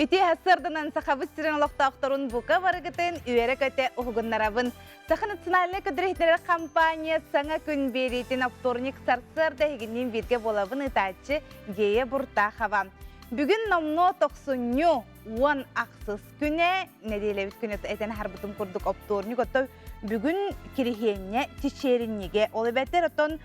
Ити hasırdınan saxabı siren oloqtaqtorun buka barıgıtın üyere köte uğunlarabın. Saxı naциональный көдірехтері компания саңа күн беретін авторник сарсырда егінен берге болабын итачы гейе бұрта хава. Бүгін номно 90 10 ақсыз күне, неделебіт күні әтен харбытын күрдік авторник отто бүгін керехенне тишеріннеге. Олы бәттер оттон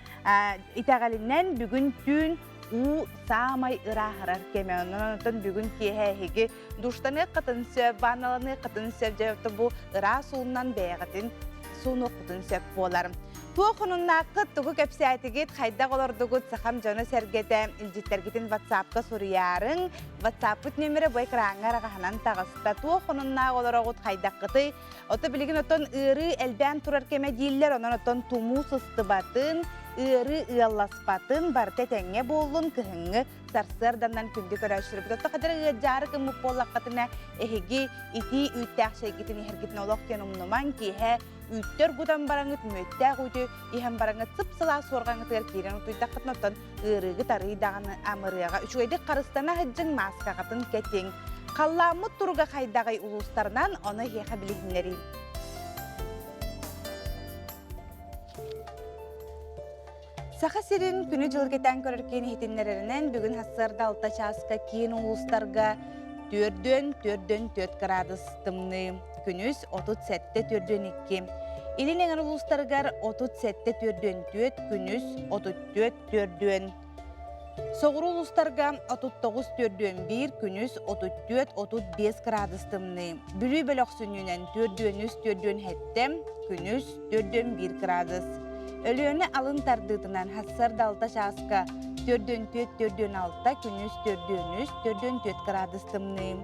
итағалинен бүгін түн у самай ырахырар кеме. Онын бүгін кехеге душтаны қытын сөп, ваналаны қытын сөп жауапты бұл ыра суыннан бәйғатын суыны қытын сөп боларым. Туақынынна қыт тұғы көпсәйтігет қайда қолардығыт сақам жаны сәргеті үлжеттергетін WhatsApp-қа сұрыярың. WhatsApp-ыт нөмірі бұл экраңар ағанан тағысыта. Туақынынна қоларығыт қайда қыты. Оты білген отын ұры әлбән тұрар кеме дейлер, онын отын туму сыстыбатын, ұры ұяласпатын барты тәңе болын күхіңі сарсырданнан күнді көрәшіріп. Отты қадыр ұяджары кімі болаққатына әхеге ити үттәқшәйгетін ехергетін олық кенумнуман кейе үттер бұдан бараңыт мөттәқ өті, ехен бараңыт сып-сыла сорғаңытығар керен ұтыйдаққытын оттан ұрығы тарыйдағаны амырыға. Үшігейді қарыстана хүджін маскағатын кәтең. Қалламыт тұрға қайдағай ұлыстарынан оны хеқа білігінлері. Сақа сирин күні жылгетен көріркен хетінлерінен бүгін хасырда алта часқа кейін ұлыстарға 4-4 градус тымны. Күнүс 37-42. Илин еңір ұлыстарғар 37-4, күнүс 34-4. Соғыру ұлыстарға 39-41, күнүс 34-35 градус тымны. Бүлі бөлік сүнінен 4-4 хеттем, күнүс 4-1 градус. Өліөні алын тардыдынан хассар далта шасқа 4-4-6, күнүс 4-4 градус тымны.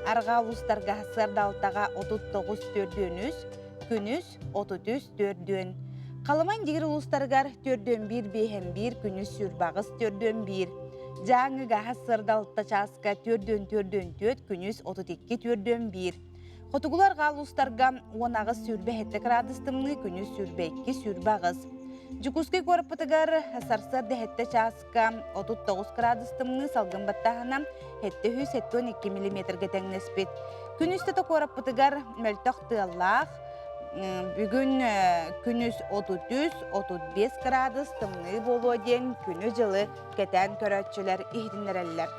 Арға ұлыстарға хассарда алтаға 39-4, күнүс 33-4. Қалыман дегір ұлыстарғар 4-1-1, күнүс сүрбағыз 4-1. Жаңыға хассарда алта часқа 4-4, күнүс 32-4-1. Қотығыларға ұлыстарға 10-ағыз сүрбе хетті градустымны, күнүс сүрбе 2 сүрбағыз. Жүкізгі көріпітігер сарсар дәхетті часқа 39 градустымны салғын баттағына хетті 112 мм тәңнеспет. Күністі көріпітігер мөлтіқ тыаллақ, бүгін күніс 33-35 градустымны болу ден күні жылы кәтән көрәтшілер ихдінлерелер.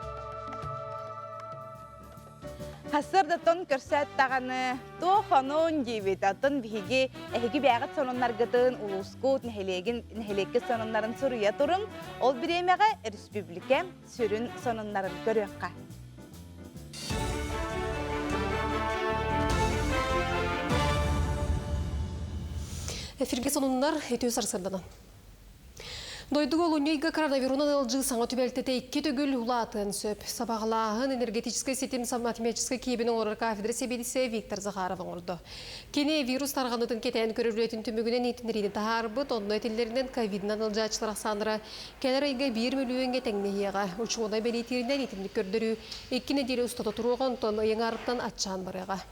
Хасырдатын көрсәт тағаны тоқанын дейбет атын бігі әхеге бәғыт сонынларғытын ұлысқыт нәхелекке сонынларын сұрыя тұрын, ол біремеға республика сүрін сонынларын көріққа. Эфирге сонынлар етеу сарсырданы. Дойдуғы олуңейгі коронавирунан алжы саңа түбәлтеті екке түгіл ұлатын сөп. Сабағылағын энергетический сетим математический кейбінің орыр кафедра себедісі Виктор Захаровың ұрды. Кене вирус тарғанытын кетен көрірлетін түмігінен етінірейді тағарбыт, онны етілерінен ковиднан алжы ачылар сандыра кәлер айға 1 миллионге тәңнеғеға. Учуына бәлетерінен етінлік көрдірі 2 неделі ұстата тұруған тон ең арыптан атчан барыға.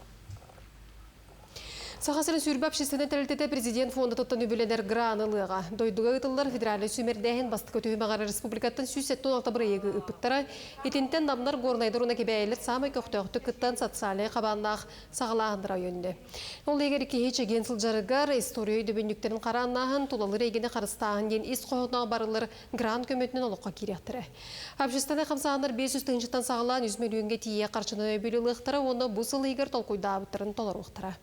Сахасырын сүрбі общественный тәрілтеті президент фонды тұттан үбіленер гранылыға. Дойдуға ұтылар федералы сүмердәйін бастықы түйімағары республикаттан 176 бірегі үпіттіра. Етінтен намнар горнайдыруына кебәйілер самай көқтіғті күттан социалия қабаннақ сағылағындыра өңді. Ол егер кейхече генсіл жарығар история дөбендіктерін қараннағын тұлалыр егені қарыстағын ден ес қоғытнаға барылыр грант көметінен олыққа керектірі. Общественный қамсағындар 500 тыңжыттан сағылан 100 миллионге тие қарчыны өбіліліқтірі, оны бұсыл егер толқойда абыттырын толаруқтыра.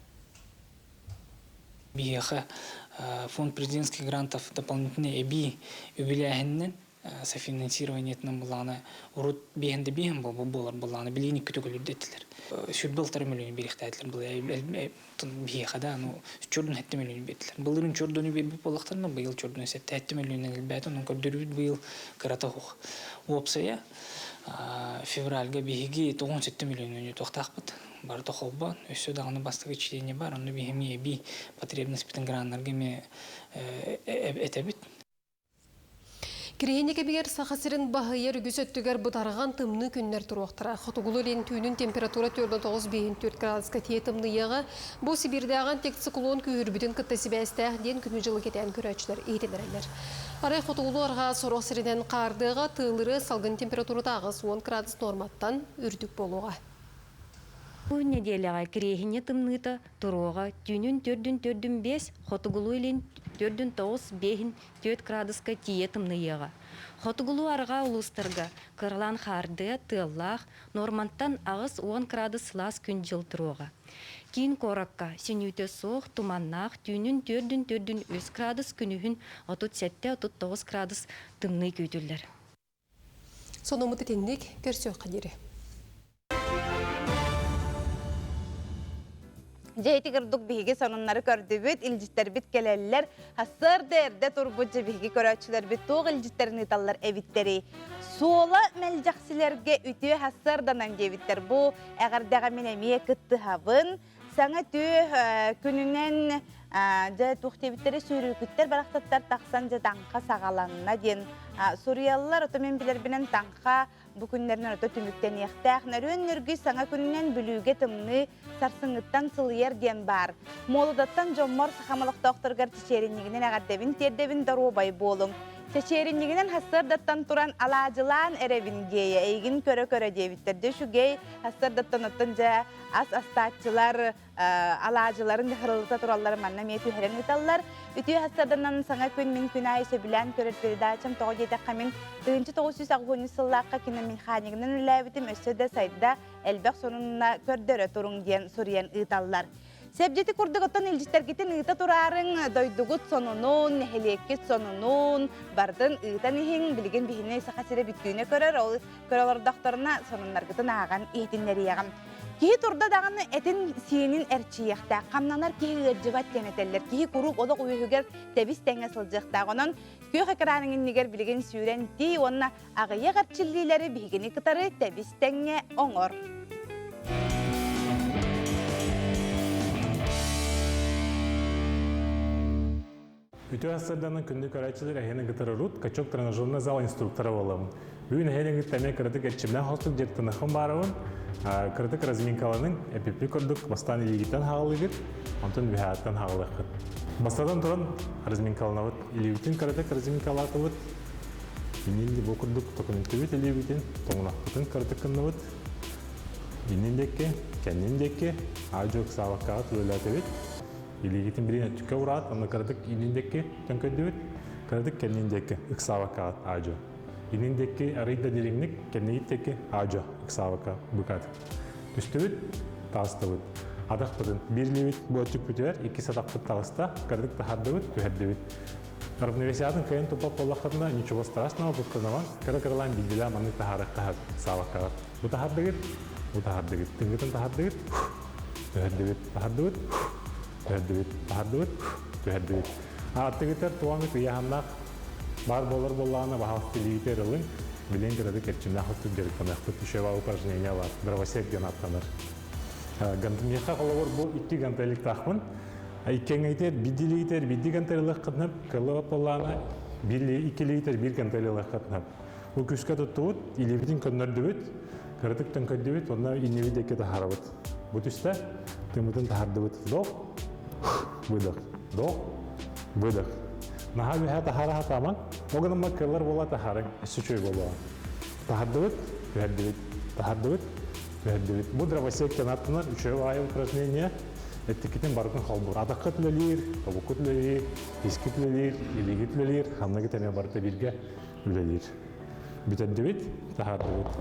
Биеха фонд президентских грантов дополнительные эби юбилейнен софинансирование нам буланы урут биенде биен буланы билиник көтөгөлүдеттилер. Шүрбел 3 миллион берихтәтләр булай биеха да ну чордун 7 миллион беттилер. Булдырын чордуны беп болактарны быел чордуны 7 миллион элбәт onun көрдүрүт быел карата хук. Опсая февральга биеги 17 миллион токтакпыт. Бар тохолба, өсө даганы бастыгы чидене бар, оны бихеми би потребность битен граннаргеме этебит. Кирейнеке бигер сахасырын бахыйер үгүсөттүгер бутарган тымны күннер туруктара. Хотугулулен түйүнүн температура 4-9-4 градуска тиетымны яга. Бу Сибирдаган тек циклон күйүрбүтүн кытта сибэстэх ден күнү жылы кетен көрөчүлөр ийдилерлер. Арай хотугулуарга сорок сириден кардыга тылыры салгын температурадагы 10 градус норматтан үрдүк болууга. Бу неделяга кирехине тымныта турога түйнүн 4-4-5 хотугулу илин 4-9-5 градуска тие тымныйга. Хотугулу арга улустарга кырлан харды тыллах норманттан агыс 10 градус лас күн жылтырога. Кин коракка сенүйте соқ туманнах түйнүн 4-4 градус күнүхүн 37-39 градус тымный көйтүллер. Сономыты тенник көрсөк қадері. Жейти кырдык биһиги сонуннары көрдүбүт, илжиттер бит келеллер, хассыр дерде турбут же биһиги көрөчүлөр бит туг илжиттерин ыталлар эвиттери. Суола мэлжаксилерге үтүө хассырданан дебиттер бу эгердега менемие кыттыхабын, саңа түү күнүнен же тухтебиттери сүйрүкүттер барактаттар таксан же таңка сагаланна ден. Сурьяллар отомен билербинен таңка бу күннеринен ото түмүктен яктак нөрүннөргү саңа күнүнен бүлүүгө тымны сарсыңыттан сылыер ден бар. Молудаттан жоммор сахамалыктоктургар чечериннигинен агардебин тердебин даруобай болум. Чечериннигинен хассырдаттан туран алаажылаан эребин гейе, эйгин көрө-көрө дебиттерде шугей хассырдаттан оттон же ас-астаатчылар алаажыларын хырылыта тураллары манна мету херен ыталлар. Үтүү хассырданан саңа күн мен күн айсы билен көрөр передачам тоғы жетек камин 1990 сыллаққа киномеханикинен үләбитим өссөдө сайда элбек сонунна көрдөрө туруң диен сурьян ыталлар. Себжети курдуготтон илжиттергитин ыта турарын дойдугут сонунун, нехелеккит сонунун, бардын ытан ихин билген бихине сахасире бүттүүнө көрөр, ол көрөлөрдокторуна сонуннаргытын ааган иетиннериягам. Кихи турда даганы этин сиенин эрчиякта, камнанар кихи ыржыбат кенетеллер, кихи курук олок уйхугер тебис теңе сылжыкта, онон күйөх экраныңын нигер билген сүүрен ди, онна агыя гарчиллилери бихигени кытары тебис теңе оңор. Үтө ассырданын күндү көрәчилер әхенен гытырырут, качок тренажерный зал инструктора болам. Бүгін әхенен гыттаме кырытык әтчімнен хостук жертынықын барауын, кырытык разминкаланың әпепі көрдік бастан илигиттен хағылығыт, онтын бихаяттан хағылығыт. Бастадан тұран разминкаланавыт, илигиттен кырытык разминкалатывыт, иненде бұл көрдік токунуктывыт илигиттен, тоңынақпытын кырытык кыннавыт, инендекке, кәннендекке, ажок саваққағыт өләтівыт, илигитин бирин түкө урат, аны кырдык инендекке төнкөдүбүт, кырдык келниндекке ыксабакка ажо. Инендекке арыйда диреңник, келнигиттекке ажо ыксабакка букат. Түстүбүт, тастыбыт. Адакпытын бирлибит боочук бүтөр, 2 садакпыт тагыста, кырдык тахардыбыт, түһәрдибит. Равновесиятын кайын тупап боллакында ничего страшного бутканаван, кыра-кыралан билдиле маны тахарык тахар сабакка. Бу тахардыгыт, тынгытын тахардыгыт, түһәрдибит, тахардыбыт. Тахардыбыт, түһәрдібіт. Аттығытар туаңы яғаннақ бар болар болағына бағалықты лигитер ылың, білен кіреді кәтчімді ақытты деректанақпыт үшева упражнения бар, дровосек ген аттаныр. Гантымеқа қолауыр бұл 2 гантайлық тақпын. Иккен айтер, бидді лигитер, бидді гантайлық қытынып, кылып болағына 2 лигитер 1 гантайлық қытынып. Бұл күске тұттығыт, илебітін көннөрдібіт, кірдік төнкөддібіт, онна инневид еке тахарабыт. Бұл түсті, тымытын тахардыбыт вдох, выдох, вдох, выдох. Наха бихэ тахара хатаман, оганамма кыллар бола тахарың, сүчөй болуа. Тахардыбыт, түһәрдибит, тахардыбыт, түһәрдибит. Бу дровосек кенаттынар, үчөө ай упражнения, эттикитин баргын холбур. Адакка түлелир, табукку түлелир, иски түлелир, илиги түлелир, хамнагы теме барда бирге түлелир. Бүтәрдибит, тахардыбыт.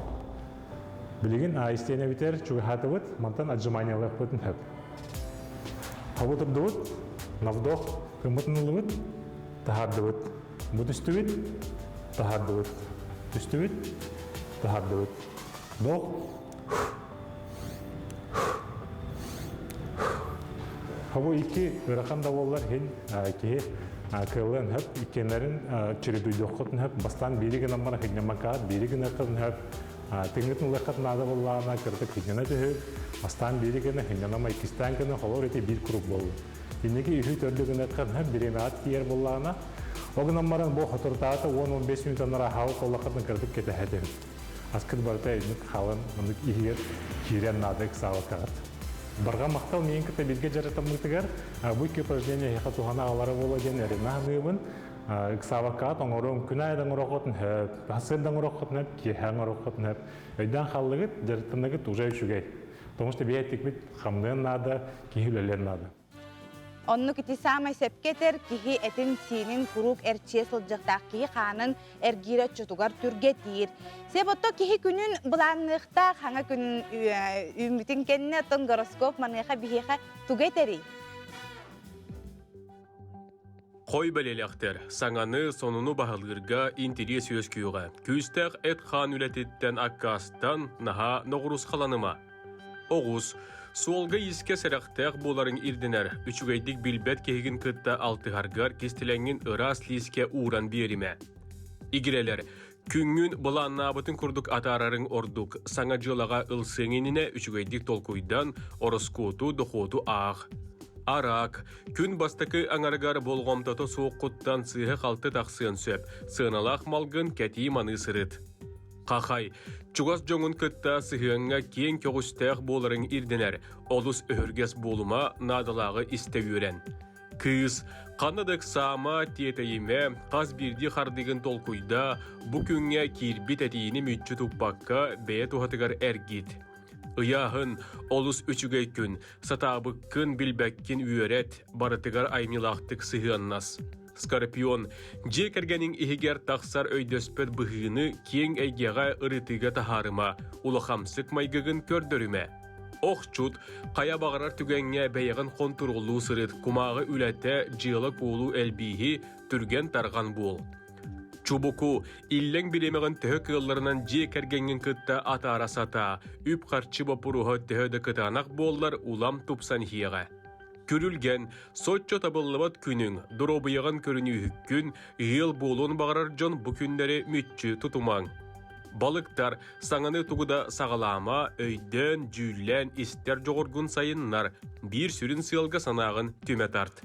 Билигин аистене битер, чугахатыбыт, мантан отжиманиялық бүтін хөп. Хабы тұрдыбыт, на вдох, кымытынылыбыт, тахардыбыт. Бұт үстібіт, тахардыбыт. Үстібіт, тахардыбыт. Вдох. Хабы икі ырақанда болар хен, кеге кылын хөп, икенлерін чередуйдық қытын хөп, бастан береген аммана хеннемакаат, береген әқытын хөп, тыңгытын лыққатын ады болағына кірдік хеннена түхіп, бастан берегені хенненама икістен күні қолор ете бір күріп болды. Иннеге үйі төрлігін әтқан хөп, беремеат киер болағына, оғын аммарын бұл құтыртааты 10-15 минутанлара хауы қолақатын кірдік кеті әтемін. Аскыт барта әйдік қалын, мұндық үйгер кирен надық сауақағат. Барға мақтал мен кіті бізге жаратам мұқтығар, бұл ке упражнения еқа туғана алары бола ден әрена ғынығын, Савакат, оңором күнайдан орохотын хөп, хасырдан орохотын хөп, кехан орохотын хөп. Өйдан қаллығыт, жарттынығыт ұжай үшігей. Потому что биятик бит хамден надо, кихилелер надо. Онну кити самай сепкетер кихи этин синин курук эрче сылжыктак кихи ханын эргире чутугар түргетир. Себотто кихи күнүн буланныкта хаңа күнүн үмүтүн кенне тон гороскоп маныха бихиха тугетери. Қой бәлелектер, саңаны сонуну бағылырға интерес өскүйіға. Күстәқ әт хан үләтеттен аккастан наға ноғырус қаланыма. Оғыз, суолга иске сәрәқтәқ боларын ирдінер, үчігейдік білбәт кегін күтті алтығарғар кестіленген ырас лиске уран беріме. Игірелер, күнгін бұланна бұтын күрдік атарарын ордық, саңа жылаға ылсыңеніне үчігейдік толкуйдан ороскоту дұхоту ақ. Арак, күн бастықы аңарғар болғамтаты соққыттан сыйы қалты тақсыын сөп, сыналақ малғын кәтей маны сырыт. Қақай, чуғас жоңын күтті сыйыңа кен көғістәқ боларын ирдінер, олыс өргес болума надалағы істеуірен. Кыз, қанадық сама тетейіме, қаз бірді қардығын толкуйда, бұ күнге кирбит әтейіні мүтчі тұппаққа бәе тұхатығар әргет. Ыяхын, олус үчүгей күн, сатабык күн билбәккин үйерет, барытыгар аймилақтық сыхыаннас. Скорпион, же кәргенің ихигер тақсар өйдөспет бұхыны кең әйгеға ырытыға тахарыма, улахамсык майгығын көрдөріме. Оқчут, қая бағарар түгенге бәйіғін қонтырғылу сырыт, кумағы үләті жылы қолу әлбейі түрген тарған бол. Чубуку, иллен билемеген төһө кылларынан же кергенген кытта атара сата, үп қарчы бапуруға төһөді кытанақ боллар улам тупсан хияға. Күрілген, сотчо табыллыбат күнің, дұробыяған көріні хүккүн, ел болуын бағарар жон бұ күндері мүтчі тұтумаң. Балықтар саңаны туғыда сағалама, өйден, жүллен, істер жоғыргун сайыннар, бір сүрін сылға санағын түмет арт.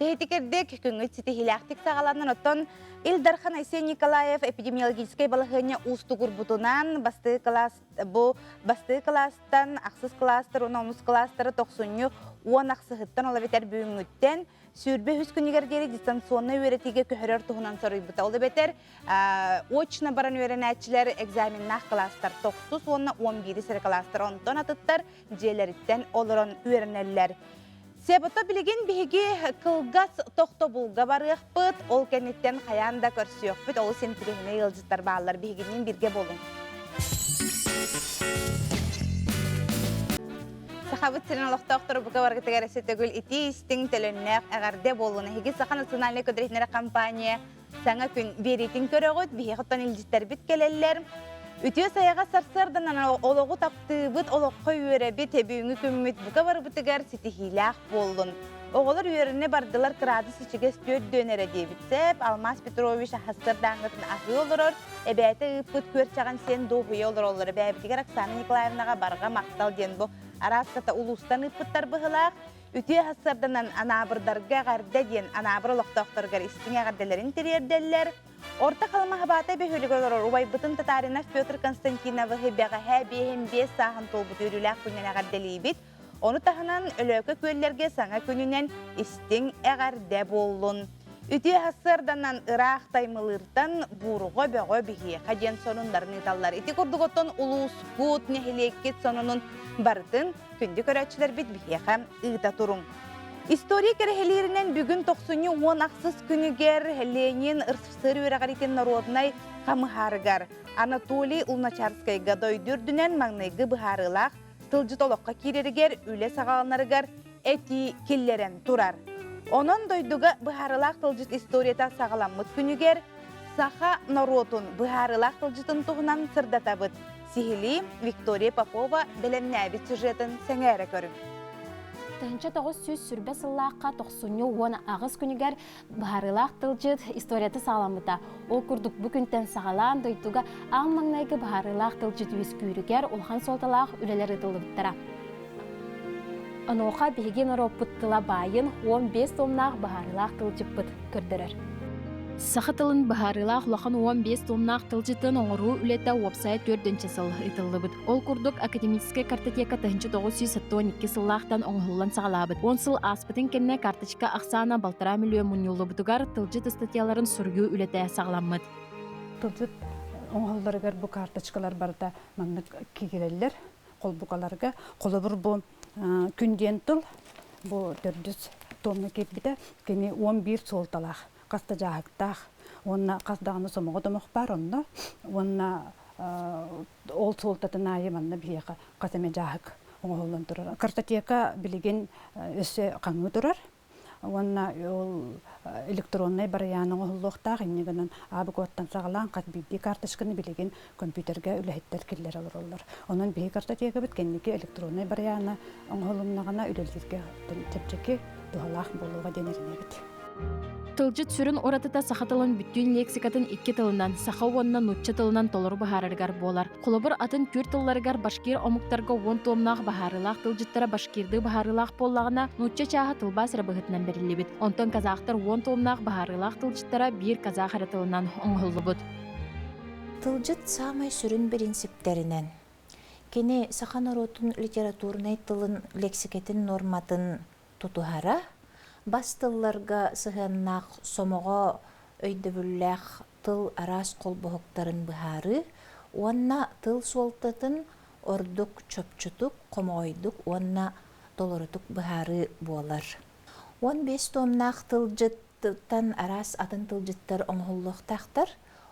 Tehtikerdek küngüt siti hilaktik sağalanın oton Ildarхан Айсен Николаев эпидемиологической балахыня устугур бутунан басты класстан ақсыз кластер, ономус кластері 90 10 ақсығыттан олабетер бүйінгіттен сүрбе хүс күнігердері дистанционны өретеге көхірер тұғынан сорой бұта. Олы бетер очна баран өрен әтчілер экзаменнақ кластер 9-11 сірі кластер 10 атыттар желеріттен олырын өренелер. Себота білеген бігі кылгас тоқто бұлға барық бұд, ол кәнеттен қаянда көрсі өқ бұд, ол сен тірегіне елжіттар бағалар бігенен бірге болың. Сақабыт сірін олықта оқтыры бұға барғыты әресі төгіл ити істің төліннәқ әғарде болуына. Хеге сақаны сыналіне көдіретінері компания саңа күн беретін көріғыд, бігі құттан елжіттер біт келелер. Үтіе саяға сарсардан олығы тапты бұд, олыққа үйері бет әбейіңі көммет бұға бар бұтығар сетихилақ болдың. Оғылар үйеріне бардылар қырадыс ішігес төт дөнері дебітсеп, Алмаз Петрович ағыстырдаңғытын ағы олырыр, әбәйті ұппыт көрчаған сен доғуы олыр. Бәйбітігер Оксана Николаевнаға барға мақтал ден бұл араската ұлыстан ұппыттар бұғылақ. Үтіе ағыстырданан анабырдарға ғарды ден анабыр олықтақтырғар істің ағарделерін терерделер. Орта қалыма хабата бөхілігілер ұбай бұтын татаринав Петр Константиновы хебеға хәбейін 5 сағын толбыт үріләк күнен ағарделей бит. Оны тағынан өлөкі көллерге саңа күнінен істің әғарде болуын. Үтіе ғасырданан ұрақ таймылырдан бұруғы бөғі бігі қаден сонындарын италар. Ити күрдіғыттан ұлыс күт нәхілекет сонының бардың күнді көрәтшілер бит бігі ұйта тұрың. История кәрәхелерінен бүгін 90-10 ақсыз күнігер Ленин ұрсыр өрәғаретін народнай қамығарығар. Анатолий Улначарскайға дойдүрдінен маңнайғы бұхарылақ тылжы толыққа керерігер үлі сағаланарығар әти келлерен тұрар. Onun doyduga bıharılaq tılcıt istoriyata sağalanmıt günüger, saha narodun bıharılaq tılcıtın tuğunan sırdatabıt. Sihili Viktoriya Popova bilemnäbi süjetin seňere görün. Тәнче 900 сүрбе сыллаққа 90-10 ағыз күнігер быхарылақ тылжыт историяты сағаламыта. Ол күрдік бүкінтен сағалан дойдуға аң маңнайғы быхарылақ тылжыт өз күйрігер олхан солталақ үлелер ұтылы біттіра. Аноқа бейген ороппыттыла байын 15 томнақ быхарылақ тылжыт бұт көрдірір. Сақытылын быхарылақ лақан 15 томнақ тылжытын оңыру үлеті веб-сайт 4-ші сыл ұтылы бұд. Ол күрдік академическая картотека 1972 сыллақтан оңғылан сағалабыд. 10 сыл аспытын кенне карточка ақсана балтыра миллион мұнюлы бұдығар тылжыт статьяларын сүргü үлеті сағаламыд. Тылжыт оңолларыгар бу карточкалар барда маннык кигелелер колбукаларга колобур бу күнден тыл бу 400 тонна кепбите кеми 11 солталах каста жаактах онна касдаганы сомого домок бар онна ол солтатын айы манна бияка касеме жаак оңоллон турар картотека билеген өсө каңы турар онна ол электронный бараяны оңоллуктак иннегенен абыготтан сагалан кат бидди карточканы билеген компьютерге үлехеттер киллер алырлар онун бии картотека биткенники электронный бараяны оңоллуннагана үлелдирге тепчеки дуалах болууга денеринебит. Тылжыт сүрін оратыта сахатылын бүттүн лексикатын 2 тылынан, саха оннан нутча тылынан толор бахараргар болар. Колобыр атын түр тылларыгар башкир омуктарга 10 томнақ бахарылақ тылжыттара башкирды бахарылақ боллағына нутча чаға тылба сырабығытынан берілебит. Онтон казақтар 10 томнақ бахарылақ тылжыттара бір казақ аратылынан оңғылыбыт. Тылжыт самай сүрін принциптерінен. Кені саханаротун литературный тылын лексикетін норматын тутухара, бас тылларга сыһаннах сомого өйдөбүллэх тыл арас колбохуктарын быхары, уанна тыл суолтатын ордук чөпчүтук, комойдук, уанна толорутук быхары буолар. 15 томнах тылжыттан арас атын тылжыттар оңхуллуктахтар,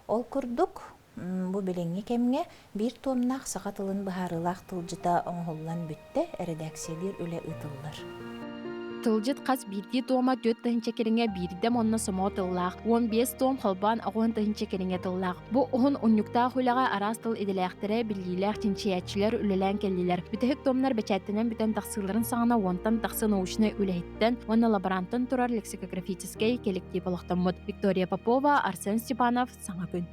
ол курдук бу билеңги кемге 1 томнах саха тылын быхарылах тылжыта оңхуллан бүтте редакциялер үле ытыллар. Тылжыт қас бірді тома 4 тахынча керіңе бірдем онна сомо тыллақ, 15 том холбан ағуын тахынча керіңе тыллақ. Бұ оғын оннюкта хуйлаға арас тыл еделәқтірі білгейләқ тинчиятчилер үлелән келділер. Бүтіхік томнар бәчәттінен бүтін тақсыларын саңына онтан тақсы научны үләйттен, онна лаборантын тұрар лексикографический коллектив олықтамыд. Виктория Попова, Арсен Степанов, Саңа күн.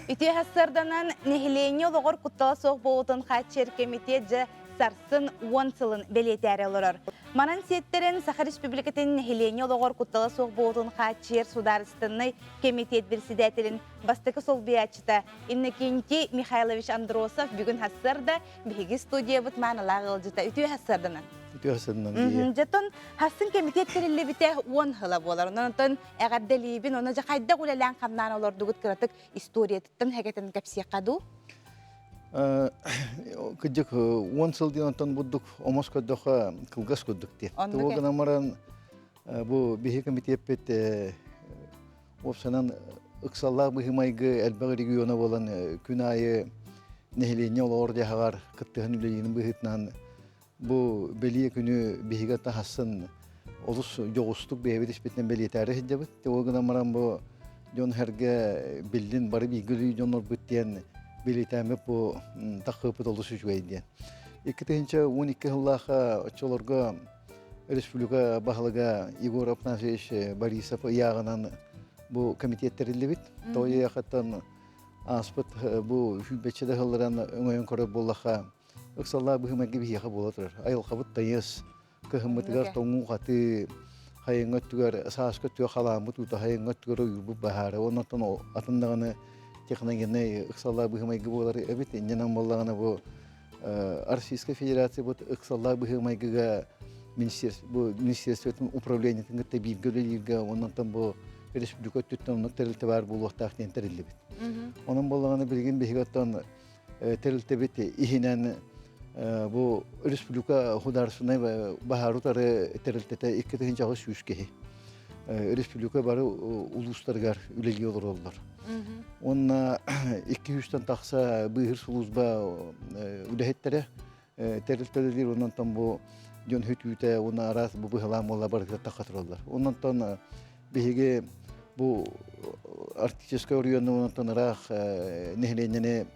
Үті хастарданан нехилене олығыр құттала соқ болутын қатшер комитет жа сарсын 10 сылын белетәрі олырыр. Манан сеттерін Саха Республикатын нехилене олығыр құттала соқ болутын қатшер сударыстынны комитет бірсідәтілін бастықы сол биячыта Иннокентий Михайлович Андросов бүгін хастарда бігі студия бұт маңылағы ғылжыта. Үті хастарданан. Жатын хасын комитет керілі біте 10 хыла болар. Онын әғаддалибін, оны жақайда құлалан қамнан олар дүгіт кіратық историятыттын хәкетін кәпсия қаду? Кыдык 10 сылден антон буддук омос көддоха кылгас көддүкте. Тогана маран бу бихи комитет бет опсанан ыксаллар бихимайгы элбэг региона болан күн айы нехилене олор дехагар кыттыгын үлейин бихитнан бу белие күнү бихига тахасын олус жогустук бебедис бетен белиетари хиджабыт. Тогана маран бу жон херге билдин бары бигүлү жонор бүттен билетәме бу тахыпыт олушу жуйден. 2012 жыллаха чолорга республика бахлыга Егор Афанасьевич Борисов ягынан бу комитеттериле бит. Той яхаттан аспыт бу хүбечеде хылларан өңөйөн көрөп боллаха ыксалла бу хемеге бияха болотыр. Айыл кабыт тайыз кыхмытыгар тоңу каты хайыңга түгөр сааска түгө халамыт ута хайыңга түгөр юбу бахары. Онтон атындаганы техногенный ыксалла быхымайгы болар эбит иннен боллагана бу Российская Федерация бу ыксалла быхымайгыга министерствотун управлениятын гытта билгелерге онтон бу республика түттөн терилте бар булуктак териле бит. Онун боллаганы билген бихигаттан терилте бит ихинен бу республика хударсына бахарутары терилтете 2-нче агыс үскеһи. Республика бары улустаргар үлелге олар. Онна 200-тан тақса быйыр сулузба үлехеттері терилтелер оннан тан бу жон хөтүйте онна арас бу быхалам олар барыгда тақатыралар. Оннан тан бихиге бу артический районны оннан тан рах нехленене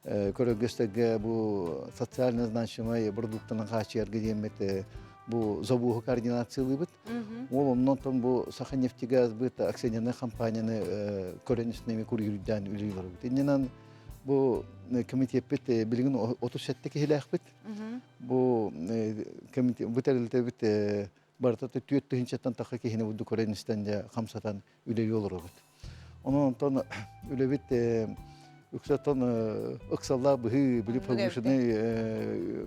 көрөгөстөге бу социально значимый продуктын качыргы демет бу забугы координациялы бит. Ол оннан бу Саханефтегаз бит акционерный компанияны көрөнүсүнө кургүрдөн үлүлөр бит. Иннен бу комитет бит билген 37-теки хилах бит. Бу комитет бутелте бит барта 4-нче тантакка кехине бу көрөнүстөн жа камсатан үлөйөлөр бит. Онон үлө бит Уксатон ыксалла быхы били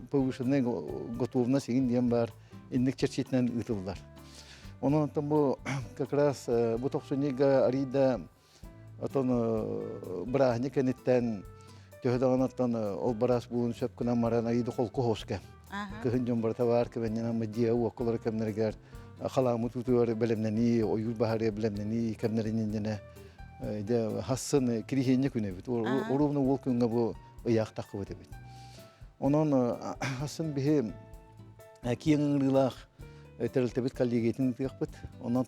повышенный готовность индиан бар инник черчитнен ытылдар. Онон бу как раз бу токсунига арида Отон брахне кенеттен төһөдөгөнөттөн ол барас буун сөп кына маран айды колку хоска. Кыһын жомбарта бар кебеннен ама дия уоколор кемнергер халамы тутуар белемнени оюр бахары белемнени кемнеринен жана де хассын кирихенне күнебит. Орумны ол күнгө бу ыяк такыбы дебит. Онон хассын бихи кийиңрылах терилтебит коллегиятин тыякпыт. Онон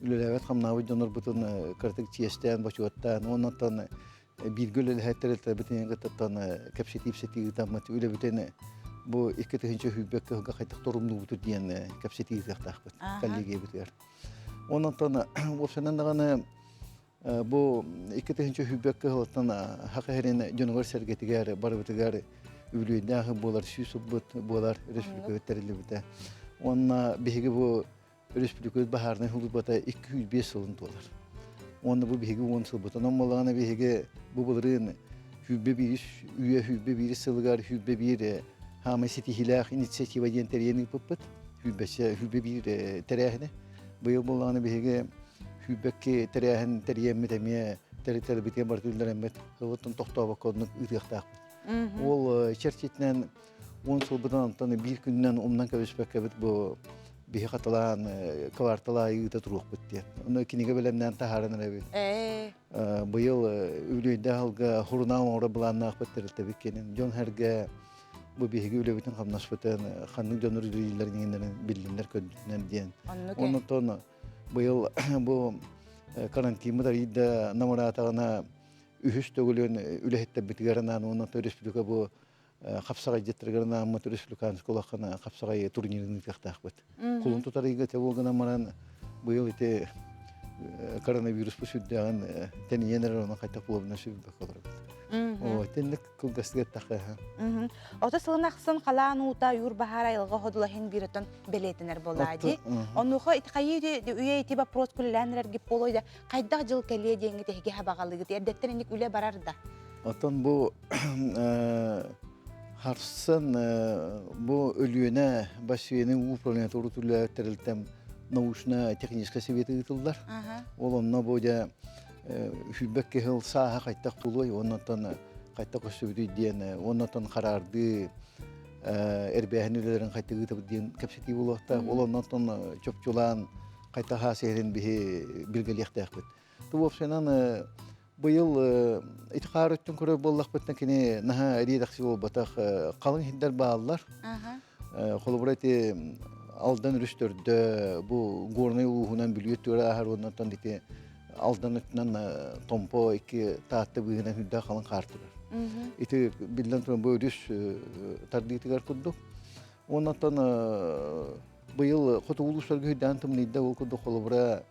үлеләвәт хамнавы жонор бутун кыртык чиестен бачуаттан онон биргөл хәттерелтә битен гыттан капситипсети тамат үле битен бу 2-нче хүбәк кайтык торумны буту дигән капсити тактахбыт коллегия битер. Онон опсанан даганы бу 2-нче хүбәк кылтан хакырын жонор сергетигәр барбытыгар үлүдәге булар сүсүбут булар республика териле бите. Онна биһиге бу республика баһарны хулбата 205 сылын доллар. Онда бу биһиге 10 сыл бутан молганы биһиге бу булрын хүббе бириш үе хүббе бириш сылгар хүббе бир хама ситихилах инициатива ден терени пуппут хүббе бир терехне быел молганы биһиге хүббекке терехен териемме теме теритер битен бартылдар эмет хылтын токтоба кодны үтүктак. Ол чертитнен 10 сыл бутан таны бир күннән умнан кебеспекке бит бу бихи каталан квартала үйдө турук битти. Уну киниге белемнен тахарын реби. Быйыл үлөйдө алга хурна ора буланнак биттерилте бикенин. Жон херге бу бихиге үлөбүтүн камнашпытын ханның жонор үйлөрүнүн билимдер көдүнөн диен. Онутон быйыл бу карантинда идде намаратагына үһүс төгүлөн үлөһеттер битгернан уну республика бу хапсага жеттергерна аммат республиканы сколахана хапсага турнирин тактакбыт. Кулун тутарыга теболгана маран быйыл ите коронавирус пүсүддөгөн тененер оны кайта болуна сүбүп калып. О, тенник кылгастыга такка. Ото сылнаксын калаан ута юр бахар айылга ходулахин биретен белетенер болады. Онухо иткайы үйе ити вопрос күлләнер гип болойда. Кайда жыл келе деңге теге хабагалыгы деттенник үле барарда. Отон бу Харсын бу өлүөнө бассейнин управление турутулла терилтем научно-технический совет ытылдар. Ол онна бода хүбекке хыл саха кайтак тулой, оннотон кайтак өсүбүдү диен, оннотон карарды эрбэхнелерин кайтак ытып диен капсити болокта, ол оннотон чопчулан кайта хасерин бихи билгелектекбит. Ту опсенан быйыл итхарыттын көрө боллак беттен кини наха редакция болбатак калың хиндер баалар. Холобрати алдан үрүстөрдө бу горный уухунан билүттөр ахар оннотон дите алдан өтнөн томпо 2 таатты быгынан хүддө калың картылар. Ити билден туран бу үрүс тардитигер кудду. Оннотон быйыл хотуулуштарга хүддан тымныйда ол кудду холобра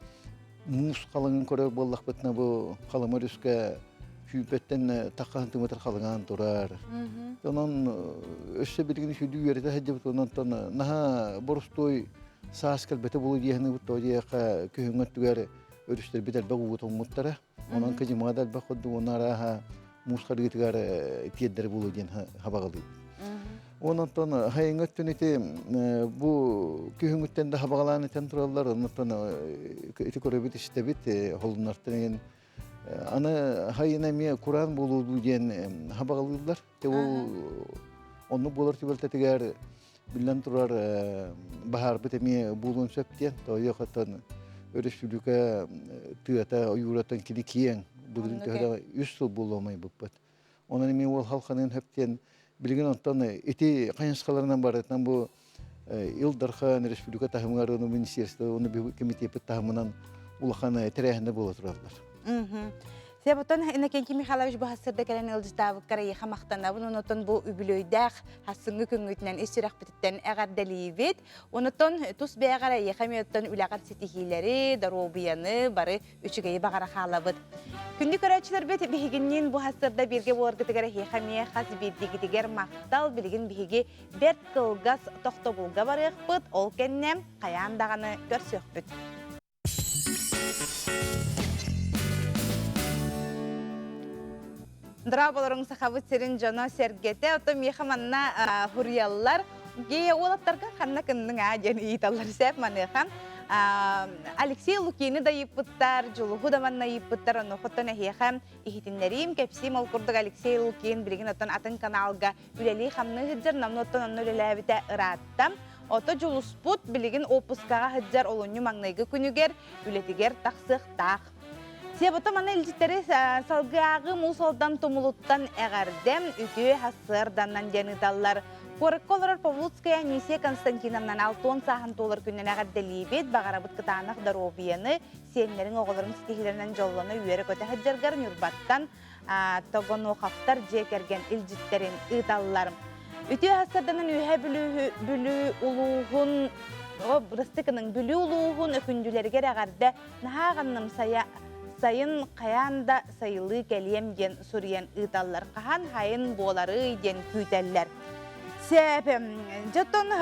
мус калыңын көрө боллак бетне бу каламарыска хүбеттен таккан тымытыр калынган турар. Онон өссө билген хүдү берде хажып онон наха борстой сааскал бете болу дияны бут тояка көңөттүгөр өрүстөр битер багуу томуттара. Онон кежимадал бакыды онара мус каргытыгар тиеддер болу ден хабагалы. Онотон хайыңыттүнүти бу көңөттөн хабагаланы тентураллар онотон ити көрөбүт иштебит холунартын аны хайына ме Куран болуу ден хабагалылар. Те ол ону болор тибелтетигер билен турар бахар битеме булун сөптен тоёхотон республика тыата оюратын кидикиен бүгүн төһө 3 жыл боломай буппат. Онан ме ол халкынын хөптен билген онтон ити кайынскаларынан барытан бу Илдархан республика тахымгарының министерство оны комитеты тахымынан улахана терехинде боло туралар. Себотон Иннокентий Михайлович бу хасырда келен ылжытабы карайы хамактанабын, онотон бу үбүлөйдах хасыңгы көңүтүнөн эсирак бититтен эгардалибит. Онотон тус бэгарайы хаметтон улагар ситихилери, даробияны бары үчүгөй багара халабыт. Күндү көрөчүлөр бет бигиннин бу хасырда бирге болоргытыгара хемия хас бирдигитигер мактал билген биги бет кылгас токтобулга барыппыт, ол кеннем каяндаганы көрсөкпүт. Драболорун сахабыт серин жана сергете, ото мехаманна хурьяллар, гея олаттарга ханна кындың аден ииталлар сәп манехан. Алексей Лукини да йыппыттар, Жулуху да манна йыппыттар, оны хоттон эхиэхэм ихитиннерим кепсим ол курдук Алексей Лукин билигин оттон атын каналга үлели хамны хыджар, намны оттон онны үлеләбите ыраттам. Ото Жулуспут билигин опускага хыджар олонню маңнайгы күнүгер, үлетигер тақсықтақ. Себота мана илжиттери салгыагы мусалдан томулуттан эгардем, үтү хассырданнан дениталлар. Корыкколар Павлутская Анисия Константиновнан 6 сахан толар күннен әғарделейбет, бағарабыт кытанық даровияны, сенлерін оғыларын стихилерінен жолланы үйері көті хаджаргар нүрбаттан тоғын оқаптар жекерген илжиттерін ұйталыларым. Үті хастарданын үйе бүлі ұлуғын, рыстықының бүлі ұлуғын өкінділергер әғарды нағанным сайын қаянда сайылы кәлем ген сүрген ұйталылар. Қахан хайын болары ден күйтәлілер. Себем, жотон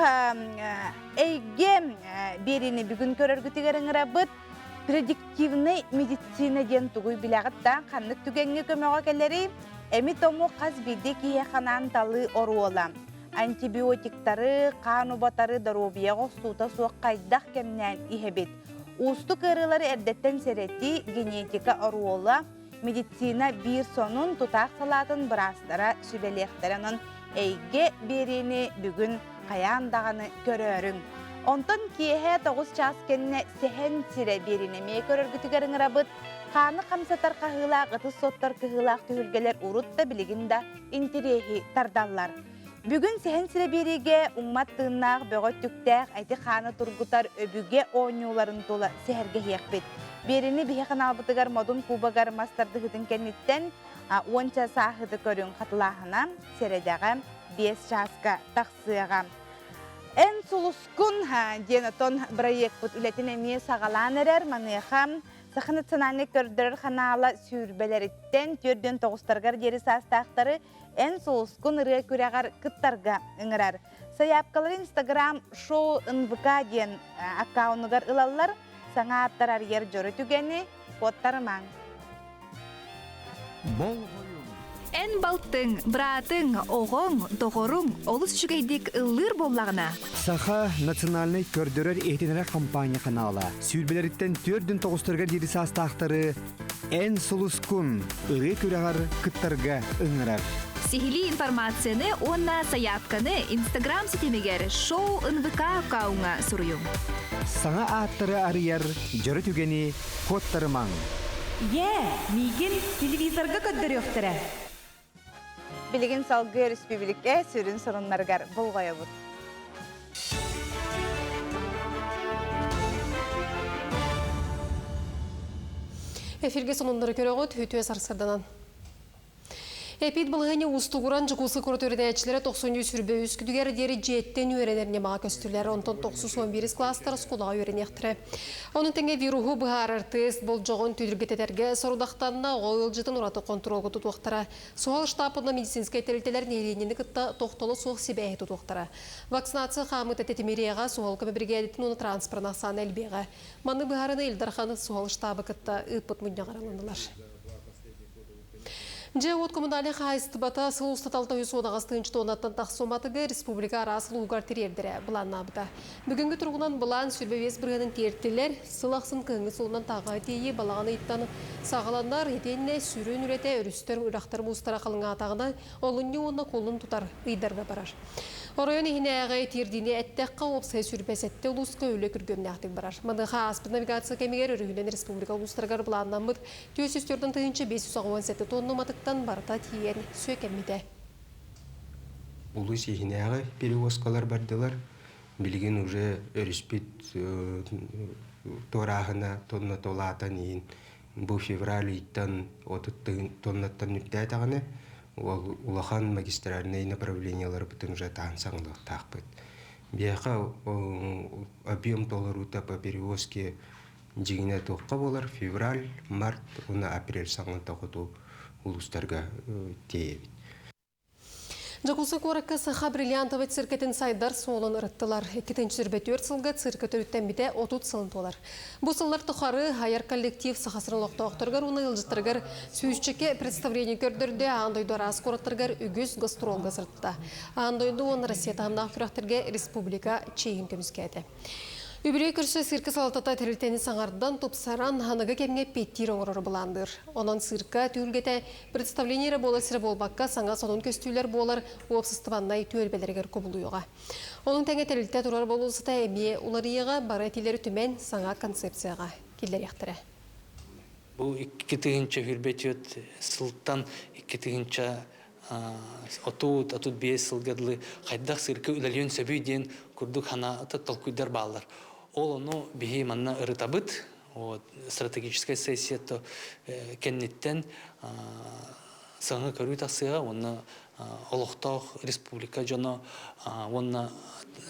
эйге берини бүгін көрөргүтігерін рабыт предиктивный медицина ден тугуй билағыттан қаннық түгенге көмеға келері әмі тому қаз биді киеханан талы оруола. Антибиотиктары, қанубатары даробия ғостута суық қайдақ кемнен ихебет. Усты кырылары әрдеттен серети генетика оруола, медицина бір сонун тутақ салатын бірастара сүбелектарының эйге берини бүгін қаяндағаны көрөрің. Онтон киехе 9 час кенне сехен сире берини ме көрөргүтігерін рабыт, қаны қамсатар қағылақ, ұты соттар қағылақ түхілгелер ұрутта білігінда интерехи тардаллар. Бүгін сехен сире бериге умматтығынақ бөғөт түктәқ әйті қаны тұргутар өбіге ойнуларын тола сехерге хеқбет. Берини бихеқан албытыгар модун кубагар мастарды хытын кенниттен 10 сахыды көрін қатылағына середеға 5 жасқа тақсыға. Ән сұлыскун денетон проект бұт үлетін әме сағалан әрер манеқам Сақы национальный көрдірір қанала сүрбелеріттен түрден тоғыстарғар дері састақтары ән сұлыскун ұры көріғар күттарға үңірар. Саяпқалар Instagram шоу НВК ден аккаунығар ұлалар саңа аттарар ер жөрі түгені қоттарымаң. Эн балтың, братың, оғың, доғырың, олыс жүгейдік ұлыр боллағына. Саха национальный көрдірер етенері компания канала. Сүрбелеріттен түрдің тоғыстырғар дері састақтары ән сұлыскун ұры көріғар күттарға үңірар. Сихили информацияны онна саяпканы Instagram сетемегер шоу НВК аккауңа сұруйым. Саңа аттары арияр жөрі түгені қоттарымаң. Мигин телевизорға көддір өқтірі. Білігін салғы республика сүрін сұрынларғар бұл ғая бұд. Эфирге сонындары көріғыт, үтуе сарсырданан. Эпид бұлғыны ұстығыран жүкусы көртөрді әчілері 90 сүрбе үскідігер дері жеттен өренеріне маға көстілер. Онтан 91 кластар скулаға өренектірі. Оның тәңе вируху бұғарыр тест бұл жоғын түйдіргететерге сұрудақтанына оғыл жытын ұраты контролғы тұтуқтыра. Суғал штапына медицинскай тәрілтелер нейленені күтті тоқтолы соқ себәйі тұтуқтыра. Вакцинация қамыт әтетемерияға суғал көмі бригадетін оны транспорына сан әлбеға. Маны бұғарыны Илдарханы суғал штабы күтті ұппыт мұнияғараландылар. Жеот коммунальный хайстыбата сыл ұстаталта үйсі одағастығыншы тонаттан тақсоматығы республика арасыл ұғар терердірі бұланна бұта. Бүгінгі тұрғынан бұлан сүрбевес біргінің тертілер сыл ақсын кіңі солынан таға тейі балағаны иттаны сағаландар етеніне сүрін үрете өрістер ұрақтар мұстара қалыңа атағына олынне онына қолын тұтар ұйдарға барар. Орайын ехіне әғай тердіне әттәққа опсай сүрбәсетті ұлысқа өлі күргеміне ақтық барар. Мадыға аспы навигация кәмегер үрігілен республика ұлыстарғар бұланнан бұд 404-дің тығыншы 517 тонны матықтан барыта тиен сөйкәммеде. Улыс ехіне әғай перевозкалар бардылар. Білген уже өріспет торағына тонна толатан ең. Бұл февраль иттан 30 тоннаттан нүкті әтағаны. Улахан магистральные направлениялар бутын уже тансаңлық тақпыт. Бияқа объем толарута по перевозке жигіне тоққа болар февраль, март, оны апрель саңын тоқыту улустарға тейбет. Жакусы коракка саха бриллиантовый циркетін сайдар солын ұрыттылар. 2-ші сүрбет 4 сылға циркет өріттен біде 30 сылын толар. Бұл сыллар тұқары хайар коллектив сахасырын лоқтауқтырғар, оны ұлжыттырғар сүйісчеке представление көрдірді андойды арас қораттырғар үгіз гастролға сыртта. Андойды оны Россия тағымда құрақтырға республика чейін көмізкәді. Үбірей күрші сырқы салатата тірілтені саңардан топсаран ханығы кемге петтир оңырыр бұландыр. Онан сырқа түйілгеті представлениері боласыры болбаққа саңа сонын көстүйлер болар опсыстываннай түйелбелергер көбілуыға. Оның тәңе тірілте тұрар болуысыта әме ұларыйыға бары әтелері түмен саңа концепцияға келдер ектірі. Бұл 2-тігінші хүрбетет сылттан 2-тігінші отут бес сылгадлы қайдақ сырқы үләлен сөбүй ден күрдік хана толкуйдар балар. Ол оны бейі манна ырытабыт, стратегическая сессия то кеннеттен саңы көрі тақсыға, оны олықтақ республика жоны, оны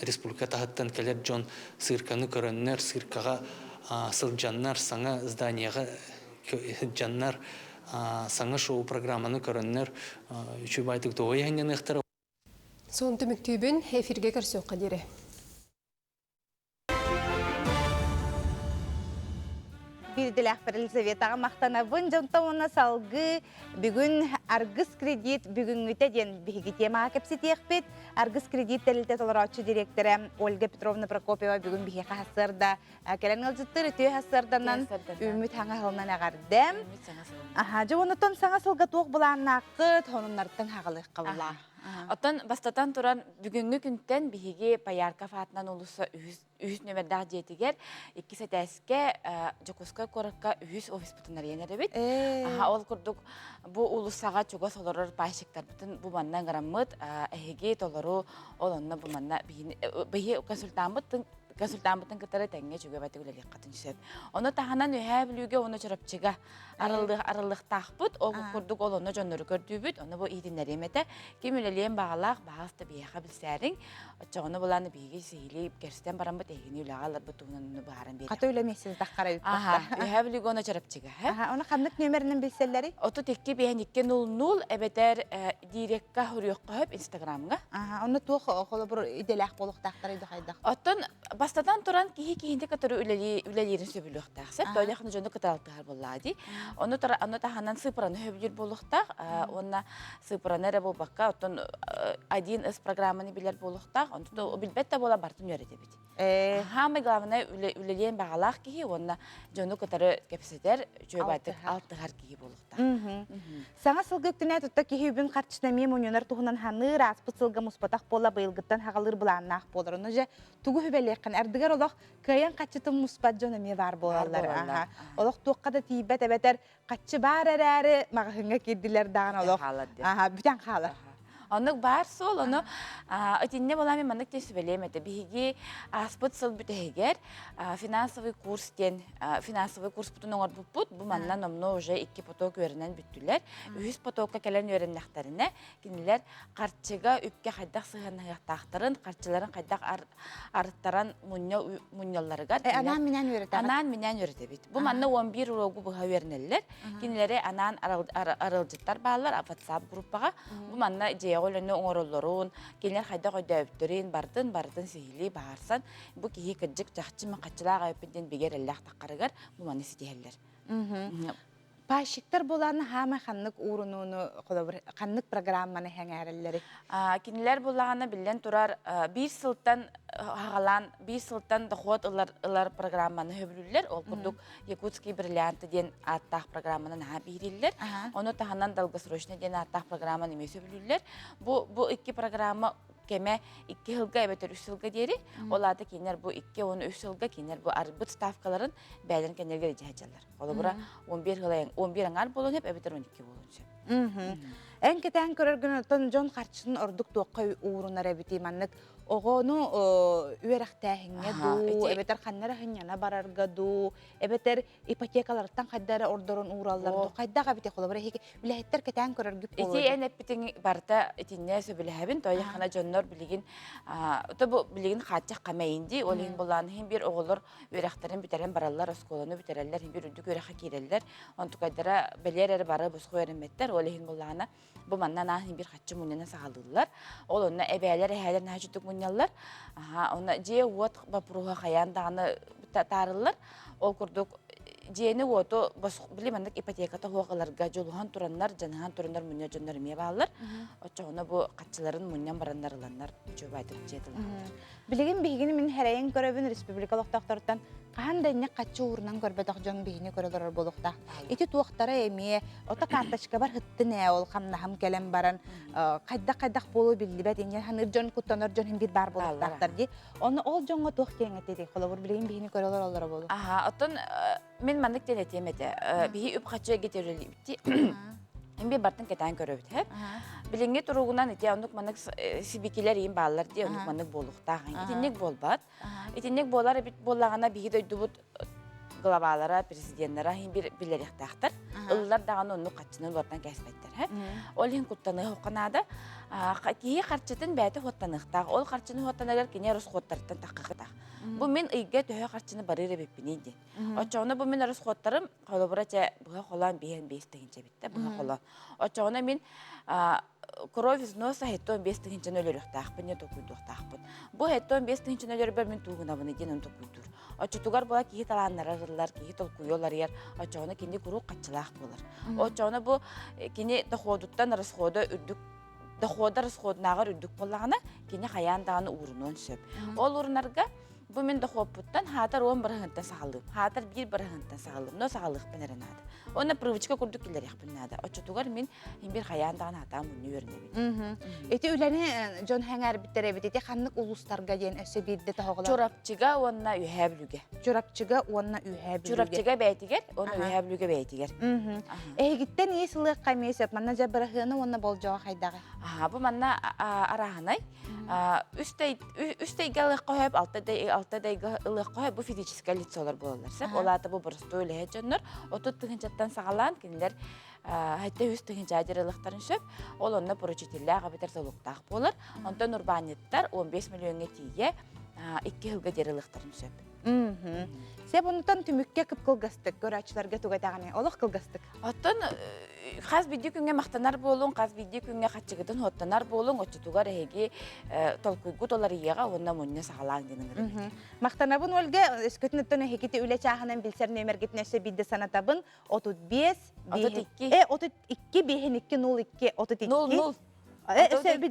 республика тағыттан келер жон сырқаны көріннер, сырқаға сылжаннар, саңа зданияға жаннар, саңа шоу программаны көріннер, үші байтық доғай әңген ұқтары. Соң түміктүйбін эфирге көрсеу қадері. Бирдилах Елизаветаға мақтанабын жонтауына салғы бүгін аргыс кредит бүгінгіте ден бігі темаға кепсетеқпет. Аргыс кредит тәлілті толыраучы директоры Ольга Петровна Прокопьева бүгін бігі қасырда кәлін ғылжыттыр өтеу қасырданан үміт хаңа ғылынан ағардым. Жоғынытын саңа сылға тоқ бұланын ақыт, онынлардың хағылық қабыла. Оттан бастатан туран бүгүнгү күнтен биһиги Паярка фаатынан улуса үһүс нөмердах жетигер 2 сетеске жокуска коракка үһүс офис бутунар енеребит. Ол курдук бу улусага чуга солорор пайшыктар бутун бу маннан гараммыт эһиги толору олонна бу манна биһи консультанттын кытары теңге жүгө батыгылы катын сөп. Оны таханан өһә билүүгө оны чырапчыга арылык тахпыт, ол курдук ол оны жоннору көрдүбүт, оны бу идиннер эмете кимилелен багалак багаста бияха билсәрин, очоны буланы биги сейли керстен барамбыт эгини улагалар бутунун бааран бери. Ката өлемесиз даккара үт. Өһә билүүгө оны чырапчыга. Оны кандык нөмеринен билселери? 32 200 эбетер дирекка хурюкка хөп Инстаграмга. Оны тух холо бир иделак болуктактар иде кайдак. Оттон бастатан туран кихи-кихинде катары үлелерин сөбүлүктаксып, тойлахны жонду каталтыгар боллади. Оны таханан сыпыраны хөбүлүр болуктак, онна сыпыранere болбакка, оттон один из программаны билер болуктак, онто билбетте бола бартын өредебит. Хамы главное үлелерин багалак кихи, онна жонду катары кепсетер, жөбайтык алтыгар кихи болуктак. Саңа сылгыктыне тутта кихи үбүн картчына мемуньонар тухунан ханы распыт сылга муспатак бола быйылгыттан хагалыр буланнак болор. Оны же тугу хүбелekkan ардыгар олох кайын качытын муспат жона ме бар болалар. Олох туакка да тийбет эбетер качы бар әрәре магахынга кирдилер даган олох. Бүтән хала. Онук бар сол, оны өтінне болами маннык тесу белемеді. Биһиги аспыт сыл бүтәгер финансовый курс бүтін оңыр бұппут, бұл маннан омно уже 2 поток өрінен бүттілер. 100 потокка кәлен өріннәқтаріне, кенілер қартчыға үпке қайдақ сығанығақтақтырын, қартчыларын қайдақ арыттаран мұняларыға. Анан менен өреді? Анан менен өреді бит. Бұл манна 11 урогу бұға өрінелер. Кенілері анан арылжыттар бағалар, WhatsApp группаға. Бұл манна оланы оңороллорун, келер хайда койда өптөрин бардын сихили баарсан, бу кихи кыджык жакчы макачылага өпүнден бегер эллах таккарыгар бу маны ситехеллер. Пайшыктар боланы хама ханнык урунуну ханнык программаны хәңәрелләре. Кинилер булаганы билен турар 1 сылтан хагалан 1 сылтан доход ылар программаны хөбүлүлләр. Ол курдук Якутский бриллианты ден аттах программаны ха бирилләр. Оны таханан долгосрочный ден аттах программаны эмес хөбүлүлләр. Бу 2 программа кеме 2 жылга эбетер 3 жылга дери. Оларды кинер бу 2-13 жылга кинер бу арбыт ставкаларын бәлен кенерге жаҗалар. Олы бура 11 аңар болон хеп эбетер 12 болон. Эн кетен көрөргөн тон жон карчынын ордук тоокка уурунар эбити маннык огону үерактахинге ду эбетер ханнара хыньяна барарга ду эбетер ипотекалардан кайдара ордорун уураллар ду кайдага бите холобура хеки билеттер кетен көрөргүт болду. Эти энепитин барта этинне сөбүлөбүн тояхана жоннор билигин бу билигин хатчак камайынди олин булан хим бир оголор үерактарын битерен бараллар осколону битереллер хим бир үдүк үеракка киреллер онту кайдара белерер бары буску өрөметтер олин булана бу маннан хим бир хатчы муннана сагалдылар ол онна эбелер хәлер нәҗүтүк муннялар онна же вот бапруга хаяндаганы тарыллар ол курдук жиэни уоту билиманнык ипотеката хуогаларга жолухан тураннар, жаныхан тураннар мунья жоннар эмие баалар. Очоғына бу катчыларын муньян бараннар ыланнар жөбайтып жетилар. Билигин бигини мен хәрәйен көрөбүн республикалык тактардан кандай качы урунан көрбөдөх жон бигини көрөлөр болукта. Ити туактара эмие ота карточка бар хыттыне ол хамнахам келем баран кайда болу билбет эне ханыр жон куттанар жон бир бар болуктар ди. Оны ол жонго туак кеңетеди. Холобур билигин бигини көрөлөр олора болу. Отон мен мандык денетемете. Биги үп качы кетерели битти. Эмби бартын кетен көрөбүт хеп. Билинге туругунан ити ондук манык сибикилер ийин баалар ди ондук манык болуктаган. Итинник болбат. Итинник болар бит боллагана биги дойдубут главалара, президенттера бир билерихтактар. Ыллар даган ондук качынын бартан кеспеттер хеп. Ол хин куттаны хоканада кии карчытын бәти хоттаныктак. Ол карчыны хоттанагар кине русхоттардан таккыктак. Бу мен ыйга төһө карчыны барыра беппинеди. Очоғына бу мен русхоттарым колобурача буга холан бейен бейстегинче битте буга холан. Очоғына мен кровь из носа хеттон бейстегинче өлөрүктакпын, не токуйдуктакпын. Бу хеттон бейстегинче өлөрү бер мен тугуна буны ден токуйдур. Очотугар була кии таланнара гырлар, кии толкуйолар яр. Очоғына кинди куру качылак болар. Очоғына бу кини доходуттан расхода үрдүк дохода расходнагар үрдүк боллагана кини хаяндаганы урунун сөп. Ол урунарга бу мен дохопуттан хатар 10 барыгынтан сагалым. Хатар 1 барыгынтан сагалым. Но сагалык пенеренады. Оны привычка курдук килер яхпынады. Очотугар мен бир хаяндаган хатам уну өрнөбүт. Эти үләне жон хәңәр биттере бит. Эти ханнык улустарга ден өсө бирде тагылар. Чорапчыга онна үйәблүгө. Чорапчыга онна үйәблүгө. Чорапчыга бәйтигер, оны үйәблүгө бәйтигер. Эгиттен есылык камесеп, манна жабырыгыны онна болжого хайдагы. Бу манна араханай. Үстей галык коеп, алтыдай ылык коеп, бу физическое лицолар болалар. Олаты бу просто үле жоннор, 30 тыгынчаттан сагалан кинилер хәтта 100 тыгынча ажырылыктарын сөп, ол онна поручителләр габитер залуктак болар. Онтан урбаниттар 15 миллионга тие 2 жылга жерылыктарын сөп. Сеп онтан түмүккө кып кылгастык, көрәчләргә тугатаганы, олык кылгастык. Оттан хаз бидди күнгө мактанар болуң, хаз бидди күнгө качыгытын хоттанар болуң, очутугар эги толкуйгу толар ийга онна монне сагалаң денин. Мактанабын өлгө өскөтүнөттөн хекити үле чаханын билсер нөмергитнесе бидди санатабын 35 32 бехеникке 02 32 32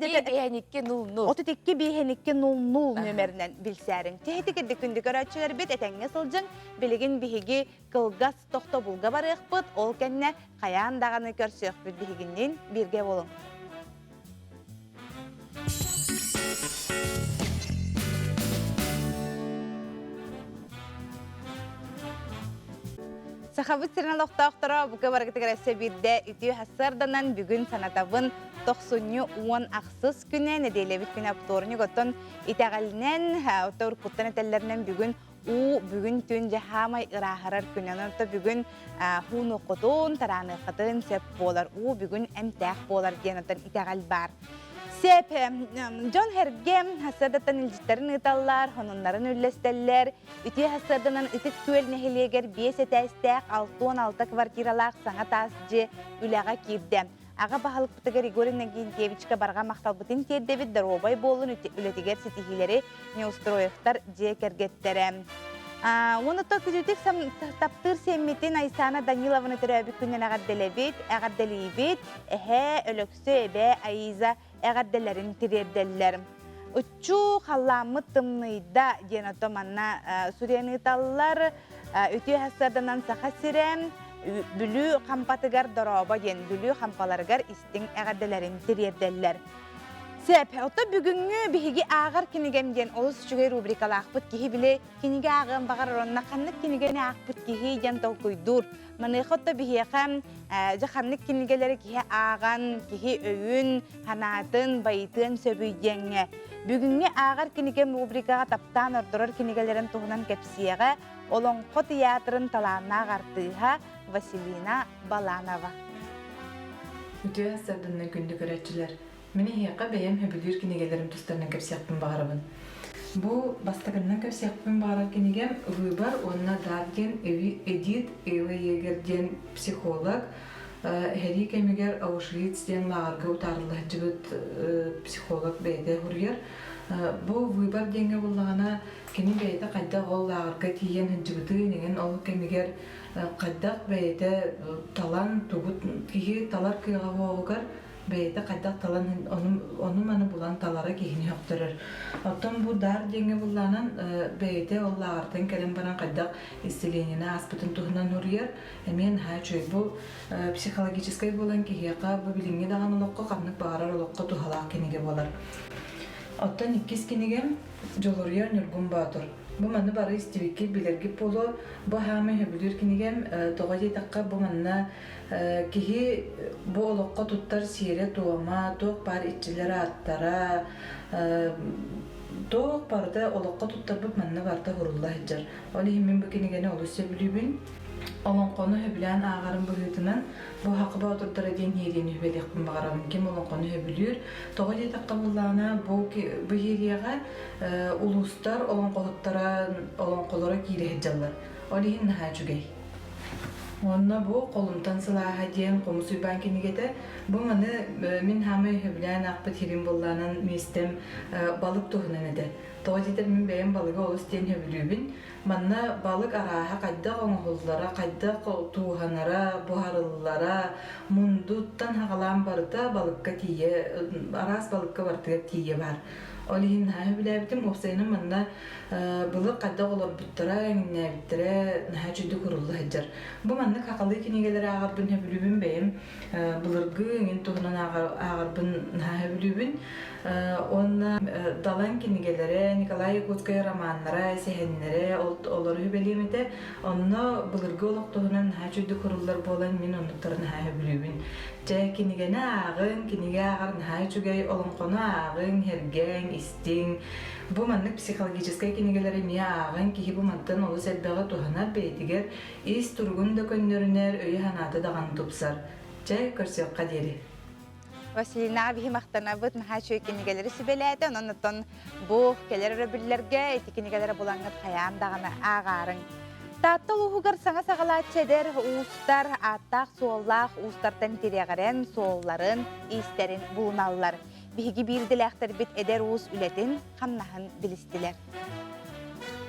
бейхеникке 00 нөмерінен білсәрін. Техетікерді күнді көрәтшілер бет әтәңе сылжың білігін бейхеге қылғас тоқта бұлға барық бұд, ол кәнне қаяндағаны көрсек бүд бейхегінен бірге болың. Сахабыт сирен лоқтақтыра бұқы барғытығыр әсі бірді үтіу хасырданан бүгін санатабын 90-10 ақсыз күні неделебіт күні апторыны көттін итәғалінен ұттауыр құттан әтәлерінен бүгін түн жахамай ұрағырар күнен ұтты бүгін хуны құтын, тараны құтын сеп болар, бүгін әмтәқ болар ден ұттан итәғал бар. Сеп, Джон Хергем хасырдаттан үлжіттерін ұталар, хонынларын үллестелер, үті хасырданан үтік түел нәхелегер 5 әтәстәқ 6-16 квартиралақ саңа тасжы үләға кирді. Аға бағалық бұтығыр Игорь Нагинкевичка барға мақтал бұтын тердебет дәробай болын үлетігер сетихилері неустроектар жекергеттері. Оны күзетік таптыр семметін Айсана Данилованы түрәбі күннен ағадделебет, ағадделейбет, өліксі әбе Айза ағадделерін тірерделер. Үтчу қаламы тымныйда денаты манна сүрені талылар, өте хасырданан сақа сирен, бүлі қампатығар дороба ген, бүлі қампаларғар істің ағадделерін тірерделер. Сеп, ота бүгүнгү биһиги ағар кинигемден олус үчүгэй рубрикалаақпыт кихи біле киниге ағын бағар оронна қаннык кинигене ақпыт кихи жан толкуйдур. Маныйқы ота биһиэқам жақаннык кинигелері кихи аған, кихи өйін, ханатын, байытын сөбүйденге. Бүгүнгү ағар кинигем рубрикаға таптан ордорор кинигелерін туғынан кепсиеға олонқы театрын талана ағартыға Василина Баланова. Үтіе сәрдінні күнді көрәтчілер. Мені хияқа бәйем хөбілер кенегелерім тұстарына көпсияқпын бағарабын. Бұл бастығынан көпсияқпын бағарар кенегем ғыбар онына дарген эдит эйлі егерден психолог әри кәмегер Аушвиц ден лағарғы ұтарылы жүбіт психолог бәйді ғұргер Бу выбор денге буллагана кини бейте кайда голлагырга тиен хынжыбыты неген ол кемигер кайда бейте талан тугут киги талар кыга болгар бейте кайда талан onu маны булан талара кихини хоктырыр. Оттон бу дар денге булланан бейте оллагырдан келен баран кайда исцелениене аспытын тухнан урьер эмен хачой бу психологической болан кихияка бу билимге даган олокко камнык баарар олокко тухалак кениге болар. Оттан иккис кенегем жолория нургун батыр. Бу маны бары истибикки билерги болу, бу хами хөбүлүр кенегем тоҕо такка бу манна кихи бу олокко туттар сире туама, тоқ бар итчилер аттара, тоқ барда олокко туттар бу манна барда хурулла хеджар. Оли химин бу кенегени олусе билүбүн. Олонкону хөбүлән ағарын бұғытынан бұл хақы баутырдары ден ерен хөбелеқпін бағарабын. Кем олонкону хөбүлүр. Тоғы детаққа бұллағына бұл ерияға улустар олонқолары кейлі хеджалар. Олиhin наға жүгей. Онна бұл қолымтан сылаға ден қомыс үйбан кенегеті. Бұл маны мен хамы хөбүлән ақпы терин бұллағынан местем балық тұғынан еді. Тоғы детер мен бәйін балығы олыс ден хөбүлүбін. Манна балык араха кайда оңгуллара, кайда тууханара, бухарыллара, мундуттан хагалан барда балыкка тие, арас балыкка бартыга тие бар. Олиhin хаа билебитим опсайны манна былык кайда олор буттара, эңне биттире, наха чүдү курулла хаджар. Бу манна какалы кинегелер агарбын хөбүлүбүн бэйим, былыргы эңин туһунан агарбын наха хөбүлүбүн. Онна далан кинегелере, Николай Якутская романнара, сехеннере, олар хөбелемете, онна былыргы олоқтуғынан наха чүдү куруллар болан мен оннуктарын наха хөбүлүбүн. Жа кинегені ағын, кинеге ағар наха чүгей олонқону ағын, херген, истин. Бу маннык психологическая кинегелери мия ағын, кихи бу мантан олы сәлбәғы туғанар бейтигер, ис тургун да көннөрүнер өйі ханаты даған тупсар. Жа көрсөкқа дери. Василина бихи мақтанабыт наха чөй кинегелери сибеләді, оннуттан бух келер рөбүллерге, эти кинегелери булаңыт қаян дағаны ағарын. Таттыл уғығыр саңа сағалат чедер, уыстар, аттақ, сооллақ, уыстартан терегірен, соолларын, истерін бұлыналылар. Бихиги билділәқтір бит эдер уыз үлетін, қамнағын білістілер.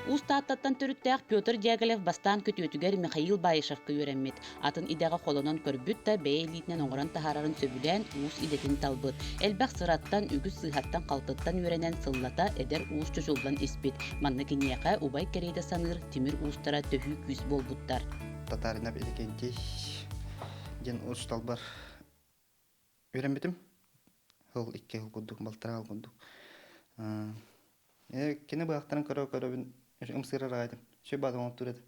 Устаттан төрүттәк Петр Дяголев бастан көтөтүгер Михаил Баишевка үйрәнмет. Атын идәгә қолынан көрбүт та бәйлитнен оңыран тахарарын сөбүлән уус идетін талбыт. Әлбәк сыраттан, үгіз сыйхаттан қалтыттан үйрәнен сыллата эдер уус чөжулдан испит. Манны кенияқа убай керейді саныр темір уустара төхі күз болбуттар. Татаринап едекенте ден уус талбар үйрәнметім. Хыл икке хыл күддік, балтыра хыл күддік. Кені бұяқтарын көрі Умсыра райдым. Шөй бады оңып тұрады.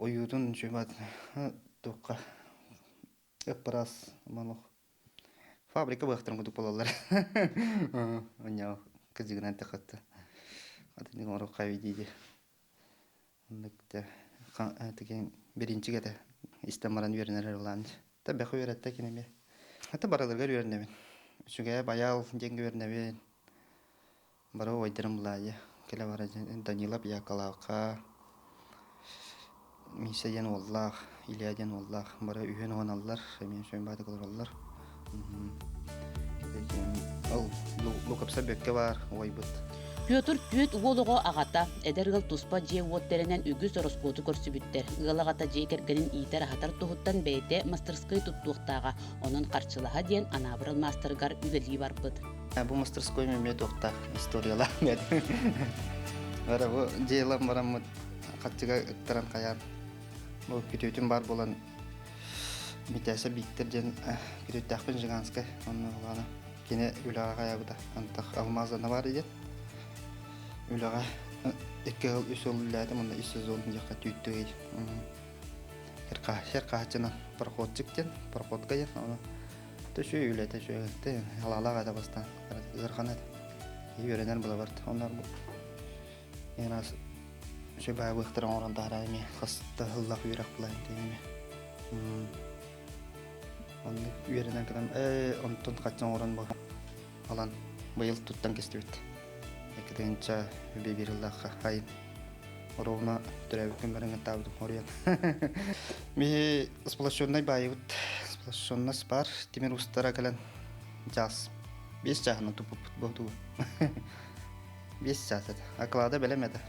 Ойудun шөй бады. Тұққа. Өппарас. Фабрика бұяқтарын күдік болалар. Оняу. Күзігінен тіқытты. Атының ору қайы дейді. Тіген бірінші кәді. Истамаран үйерінер ұланды. Бәқі үйеретті кенеме. Бараларға үйерінемін. Үшіге баял денгі үйерінемін. Бары ойдырым бұлайы. Келе бара Данила Пьякалака, Мисаян Оллах, Ильяден Оллах, бара үйен оғаналар, мен шөйін бады қылыралар. Ал лукапса бөкке бар, ой бұд. Петр түйет уолуға ағата, әдергіл тұспа жие уоттерінен үгіз ороскоты көрсібіттер. Ғалағата жие кергенін ийтер ағатар тұғыттан бәйте мастерскай тұттуқтаға, оның қарчылаға дейін анабырыл мастергар үгелі бар бұд. Бұл мастерской меме тоқтақ историялар мәді. Бара бұл жиылам барам қатчыға үттірін қаян. Бұл күтөтін бар болан метәсі бейттерден күтөттәқпен жығанскай. Оның ұланы кене үліға қая бұда. Антақ алмазаны бар едет. Үліға екі ғыл үс ол үләді, мұнда үс сезонын жаққа түйттіғей. Хер қағатчынан парходчиктен, парходға ен. Төші үләді жөйгітті, алалаға да бастан. Зырғанады. Үйеренер бұла барды. Onlar bu. En az şu bayağı bıktıran oranda arayım. Hasta hıllak üyerek bulayım diyeyim. Onu üyerenen kadar ondan kaçan oran bu. Alan bu yıl tuttan kesti bitti. Ekidince bir yılda hayın. Oruna türevi kümlerini tabdım oraya. Bir splasyonuna bayağı splasyonuna spar. Demir ustara gelen jazz. 5 чахына тупуп болду. 5 часа. Аклада белемеди.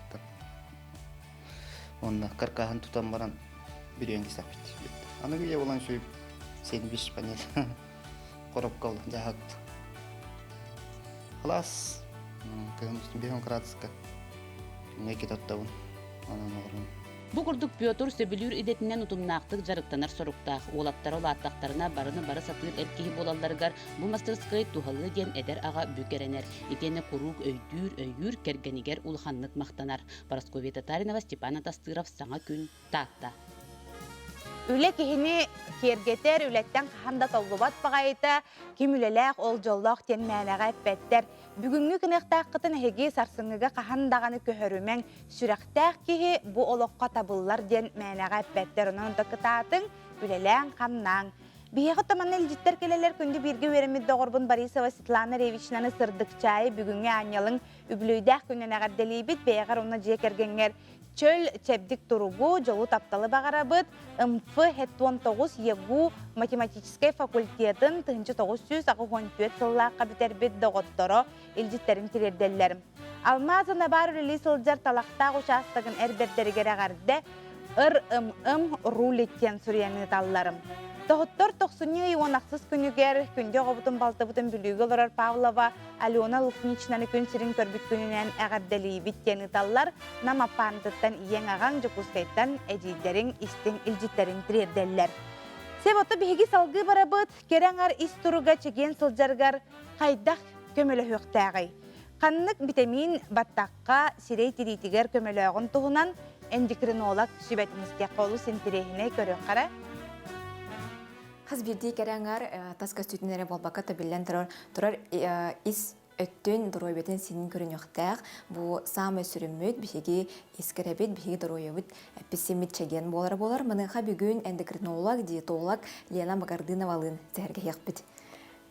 Онна каркахан тутан баран бирен кисапит. Аны бие болан шуйп сен 5 панел. Корап калды жахат. Халас. Кемстин бирен кратска. Неки тоттабын. Анан огрун. Бу курдук Пётр сөбүлүр идетинен утумнаактык жарыктанар соруктаах, уолаттары олааттактарына бары сатыр эркиһи болалларыгар бу мастерскай тухалы ден эдер ага бүкеренер. Итене курук өйдүүр кергенигер улханнык мактанар. Парасковия Татаринова, Степан Атастыров, Саңа күн, Таатта. Үле кихини кергетер, үлеттен қағанда толлубат бағайыта, кем үлеләқ ол жоллақ тен мәнәға әппәттер. Бүгінгі кінектақ қытын әге сарсыңыға қағандағаны көхөрімен сүрәқтәқ кихи бұ олыққа табылар ден мәнәға әппәттер. Оның дұқытатын үлеләң қамнаң. Бияғы таманы әлжеттер келелер күнді бірге өремедді ғорбын Борисова Светлана Ревичнаны сырдық чайы бүгінгі анялың үбілөйдәқ күннен әғарделейбіт бейғар оны жекергенер. Чөл чәбдік тұругу жолу тапталы бағарабыт, МФ Хеттуан 9 егу математическай факультетін 1914 сыллаққа бітербет доғыттыры елжеттерін терерделерім. Алмазына бар үлі сылжар талақтақ ұшастығын әрбердергер ағарды рулеттен сүрияны талларым. Тоғыттар 90-ны онақсыз күнігер, күнде ғобытын балтыбытын бүлігі олар Павлова, Алена Лукничнаны күн сірін көрбіт күнінен әғарделі біттені таллар, нама пандыттан иен аған жүкускайттан әжейдерін істің үлжеттерін тірерделер. Себоты бігі салғы барабыт, кереңар іс тұруға чеген сылжарғар қайдақ көмілі хөқтәғай. Қаннық витамин баттаққа сирей тирейтігер көмілі оғын тұғынан эндокринолог сүбәтімізге қолу сентерейіне көрін қара. Хас бирди кереңар таска сүтінері болбаққа табилен тұрар ис өттін дұройбетін сенің көрін yoқтақ. Бұл самы сүріммөт бігеге ескеребет, бігеге дұройбет пессимит чеген болар. Мұныңға бүгін эндокринолог, диетолог Лена Магардыновалын зәрге яқпет.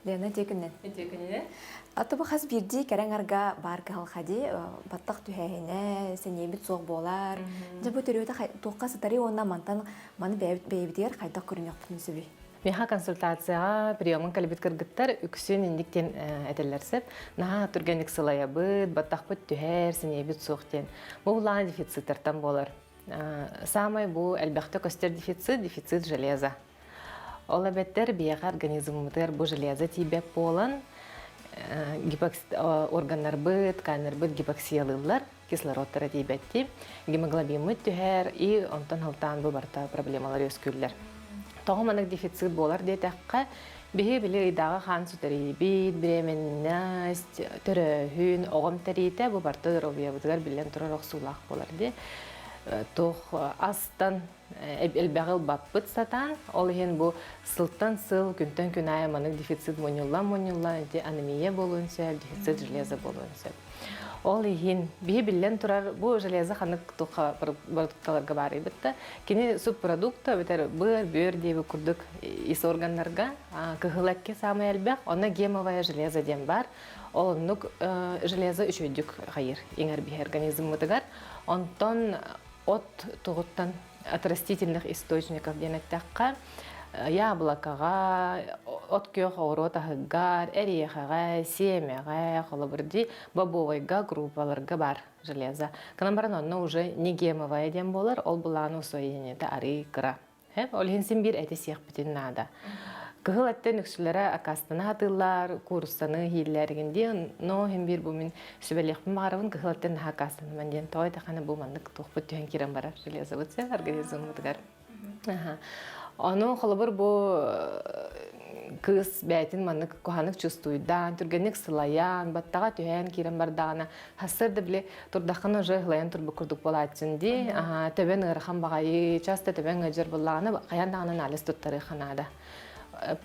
Лена, текіннен? Текіннен. Атыбы хас бирди кереңарға бар қалқади, баттақ түхәйіне, сенебет соқ болар. Жабы түріуді тоққа сатары онна мантан маны бәйбетер қайдақ көрін яқпытын сөбей. Меха консультацияға приемын кәлбет кіргіттер үкісін ендіктен әтелерсіп, наға түргенлік сылая бұд, баттақ бұд түхәр, сенебет соқтен. Бұл ұлан дефициттертен болар. Самай бұл әлбәқті көстер дефицит железа. Ол әбеттер бияға организмымытыр бұл железа тейбек болан, органнар бұд, қайнар бұд гипоксиялылар, кислородтары тейбетті, гемоглобин мұд түхәр, и онтан халтан бұл барта проблемалар өскүллер. Тоғыманық дефицит болар дейтаққа бігі білі идағы қан сүтірі бейд, біременнәст, түрі, оғым тәрейті бұл барты дұрылбия бұдығар білен тұрар оқсулақ болар де. Тоқ астан әлбәғыл баппыт сатан, ол ең бұл сылттан сыл, күнтен күн айманық дефицит монюлла, анемия болуын сөп, дефицит железа болуын сөп. Ол ең бейі білен тұрар бұл железа қанық тұққа продукталарға бары бітті. Кені субпродукты бір дейбі күрдік ис органларға кығылакке самы әлбәқ, оны гемовая железа дем бар. Ол нүк железа үшөйдік ғайыр, еңір бей организм мұтығар. Онтон от тұғыттан от растительных источников денеттаққа яблокаға, от күйеқ ауротағығар, әрияқаға, семяға, қолыбырды бобовайға группаларға бар железа. Канан баран онна уже не гемовая дем болар, ол бұланы ұсойенеті ары қыра. Ол енсен бір әті сияқ бітін нада. Кығыл әттен үксілері акастаны атылар, курсаны хейлерігінде, но хем бір бұмын сөбәлеқпін бағарабын кығыл әттен акастаны мәнден той тақаны бұмандық тұқпыт түйен керен барар железа бұтсы организм бұтығар. Оның қолыбыр бұл кыз бәйтін маңық қоғанық чувствуйдан, түргенік сылаян, баттаға түйен керен бардағына. Хасырды біле тұрдақын ұжы ғылайын тұрбы күрдік болатсынды, төбен ғырхан бағайы, часто төбен ғыжыр болағына қаяндағынан алыс тұттары қанады.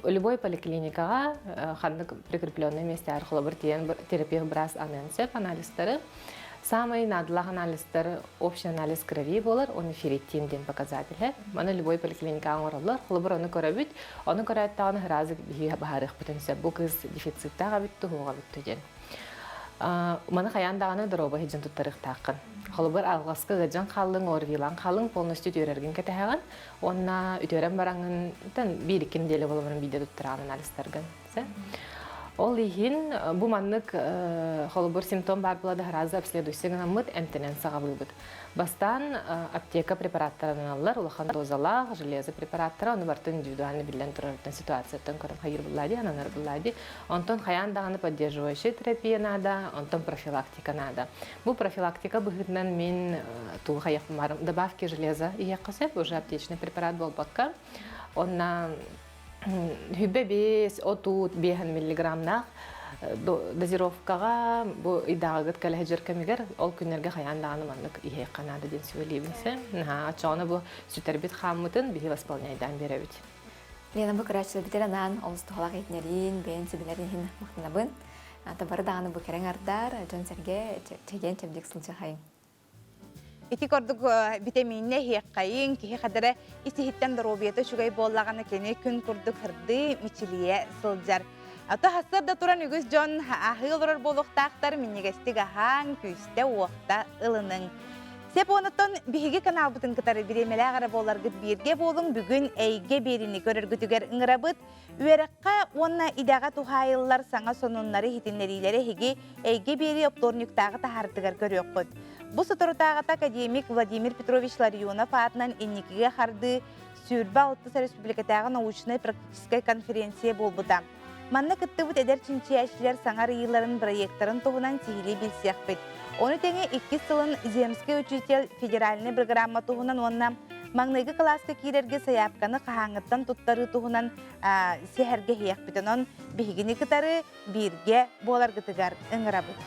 Любой поликлиникаға қандық прикрепленный месте арқылы бір терапия біраз анансеп анализтары. Самый надлаг анализтер общий анализ крови болар, он ферритин ден показатель. Мана любой поликлиника аңғыралар, қолыбыр оны көрәбіт, оны көрәттағаны ғыразы бағарық бүтінсе, бұл кыз дефициттаға бітті, хоға бітті ден. Мана қаяндағаны дұробы хеджін тұттарық тақын. Қолыбыр алғасқы ғыджан қалың, орвилан қалың, полностью түйерерген кәтәғаған, онына үтөрен бараңын, бір-екін делі болымырын бейде тұттыраған анализтерген. Ол ихин бу маннык холобур симптом бар булады харазы обследуйся гынамыт эмтенен сағабылбыт. Бастан аптека препараттарын аллар, улахан дозалах, железо препараттары, оны бартын индивидуальный билен турарытын ситуацияттан көрін хайыр буллади, ананар буллади. Онтон хаян дағаны поддерживающая терапия надо, онтон профилактика надо. Бу профилактика бұғытнан мен тул хаяқпын барым. Добавки железа ие қасеп, уже аптечный препарат бол баққа. Онна хүббе бес, отут, бехан миллиграмнақ дозировкаға бу идағыгыт кәлі жеркемегер ол күнерге хаяндағаны мандық ие қанады ден сөйлейбінсе. Ачауны бу сүтербет қамытын бейі воспалняйдан беребет. Лена бу көрәчілі бітеранан олыстығылақ етнерін, бейін сөбілерін мақтынабын. Табары дағаны бу керен ардар, жон сәрге чеген чәмдек сылчы қайын. Ити кордук витаминне хияккайын, кихи қадары исихиттен дробиеті шугай боллағаны кені күн күрдік хырды мичилие сылжар. Ата хасырда туран үгіз жон ахылырыр болуқтақтар миннегестік ахан күйісті уақта ылының. Сеп онытын биһиги канал бутын кытары биремелі ағара боларгыт бирге болың бүгін әйге беріні көріргітігер ыңырабыт. Үераққа онна идаға тухайылар саңа сонунлары хитинлерилері хиги әйге бері опторниктағы тахартығар көріоққыд. Бұл сытырытағыта академик Владимир Петрович Ларионов атынан энникіге қарды Сүрбі Алтыс Республикатағы научной практической конференция болбыда. Манна кыттыбыт эдер чинчияшілер саңар иыларын проекттарын туғынан сихили білсек бет. Оны теңе 2 сылын земский учитель федеральный программа туғынан онна маңнайғы класска кирерге саяпқаны қағаңыттан туттары туғынан сехерге хияқ бітінон бігіні кытары бирге болар гытыгар ыңырабыт.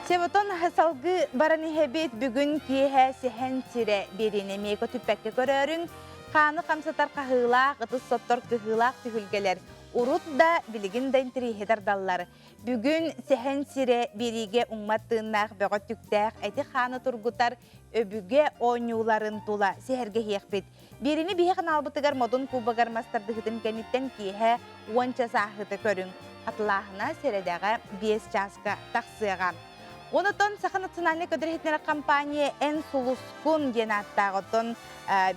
Севотон салгы бараны хебет бүгін киеһә сехен тире беріне мейко түппәкке көрөрүң, қаны қамсатар қағылақ, ұтыс соттор кығылақ түхілгелер. Урут да білігін дайын тірейхедер даллар. Бүгін сехен тире беріге ұңматтығынақ бөғі түктәқ, әйті қаны тұргутар өбіге ойнуларын тула сехерге хияқпет. Беріні бейхін албытығар модун кубағар мастардығытын кәметтен киеһә 10 час ағыты көрің. Атылағына середеға 5 часка тақсыға. Онытон Саха национальный көдірхетнері компания ән сұлыскун генаттағытын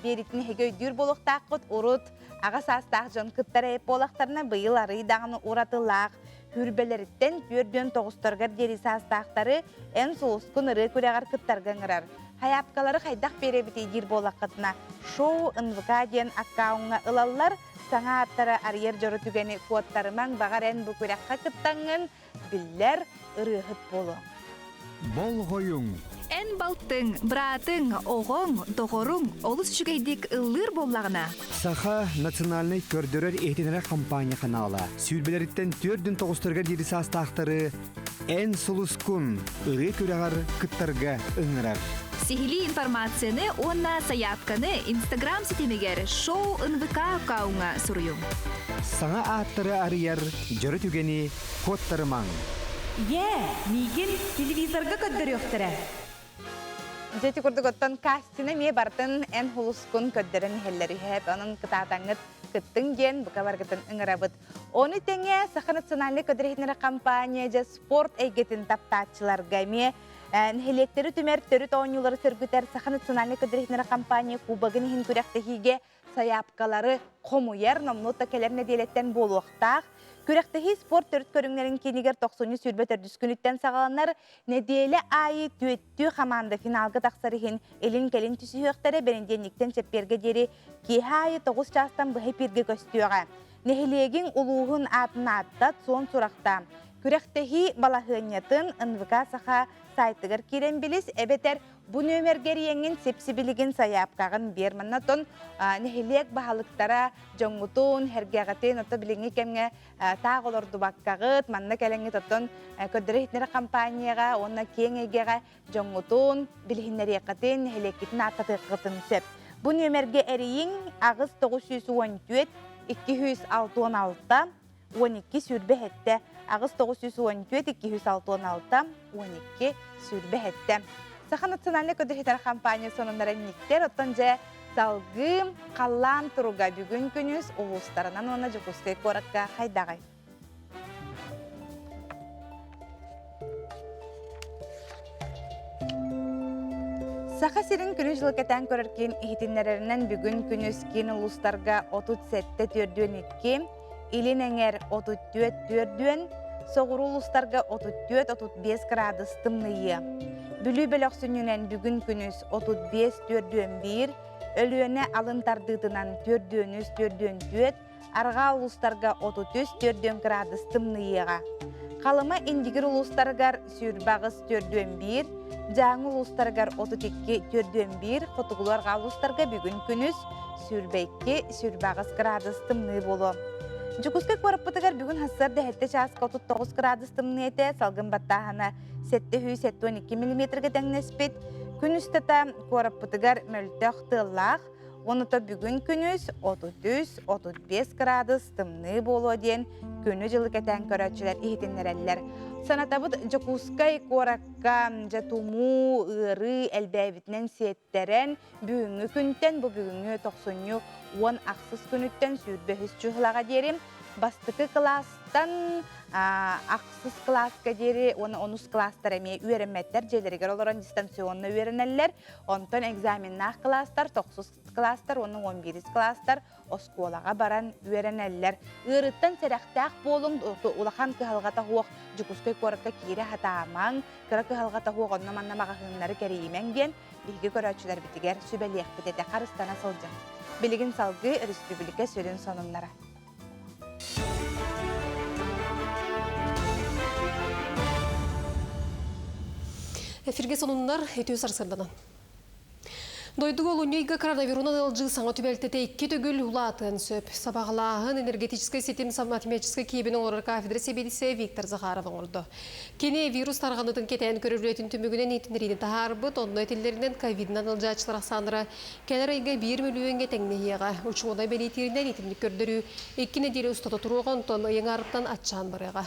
беретін хеге өйдір болуқтақыт ұрыт ағас астақ жон кыттары әп болақтарына бұйыл арыдағыны ұратылақ хүрбелеріттен 4-9-тырғыр дересі астақтары ән сұлыскун ұры көрегар кыттарғыңырар. Хайапкалары қайдақ беребіт едір болақытына шоу НВК ден аккауңа ылалар саңа аттары арьер жоры түгені куаттарыман бағар ән бүкіраққа кыттаңын білдер ұрығыт болу. Бол қойың. Ән балтың, братың, оғың, тоғырың, олыс жүгейдік ұлыр боллағына. Саха национальный көрдөрөр эйтенері компания каналы. Сүйілбелеріттен 4-9-тырға дерісі астақтары ән сұлыскун, ұры көрағар кыттарға ұңырар. Сихили информацияны онна саяпканы Instagram сетемегер шоу НВК кауңа сұруйым. Саңа аттары арияр, жөрі түгені коттарымаң. Мигин телевизорга көддөрі өқтірі. Жеті күрдік оттан кастины ме бартын ән хулускун көддөрін хеллері хәп, оның кытатаңыт кыттың ген бұқа барғытын ұңырабыт. Оны тәңе Саха национальный көдірхетнері компания жа спорт әйгетін таптатчыларға ме нәхелектері түмер төріт оңылары сөргітер Саха национальный көдірхетнері компания кубағын хин күрәқтіхиге саяпкалары қомуер номнута келеріне делеттен болуқтақ. Күрәқтіхи спорт төрт көріңлерін кенегер 90 сүрбе төрдіскүніттен сағаланар неделі айы түйеттүү қаманды финалғы тақсарыхын елін келін түсі өқтері бәрінденліктен чепперге дері кейі айы 9 жастан бұхы перге көстіуға. Нехелегін ұлуғын атын аттат сон сұрақта. Күрәқтіхи балахынятын НВК Саха сайтығыр керен біліс, әбетер бұ нөмергеріеңін сепсібілігін саяпқағын берманнатон нехелек бағалықтара жоңғытын, хергеғатын, оты біліңі кәмге тағы олырды баққағыт, манна кәліңі тұттын көдірі хитнері компанияға, онына кен егеға жоңғытын, білігінлері еқатын, нехелекетін аттатыққытын сөп. Бұ нөмерге әрейін ағыз 914, 216, 12 сүрбе әтті. Ағыз 914, 216, 12 сүрбе әтті. Саха национальный көдірхетер компания сонындары никтер оттан жа залғы қалан тұруға бүгін күніз ұлыстарынан оны жүкіскай қораққа қайдағай. Saqa sirin күнү жылкетен көрөркен ihtinlererinden бүгүн күнүс кен улустарга 37 төрдүөн 2, илин эңер 34 төрдүөн, соғыру улустарга 34-35 градус тымнıyı. Бүлі бөлөксүнүнен бүгүн күнүс 35 төрдүөн 1, өлүөнө алын тардыытынан төрдүөн 4, арга улустарга 33 төрдүөн градус тымнıyıга. Қалыма индигир улустаргар сүрбағыз төрдүөн 1, жаңы улустаргар 32 төрдүөн 1, хотугуларга улустарга бүгүн күнүс сүрбекке сүрбағыз градус тымны болу. Жукускай кораппытыгар бүгүн хассар дәхетте чааска 39 градус тымны эте, салгын баттахана 7-12 мм дәңнеспет. Күнүс тата кораппытыгар мөлтөк тыллах, онута бүгүн күнүс 33-35 градус тымны болу ден күнү жылы кетен көрөчүлөр ихтинереллер. Санатабыт Жакускай коракка жатуму ыры элбәбитнен сеттерен бүгүнгү күнтен бу бүгүнгү 90-10 аксыз күнүттен сүрбөһүс чухлага дерим. Бастыкы класстан аксыз класска дери, оны 10 класстар эме үйренметтер желеригер олорон дистанционно үйренеллер. Онтон экзаменнах класстар, 9 класстар, оны 11 класстар осколага баран үйренеллер. Ырыттан серактак болуң улахан кыhalgata хуок Жукускай коракка кире хатамаң, кыра кыhalgata хуок онна маннамага хыңнары кереймен ден биги көрөчүлөр битигер сүбелиек битете карыстана сылжы. Билигин салгы республика сөрүн сонуннара. Эфирге сонундар этүү сарсырданан. Дойдуг олунейга коронавирунан алжы саңа түбелтете 2 төгүл улаатын сөп. Сабағылағын энергетической сетим математической кейбінің орыр кафедра себедісі Виктор Захаров оңырды. Кене вирус тарғанытын кетен көрілетін түмігінен етінерейді тағарбыт, онны етілерінен ковиднан алжачылар сандыра кәлер айға 1 миллионға тәңнеғеға. Учуғынай бәлейтерінен етімдік көрдірі 2 неделі ұстата тұруған тон ең арыптан атчан барыға.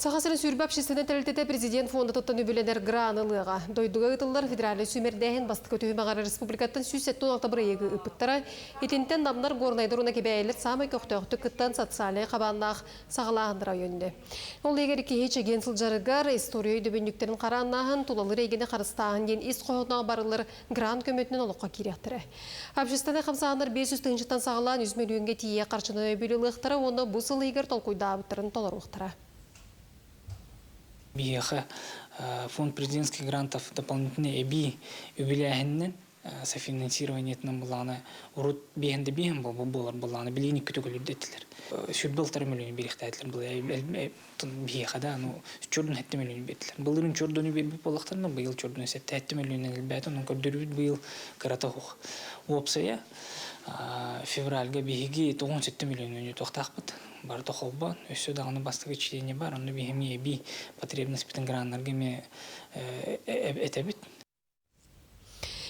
Сахасырын сүрбі общественный тәрілтеті президент фонды тұттан үбіленер гранылыға. Дойдуға ұтылар федералы сүмердәйін бастық өтігі мағары республикаттан 176 бірегі үпіттара, етінтен намнар горнайдыруна кебәйелер самай көқтөқті күттан социалия қабаннақ сағылағындыра өңді. Ол егер кеге чеген сылжарығар история өйдөбендіктерін қараннағын тулалыр егені қарыстағын ден ес қоғытнаға барылыр гран көметінен олыққа керектірі. Общественный қамсағандар 500 тыңжыттан сағылан 100 миллионға тие қаршыны өбіліліқтірі, оны бұсыл егер толқойда абыттырын толаруқтыра. Биеха фонд президентских грантов дополнительные эби юбилейнен софинансирование этим буланы урут биенде биен буланы билиник көтөгөлүдеттилер. Сүрбел 3 миллион берихтәтләр булай биеха да, ну чордун 7 миллион беттилер. Булырын чордуны берип болактарны быйыл чордун 7 миллион элбәт, аны көрдүрүп быйыл карата хук. Опсая февральга биеги 17 миллион токтакпыт. Бар тохолба, өсө даганы бастыгы чиене бар, аны бихемие би потребность битен граннарга ме этебит.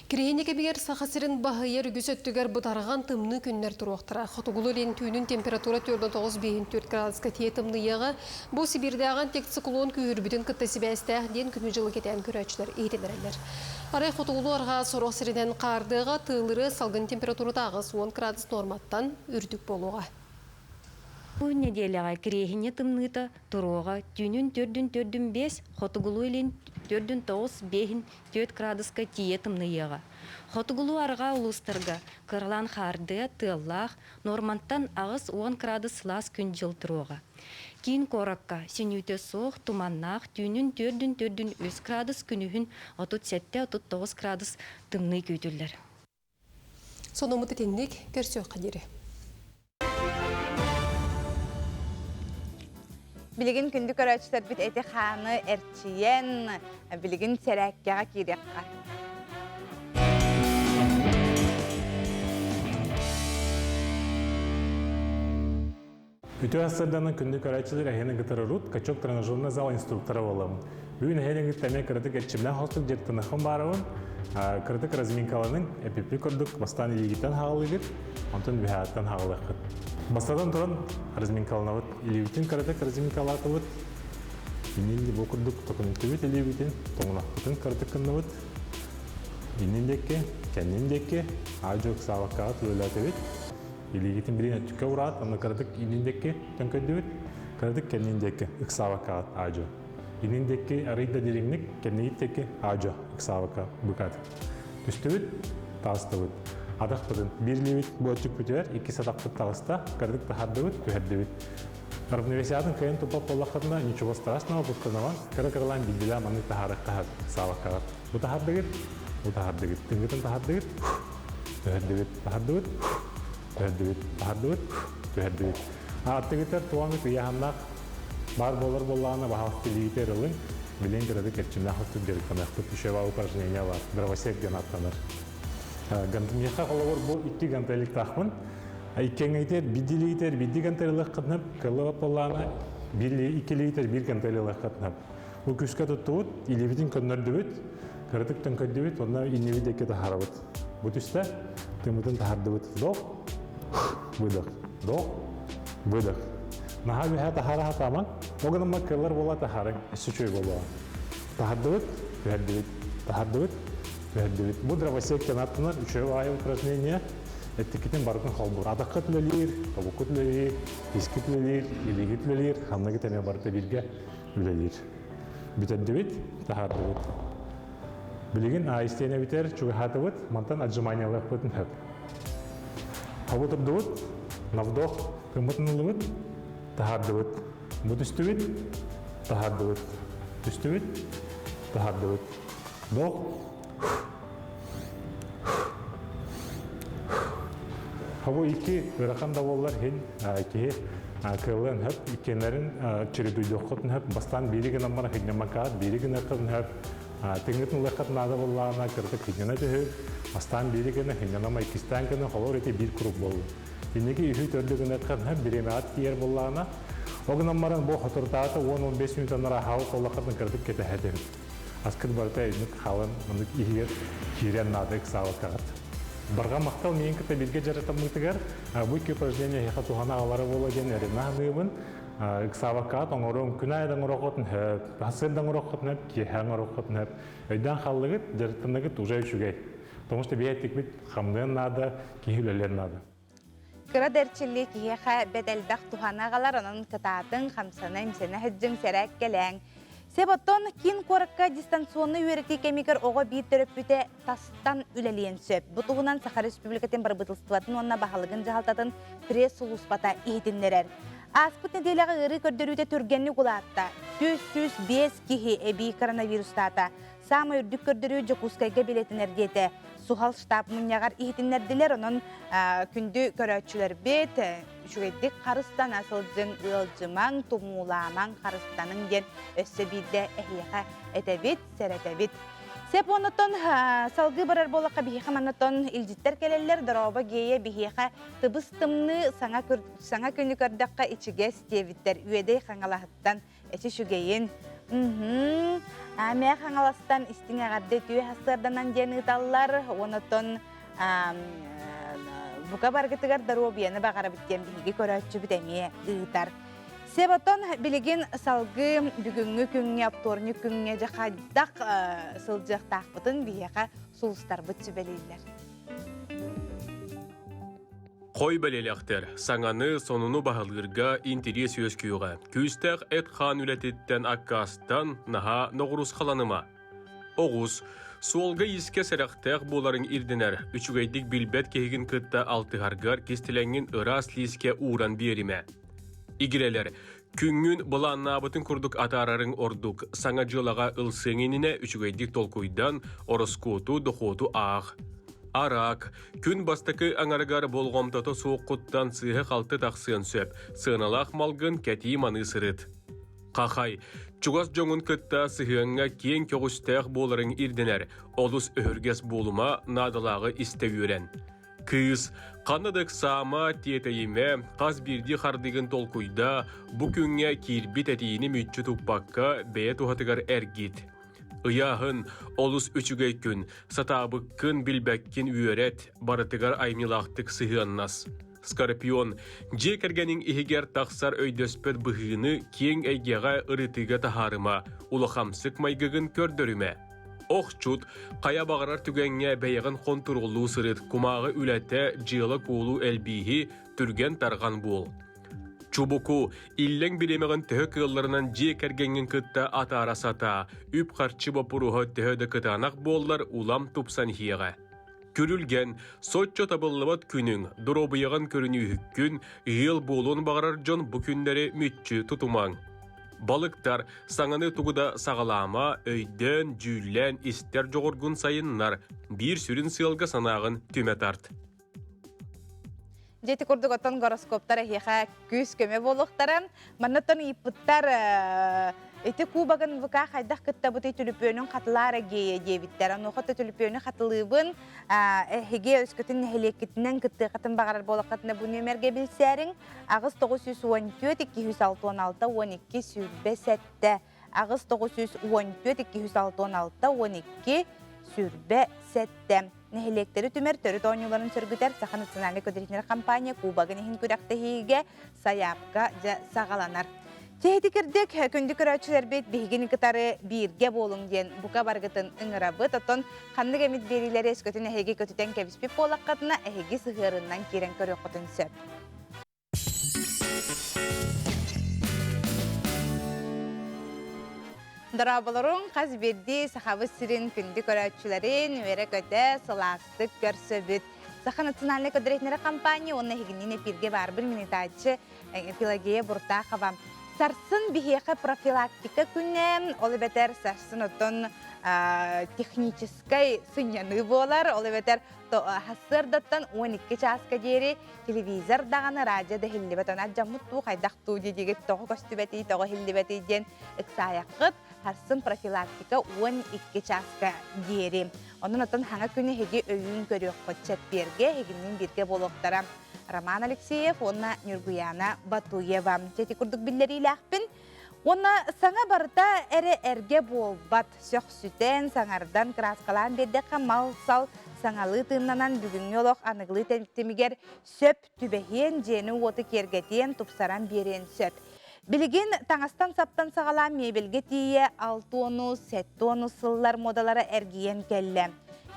Кирейнеге бигер сахасырын бахыйер үгүсөттүгер бутарган тымны күннер туруктара. Хотугулурен түүнүн температура 4-9-5 градуска тие тымныйыга, бу Сибирдаган тек циклон күйүрбүтүн кытта сибэстэх ден күнү жылы кетен көрөчүлөр ийделерлер. Арай хотугулуарга соросырынан кардыга тылыры салгын температурадагы 10 градус норматтан үрдүк болууга. Бу неделяга кирехине тымныта турога түнүн 4-5, хотугулу илин 4-9-5 градуска тие тымныйыга. Хотугулу арга улустарга кырлан харды тыллах норматтан агыс 10 градус лас күн жыл турога. Кийин коракка сенүйте соох туманнах түнүн 4-3 градус күнүхүн 37-39 градус тымны күйдүллер. Сонумут теңник көрсөк кадири. Билигин күндү көрөчүлөр бит эти ханы эрчиен, билигин серәккәгә кирекка. Үтө асырданын күндү көрөчүлөр әһенен гытырырут качок тренажерный зал инструкторы болам. Бүгүн әһенен гыттаме кырдык этчимнен хостук жеттинахын барыбын. Кырдык разминкаланын эпипли көрдүк бастан илигитен хагылыгыт, онтон бихаттан хагылыгыт. Бастадан туран разминкаланабыт, илигитин кырдык разминкалатыбыт. Инилди бу көрдүк токунтубит илигитин, тоңнахтын кырдыкыннабыт. Инилдекке, кенниндекке, ажок сабаккагат өлөтөбүт. Илигитин бирин түкө урат, аны кырдык инилдекке төнкөдүбүт. Кырдык кенниндекке ыксабаккагат ажо. иніндеки арыйда дереңник кеннеиттеки ажо иксавака букат. Түстүбүт тастыбыт. Адақпыдын бирлибит бөтчүк бүтер, 2 сатақпыт тағыста, кардык тахардыбыт, түхердибит. Равновесиятын кайын тупап боллаққадына ничего страшного бұтканаван, кара-каралан билділі маңны тахарық тахар саваққағар. Бұ тахардығыт, тыңгытын тахардығыт, түхердибит, тахардыбыт, түхердибит, тахардыбыт, түхердибит. Аттығыттар туамык ұяғаннақ бар болар-боллағына бағалық келігітер ылың, билен кірадық әтчімді ақылтып деріктанақтып, үшева упражнения бар, дровосек ден аттаныр. Гантымеха қолауыр бұл 2 гантайлық тақпын. Иккенгейтер, биддилейтер, бидди гантайлық қытнып, кылыvat боллағына 2 литр 1 гантайлық қытнып. Бұл күшке тұттығыт, илебетін көндірдібіт, кірдік түнкөддібіт, онна инневид еке тахарабыт. Бұл түсті, тымытын тахардыбыт. Доқ, бұдық, доқ, бұдық. Наға бүйә тахара хатаман, оғынымма кылар бола тахарың, сүчөй болуға. Тахардыбыт, тахардыбыт, бұл дровосектен аттынар, үшеу ай упражнения, әттікетін барқын қолбұр. Адаққа түлелер, табуқы түлелер, ескі түлелер, елегі түлелер, қамнағы тәме барты бірге үлелер. Бүтәндібіт, тахардыбыт. Білеген айыстейіне бітер, чүгі хатыбыт, мантан отжиманиялық бұтын хөп. Хабы тұрдыбыт, навдоқ, кымытын ұлыбыт, тахардыбыт. Бұт үстібіт, тахардыбыт. Үстібіт, тахардыбыт. Доқ, Хабу 2 ырақанда болар хен кеhe кылын хөп икенлерин чиридуйдоққытын хөп бастан береген аммана хеннемакаат береген ырқын хөп теңгетін лыққатын ады болағына кірді хеннена төһөп бастан береген хенненама икистан кені холор ете бір круг болды. Инеки үйі төрдеген ырқын хөп биремаат киер болағына оғын аммаран бұл хотыртааты 10-15 минутанара хау қолаққатын кірдік кете хәдем. Аскыр барта үйнік халын мұндық ихер кирен надық сауықағат. Барға мақтал мен кіті білге жаратам мұйтығар, бұл ке упражнения хеқа тухана алары бола ген әріна ғыбын, савақат оңырым күн айдан ұрақытын хөп, басырдан ұрақытын хөп, кехан ұрақытын хөп, өйдан қалығыт жаратымнығыт ұжай үшігей. Тому что бейттік біт қамдығын нады, кейхілелер нады. Кыра дәрчілі кейеға бәдәлдақ тухана қалар оның кытатын қамсаны имсені хүджің сәрәк келәң. Себоттон кин коракка дистанционны үйреті кемикер оға бейт төріп бүте тастан үлелейін сөп. Бұтығынан Сахар Республикатын бір бұтылстыватын онына бағалығын жағалтатын пресс ұлыспата ехетіндерер. Аспыт неделяғы ұры көрдіруді түргенні құлатта. 405 кихи әбей коронавирустата. Самы үрдік көрдіру жүкускайға билетінер деті. Сухал штаб мұнияғар ехетіндерділер оның күнді көрәтшілер бет. Шүгеддік қарыстан асылдың ұлжымаң, тұмуламаң қарыстаның ден өссі бейді әйеға әтәбет, сәрәтәбет. Сеп онытын салғы барар болаққа бейеға манытын илдеттер келелер дұрауба гейе бейеға тұбыстымны саңа күні көрдіққа ичіге стевиттер үйедей қаңалағыттан әчі шүгейін. Әмәй қаңаластан істің ағарды түйе хастарданан ден ұталылар, онытын Бука баргытыгар даруобияны бағара біттен бігі көрәтші бітәме ұйтар. Себатон білеген салғы бүгінгі күнге, апторны күнге жақайдақ сылжақтақ бұтын бейеға сұлыстар бұтсы бәлейлер. Қой бәлелектер, саңаны сонуну бағылғырға интерес өскүйіға. Күстәқ әт қан үләтеттен аққастан наға ноғырус қаланыма. Оғыз, Суолга иске сәрәқтәқ боларын ирдінер, үчігайдік білбәт кегін күтті алтығарғар кестіленген ырас лиске уран беріме. Игірелер, күнгін бұлан набытын күрдік атарарын ордық, саңа жылаға ылсыңеніне үчігайдік толкуйдан ороскоту дұхоту ақ. Арақ, күн бастықы аңарғар болғомтаты суық құттан сығы қалты тақсыын сөп, сығыналақ малғын кәтей маны сырыт. Қақай, чугас жоңын күтті сығыңа кен көғістәқ боларын ирдінер, олыс өргес болума надалағы істеуірен. Кыз, қанадық сама тетейіме, қаз бірді қардығын толкуйда, бұ күнге кирбит әтейіні мүтчі тұқпаққа бәйет ұғатығар әргет. Ыяғын, олыс үчігей күн, сатабық күн білбәккен үйерет, барытығар аймилақтық сығыннас. Скорпион, же кәргенің ихигер тақсар өйдөспет бұғыны кең әйгеға ұрытыға тахарыма, улахамсық майгығын көрдіріме. Оқчут, қая бағарар түгенге бәйіғін қонтырғылу сырыт, кумағы үләті жылы қолу әлбейі түрген тарған бол. Чубуку иллен биремеген төһө кыылларынан же кергенген кытта атара сата, үп қарчы бопуруһа төһөдө кытанақ боллар улам тупсан хиеға. Күрүлген, сотчо табыллыбат күнүң, дуробыяған көрінü хүккүн, ел болуын бағарар жон бұ күндері мүтчі тутумаң. Балыктар саңаны тугуда сағалама, өйден, жүйлен, истер жоғыргун сайыннар, бір сүрін сыйлға санағын түмет арт. Жети курдук отон гороскоптар эхеха күз көме болуктаран, маннаттан ипыттар эти кубагын вука хайдах кытта бути түлүпөнүн катылары гее дебиттер. Анохот түлүпөнүн катылыбын эхеге өскөтүн хелекитинен кытты катын багарар болакатына бу нөмерге билсерин. Агыс 914 266 12 сүрбе сетте. Агыс 914 266 12 сүрбе сетте. Нехелектері түмер төрі тоонюларын сүргүтер Саха национальный көдірітнер компания Кубагын ехін көрәқтіхиге саяпқа жа сағаланар. Техеті кірдік күнді көрәтшілер бет бейгені кітары бірге болың ден бұқа барғытын ұңырабы тұтын қанды кәмет берілері өскөтін әхеге көтітен кәбіспеп болаққатына әхеге сығырынан керен көрі құтын сөп. Дорабаларың қаз берді сақабы сирин күнді көрәтшілерін өре көте сыластық көрсөбіт. Саха национальный көдіретнері компания оны егініне пирге бар бір минутачы Пелагея Буртахова. Сарсын бихеқі профилактика күннен, олы бәтер сарсын отын техническай сыньяны болар, олы бәтер хасырдаттан 12 часқа дері телевизор дағаны радиода хилли бәтін аджамытту қайдақту дедегі тоғы көсті бәті, тоғы хилли бәті ден ұқсаяқыт Харсын профилактика 12 часқа дері. Onun отын хаңа күні хеге өйін көріқ қотчат берге, хегінен бірге болуқтара. Роман Алексеев, онна Нюргуяна Батуева. Жеті күрдік білдерілі ақпен. Онна саңа барыта әрі әрге болбат сөқ сүтен саңардан краскалан берде қамал сал саңалы тыңнанан бүгінгі олық анығылы темігер сөп түбәхен жені оты кергетен тұпсаран берен сөп. Білген таңастан саптан сағала мебелге тие 6 оны, 7 оны сыллар модалары әргиен келі.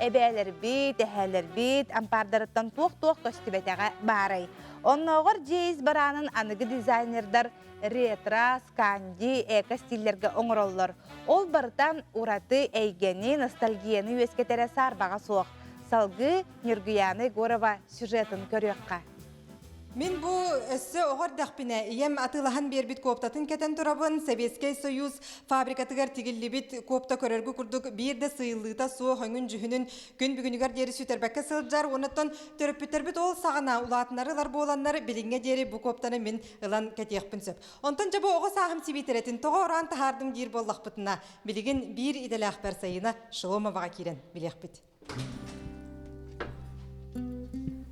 Әбәлер бейт, әхәлер бейт, ампардарыттан тоқ-тоқ көстібетеға барай. Оннағыр жейіз баранын анығы дизайнердар ретро, сканди, эко стиллерге оңыроллар. Ол барытан ураты әйгені, ностальгияны өскетере сарбаға соқ. Салғы Нюргуяна Горова сюжетін көріққа. Мен бу өссө оғыр дақпіне ием атылахан бербит коптатын кетен турабын Советский Союз фабрикатыгар тигиллибит копта көрөргү курдук бирде сыйлыта суу хөңүн жүхүнүн күн бүгүнүгөр дери сүтербекке сылжар онуттан төрөппүтербит ол сагана улаатынарылар боланнар билинге дери бу коптаны мен ылан кетиякпын сөп. Онтон жабы ого сагым сибитеретин того оран тахардым дир боллакпытына билигин бир иделах бер сайына Шломовага кирен билekпит.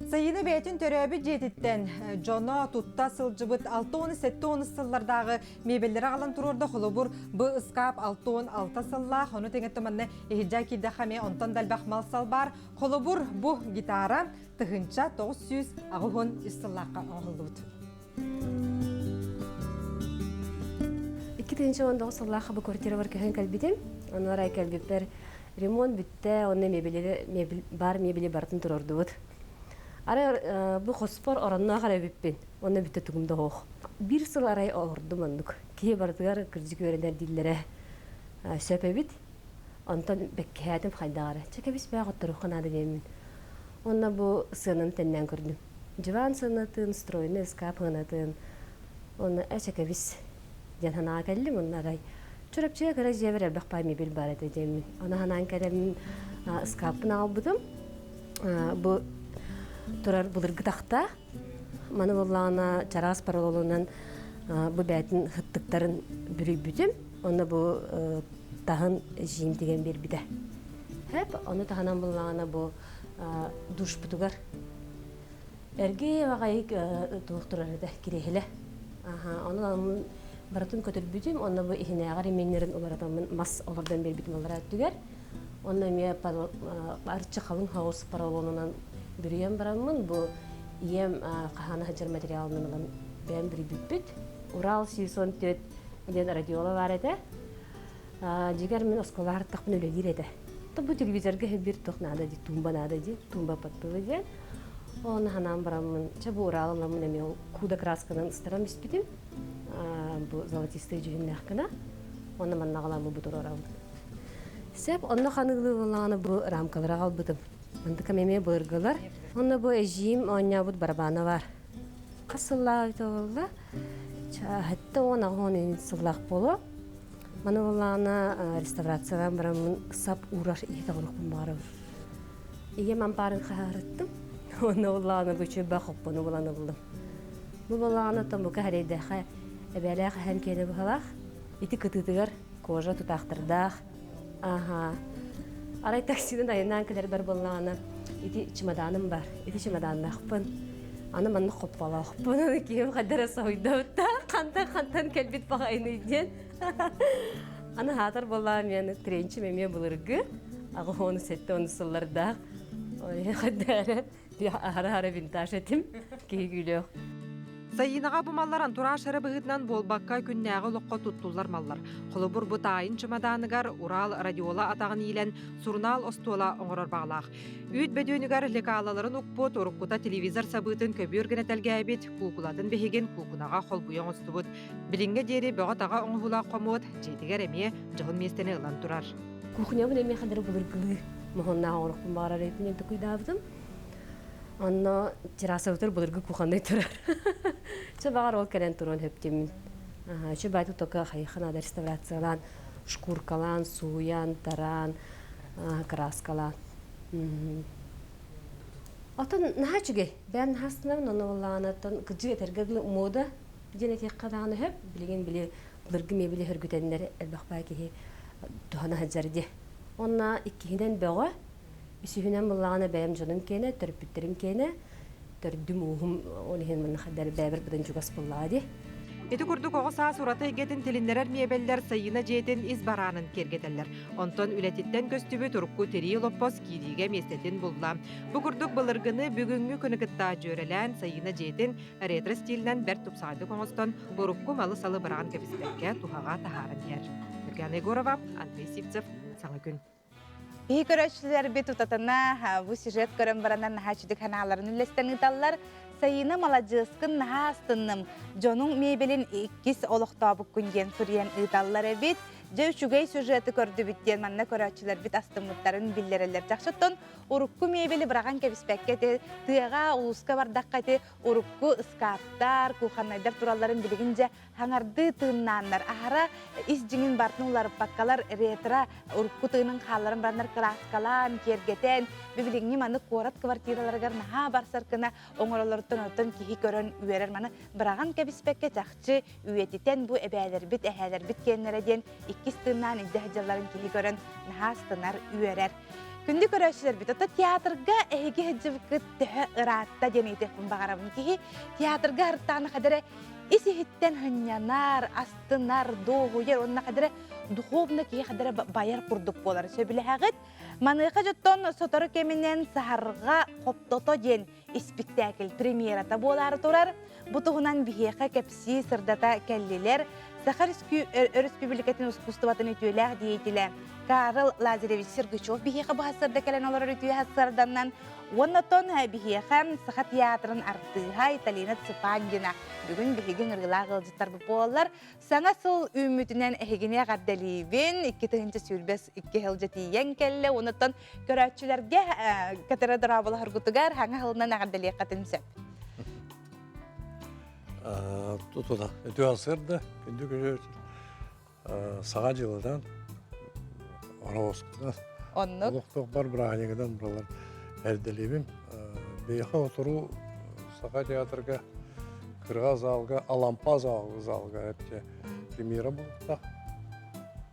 Сайыны бәйтін төрәбі жетіттен жона тұтта сылжыбыт 6-7 сыллардағы мебеллері алан тұрорда қолыбыр бұ ұскап 6-6 сылла, оны теңеттімінні ехиджа кейді қаме онтан дәлбәқ мал сал бар. Қолыбыр бұ гитара тұхынша 900 ағығын үстіллаққа оғылуд. 2-19 сыллаққа бұ квартира бар кәхін кәлбетім. Онлар ай кәлбеппер ремонт бітті, оны мебелі бартын тұрорды бұд. Ара бу хоспор оранна гара биппен. Онна битте тугумда хох. Бир сыл арай орду мандык. Кие бардыгар кыржы көрөнөр диллере. Сөпебит. Онтан беккәтем хайдагара. Чекебис бая готтурухана дегенмен. Онна бу сынын теннен көрдүм. Жыван сынатын, стройны скапынатын. Онна чекебис жанана келдим онна арай. Чурапчыга кара жебер бакпай мебел бар дегенмен. Она ханан келем скапын албыдым. Бу Турар булыргы тақта, маны боллағына чарас паралолынан бұ бәтін хыттықтарын бүрі бүтім, оны бұ тағын жиым деген бер біді. Хәп, оны тағынан боллағына бұ душ бұтығар. Әрге вағайық тұғықтырарды керехілі. Оны баратын көтір бүтім, оны бұ ихінеғар еменлерін оларатамын мас олардан бер бүтім олар әттігер. Оны ме арчы қалың хауыз паралолынан Бүріем барамын, бұл ием қағаны хажар материалынан олан бән бірі бүтбіт. Урал 604 ден радиола бар еді. Жегер мен осколар тақпын өлегер еді. Бұл телевизорға бір тоқ нада де, тумба нада де, тумба паттылы де. Оны ханан барамын, чабу уралымламын эме куда красканын ыстырам испитим. Бу золотистый жүгүннәккана. Оны маннагаламы бутур орабын. Сеп онны ханыглыгыланы бу рамкалара албытым. Мындыка меме быргылар. Онны бу эжим оннябыт барабаны бар. Касылла айтылла. Хәтта оны агонын сыллак болу. Маны буланы реставрацияга барамын сап ураш ихтагырыкпын барып. Иге мен барын кахарыттым. Оны буланы бүчү бакыппын буланы булдым. Бу буланы там бу кахарыйда ха эбеле хам кеде булах. Ити кытытыгар кожа тутактырдах. Ага. Арай таксиден айынан келер бар буланы. Ити чемоданым бар. Ити чемоданны хпын. Аны манны коппалах. Буны кийим кадара сойдотта. Кантан келбит багайны ден. Аны хатыр булам мен тренчи меме булыргы. Агы сетте оны сылларда. Ой кадара. Би ара винтаж этим. Кийгүлө. Сайынаға bu mallar anturaş şarı bıgıtnan bolbakka künnäge lokka tuttullar mallar. Холобур bu tayın çamadanıgar Ural radiola atağın ilen Surnal Ostola oңорор bağlaq. Üt bedönügar lekalaların ukput urukkuta televizor sabıtın köbür gene telgäbit kukulatın behigen kukunaga holbuyon ostubut. Bilinge deri böğataga oңhula qomut jetiger emiye jahın mestene ılan turar. Kuhnya bu neme kadar bulurgılı. Mohonna oruqpun bağırar etinen tukuydaabdım. Anna terasa otur bulurgu kuhanday turar. Çabağar ol kelen turun heptimin. Şu baytu toka hayxana da restavratsiyalan, şkurkalan, suyan, taran, kraskalan. Atan naha çüge? Ben hasnam nana vallana tan kıcı etergaglı moda genetik kadanı hep bilgin bile bulurgu mebili hörgütenler elbaqbay ki tuhana hajardi. Onna ikkihinden bağa Üsühünen bullağına bəyəm canım kene, törpütlerim kene, tördüm uğum olihin mını xaddar bəyber budan jugas bulladı. Eti kurduk oğusa surata egetin tilinderer miyebeller sayına jetin iz baranın kergeteller. Onton ületitten köstübü turukku teri loppos kidiğe mesletin bullam. Bu kurduk balırgını bugünkü künü kıtta jörelen sayına jetin retro stilinden bert tupsaydı koğuston burukku malı salı baran kepispekke tuhağa taharın yer. Türkan Egorova, Andrei Sivtsev, Salı gün. İyi görüşler bir tutatına bu süjet görün baranan haçıdık hanaların üllesten ıtallar sayına malacıskın naha astınım. Jonun mebelin ikis oluqta bu күнген sürüyen ıtallar ebit. Cevçugay süjeti gördü bittiyen manna körüçüler bit astımlıkların billereler jakşıttın. Urukku mebeli bırağan kebispekketi, tığağa uluska bardakkati, urukku ıskaptar, kuhanayдар turalların biligince hangardı tığınlanlar. Ahara izcinin bartın ularıp bakkalar retra urukku tığının halların baranlar klaskalan, kergeten, bibilingin manı korat kvartiralargar naha barsarkına oңorolortun otun kihi körön üyerer manı bırağan kebispekke jakçı üyetiten bu ebeler bit eheler bit kenlere den ikis tığından izdehacıların kihi körön naha astınar üyerer. Күнді көрәшілер біт. Ота театрға әйге әджівгі түхі ұратта денейді құн бағарабын кейі. Театрға ұрттағына қадыры исихіттен хүнянар, астынар, доғу ер, онына қадыры духовны кейі қадыры байар құрдық болар. Сөбілі әғыт, маныққа жұттон соторы кемінен сағарға қоптото ден спектакль премьерата болары тұрар. Бұтығынан бігеқі кәпсі сырдата кәллелер Сахарский Республикатын искусствоватын ütüylәр дейтілі. Карл Лазаревич Сергачев бігеқі бұхасырда кәлен олар ütüy хасырданнан. Оннатон бігеқі Саха театрын артыға Италина Ципандина. Бүгін бігеген ұрғыла ғылжыттар бұл болар. Саңа сыл үмітінен әгене ғаддалейбін. 2-тігінші сүйілбес 2 ғылжы тиен кәлі. Оннатон көрәтшілерге кәтірі дұрабылы ғырғытығар хаңа ғылынан ғаддалей қатынсып. Tutuna ötüyansırdı, gündü görüyoruz. Sağa cılıdan, Oravosku'dan. Onluk? Oluktuk var bırakınyadan buralar erdeliyim. Beyha oturu Sağa teatrga, Kırğa zalga, Alampa zalga hepçe pремьера bulukta.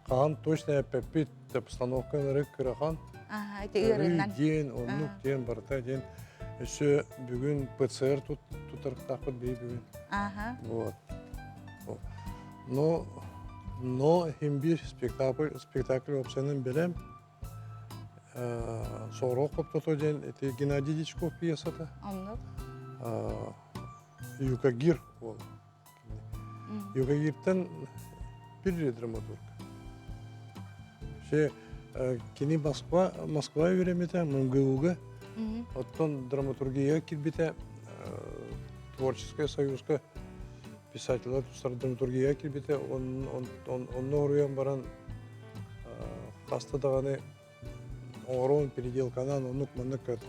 Kaan точно hep постановканы рык кырахан. Ден, онлук ден, барта ден. Еще бүгін ПЦР тутырықтақпыд бей бүгін. Вот. Но химбир спектакль опсенін білем. Соғырға қоптото ден, это Геннадий Дичков пьесата. Юкагир ол. Юкагиртен bir драматург. Кені Москва өремеді, МГУ-ға Оттон драматургия кирбите, творческая союзка писателя тустар драматургия кирбите, он оруян баран хаста даганы орон переделканан, онук маннык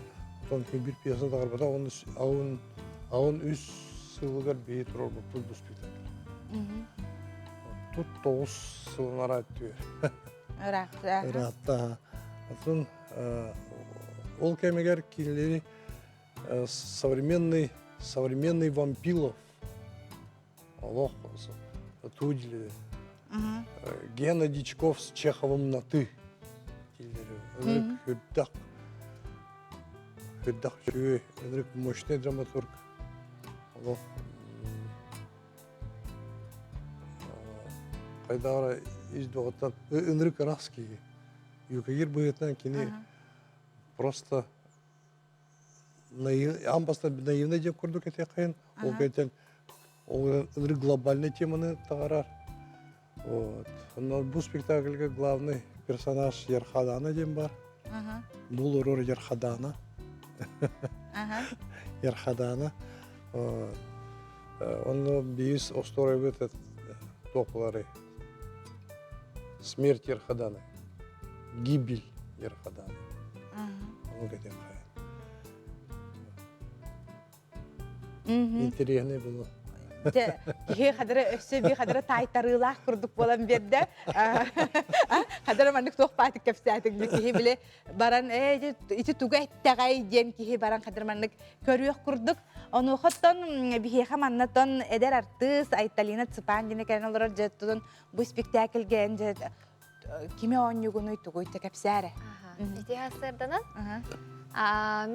тон бир пьеса дагар бата, он үс сылыгар бейт рол бұл спектакль. Тут 9 сылын арат түйер. Ыратта. Атын ол кемегер кинелери современный вампилов. Аллах тудили. Гена Дичков с Чеховым на «ты». Хыддах чуе, мощный драматург. Аллах. Кайдара издуғаттан Энрик Раский. Юкагир бұйытнан кені просто амбаста наивный деп көрдік әте қайын. Ол кәйтен Энрик глобальный теманы тағарар. Бұл спектакльге главный персонаж Ярхадана дем бар. Бұл ұрор Ярхадана. Ярхадана. Он бейіс осторой өтет топлары. Смерть Ярхаданы. Гибель Ярхаданы. Он кәтен қайын. Интересный было. Кихи қадыры өссі бей қадыры тайтарылақ күрдік болам берді. Қадыры маңдық тоқпатық кәпсәтік бі кихи біле баран ити туға әттіғай ден кихи баран қадыры маңдық көріек күрдік. Оны ұқыттан бейхеға маңнатан әдер артыс Айталина Цыпан дене кәрін олар жеттудың бұл спектакльген жет кеме оңығын ұйтығы ұйты кәпсәрі. Ити ғасырданын?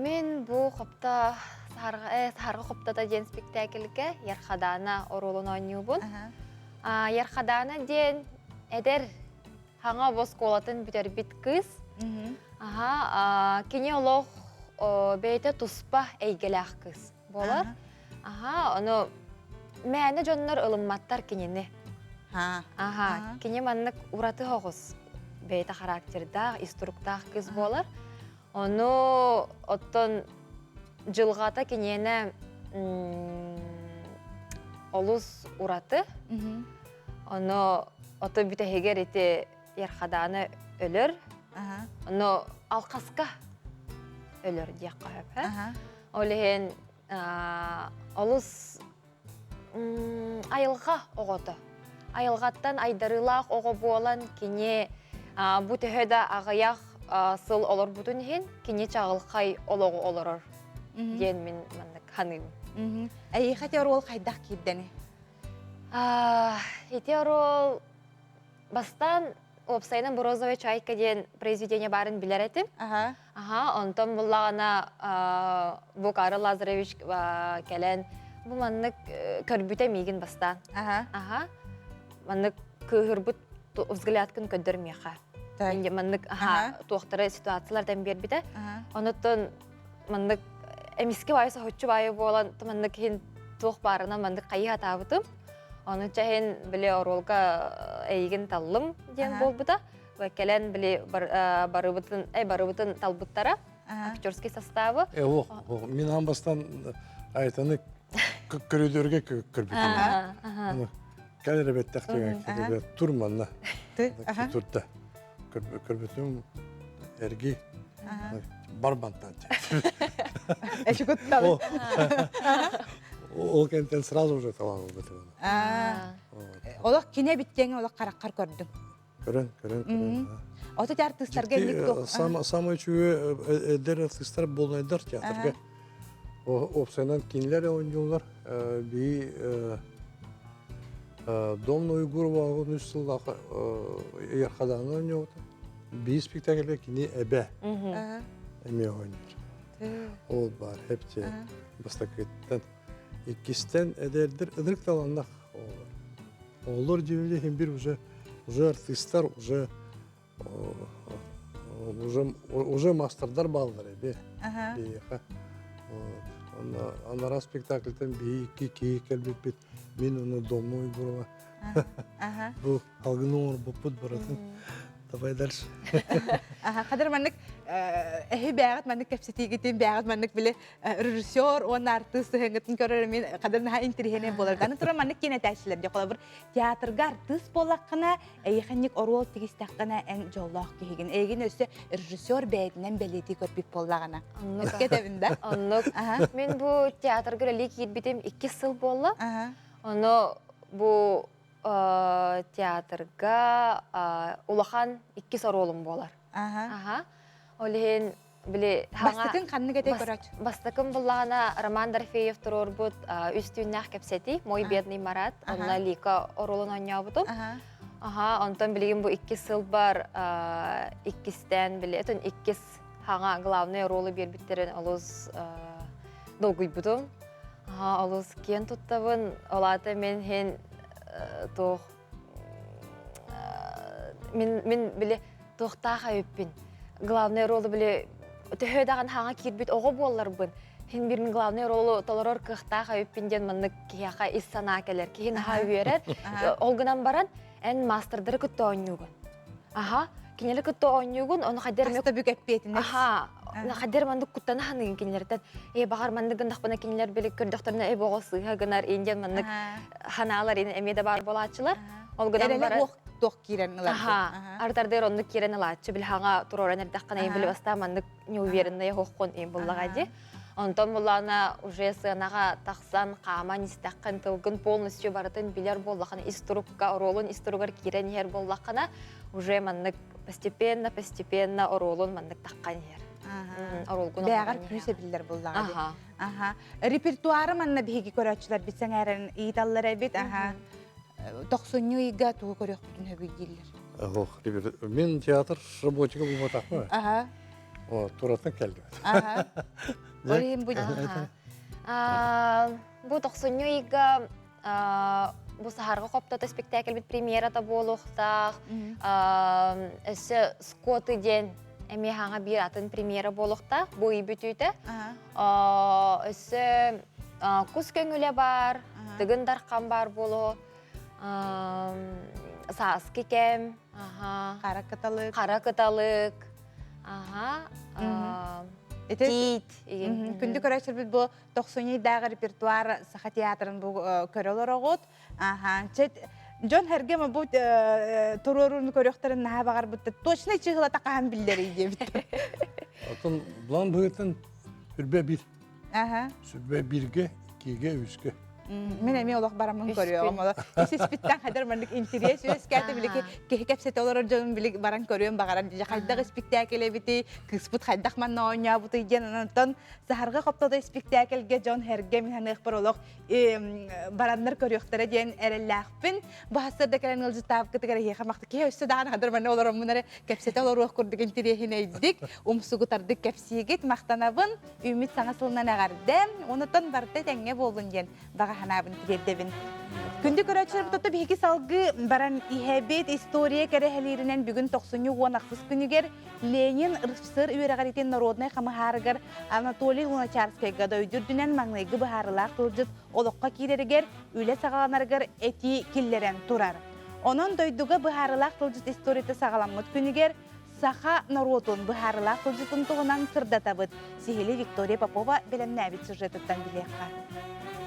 Мен бұл қопта сарғы қоптата ден спектакльге Ярхадана оролын ойнуыбын. Ярхадана ден әдер хаңа бос қолатын бүтер бит кыз. Кене олық бейті тұспа әйгеләқ кыз болар. Оны мәні жонлар ылымматтар кенені. Кене маннық ураты хоғыз бейті характердақ, инструктақ кыз болар. Оны оттон жылғата кенені олыс ураты. Оны оты бүтәхегер еті Ярхаданы өлір. Оны алқасқа өлір дейққа өп. Олеген олыс айылға оғыды. Айылғаттан айдарылақ оғы болан кене бүтәхеда ағаяқ сыл олар бүтін хен, кене чағылқай олығы оларыр. Ден мен маңдық ханым. Әйіға тер ол қайдақ кейдені? Етер ол бастан Опсайнан Борозовой чайка ден произведение барын білер етім. Онтан бұллағына Букары Лазаревич кәлін бұл маңдық көрбіте мейгін бастан. Маңдық күйірбіт взглядкін көдірмеға. Маңдық туақтары ситуациялардан бербіді. Онытын маңдық әміске байысы хөтчі байы болан маңдық хен туақ барына маңдық қайы атабытым. Оны чәйін біле оролға әйген талым ден бол бұда. Кәлін біле барыбытын талбыттара, актерский составы. Мен амбастан айтаны көредерге көрбетім. Кәлі рәбеттәқ деген тұрманна. Тұрда. Көрбетім әрге барбантан. Әші көтталы. Ол кәнттен сразу уже талан олды. Олық кене біттен олық қараққар көрдің? Көрін. Оты артыстарға елік тоқ? Самый чуе әдер артыстар болнайдар театрға. Опсайнан кенелер ойындылар. Би Домна Уйгурова ағын үш сылдағы Ярхаданы ойнауды. Би спектакльге кене әбә. Әме ойнар. Ол бар, әпте бастакеттен. Иккистен әдердір үдірік таланнақ олар. Олар демелі хем бір уже артисттар, уже мастердар балдар әбе. Анара спектакльтен бейкі кәлбет бет. Мен оны Домна Уйгурова. Бұл алғыны оры бұппыд баратын. Давай дальше. Қадыр мәнік эһи бәгат маннык кепсетигитин бәгат маннык биле режиссер он артист хәңгәтен көрөр мен кадырна интерхене болар. Даны тура маннык кине тәшләр дә калабыр. Театрга артист болаккына әйхәнник орол тигистәккәнә әң жоллах киген. Әйген өсе режиссер бәйтнән белети көрпик боллагына. Кетебиндә. Оннук. Мен бу театрга лик битем 2 ел болла. Оны бу театрга улахан 2 оролым болар. Олен биле Бастыкын канны кете көрөч. Бастыкын буллагана Роман Дорфеев турор бут үстүннәх кепсети, мой бедный Марат, онна лика оролун ойнабытым. Онтон билеген бу 2 ел бар, 2-тен биле, тон 2 хаңа главный ролы бербиттерен олуз долгуй бутум. Олуз кен туттабын, олаты мен хен тох мен биле тохтаха өппин. Главный ролы биле төһөдаган хаңа кирбит ого болларбын. Хин бирин главный ролы толорор кыхтаха өппинден мыннык кияка иссана келер. Кин ха үйрәт. Олгынан баран эн мастердыр күттө ойнугун. Кинелер күттө ойнугун, оны хадер мек бүкөппетин. Хадер мандык куттана ханын кинелерден. Багар мандык гындакпына кинелер биле көрдөктөрүнө богосы гынар энден мандык ханалар эмеде бар болачылар. Олгынан баран тох кирен лачы. Артардер онны кирен лачы бил хага туроран эрдаккана эм биле баста мандык не уверенная хоккон эм буллагади. Онтон булана уже сынага таксан кама нистаккан тылгын полностью баратын билер боллакана иструкка оролун истругар кирен ер боллакана уже мандык постепенно оролун мандык таккан ер. Бәгәр күсә билләр буллагади. Репертуары манна биги көрәчләр битсәң әрен идаллар бит. 90-йга тугы көрәк бүтүн хөбидилләр. Мен театр работнигы булматакмы? Туратын келди. Олим бу. Бу 90-йга бу сахарга коптата спектакль бит премьерада болуктак. Эсе скоты ден эми хаңа бир атын премьера болуктак, бу бүтүтө. Эсе кус көңүлө бар, тыгын даркан бар болу. Сааски кем, кара кыталык, тит. Күндү көрәчер бит бу 90-дагы репертуар саха театрын бу көрөлөр огот. Жон хергема бу турорун көрөктөрүн наха багар бут точно чыгыла такан биллер иде бит. Атын план быйтын үрбе бир. Сүрбе бирге, киге, үске. Мен эми олох барамын көрөм. Испиттен хадер мендик интерес өскәте билеки кепсет олар жон билек баран көрөм багаран жакайдагы спектакль бити кыспыт хайдак манна ойня бут иген анан сахарга коптода спектакльге жон херге мен ханык бар олох бараннар көрөктөрө ден эреллахпин бахасырда келен ылжытап кытыгара хе хамакты ке өстө даган хадер манна олар мунары кепсет олар ох курдук интересин эйдик умсугутардык кепсигит мактанабын үмүт саңасылынан агардым онотон барда теңге болдун ден ханабын тирдебин. Күндү көрөчөр бутта биги салгы баран ихебет история керехелеринен бүгүн 90-й аксыз күнүгер Ленин РСФСР үйрәгәритен народный хамахаргар Анатолий Луначарскийга да өйдүрдүнен маңлайгы бахарлак кылжыт олокка кирергер үле сагаланаргар эти киллерен турар. Онон дойдуга бахарлак кылжыт историяты сагаламыт күнүгер Саха народун бахарлак кылжытын тугунан сырдатабыт. Сихили Виктория Попова белемнәбит сюжетыттан билekka.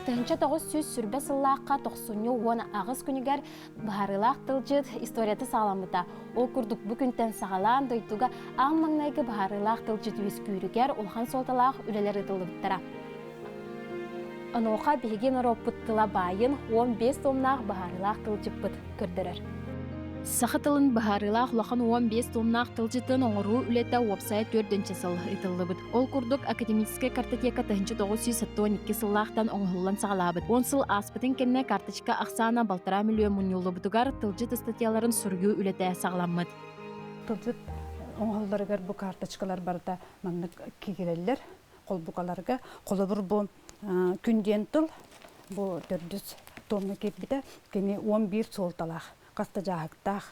Тыгынча 900 сүрбе сыллаққа 90-й ағыз күнігер бағарылақ тылжыт историяты сағаламыда. Ол күрдік бүкінтен сағалан дойдуға аң маңнайғы бағарылақ тылжыт өз күйрігер олған солталақ үлелері дылыбыттыра. Аноқа бейген роппыттыла байын 15 томнақ бағарылақ тылжыт бұд көрдірір. Сақы тылын бағарылақ лақан 15 томнақ тылжытын оңыру үлеті веб-сайт 4-ші сыл ытылыбыд. Ол күрдік академическая картотека 1972 сыллақтан оңғылан сағалабыд. 10 сыл аспытын кенне карточка ақсана балтара миллион мұнюлы бұдығар тылжыт статьяларын сүргü үлеті сағаламыд. Тылжыт оңғыларығар бұ карточкалар барда маңнық кегелелер, қол бұқаларға. Қолы бір бұ күнден тыл, бұ 400 томны кепбіді, кене 11 солталақ. Каста жахактах,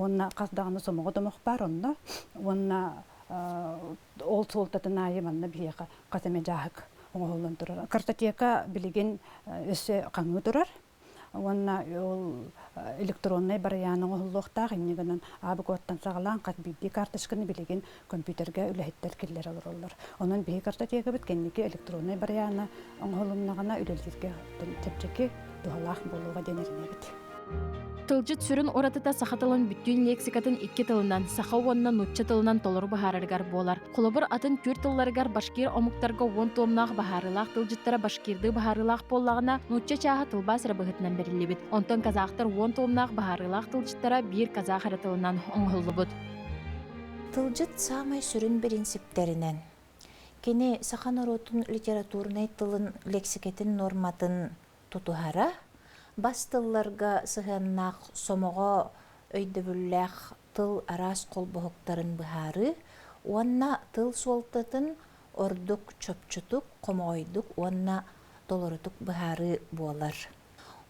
онна касдағаны сомығы домық бар, онна ол солтатын айы манна бияқа қасаме жахак оңғолын тұрар. Картотека білеген өсі қаңы тұрар. онна ол электронный барьяны оллохтах иннигенен абы коттан сагалан кат бидди карточканы билеген компьютерге үлэхиттер киллер олороллор. Онун бии карта тиеге биткенники электронный барьяны оңолуннагана үлелдирге тепчеки дуалах болууга денеринебит. Тылжыт сүрін оратыта сахатылын бүттүн лексикатын 2 тылынан, саха онна нутча тылынан толыр бахарыргар болар. Қолыбыр атын түр тылларыгар башкир омуктарга 10 томнақ бахарылақ тылжыттара башкирды бахарылақ боллағына нутча чаға тылбас рабығытынан берілебет. Онтон казақтар 10 томнақ бахарылақ тылжыттара бір казақ аратылынан оңғылыбыт. Тылжыт самай сүрін принциптерінен. Кені сахан оротун литературный тылын лексикетін норматын тутухара, бас тылларга сыханнақ сомоға өйдөбүлләқ тыл арас қолбоқтарын бұхары, онна тыл суалтатын ордук чөпчүтук, комойдук, онна толорутук бұхары болар.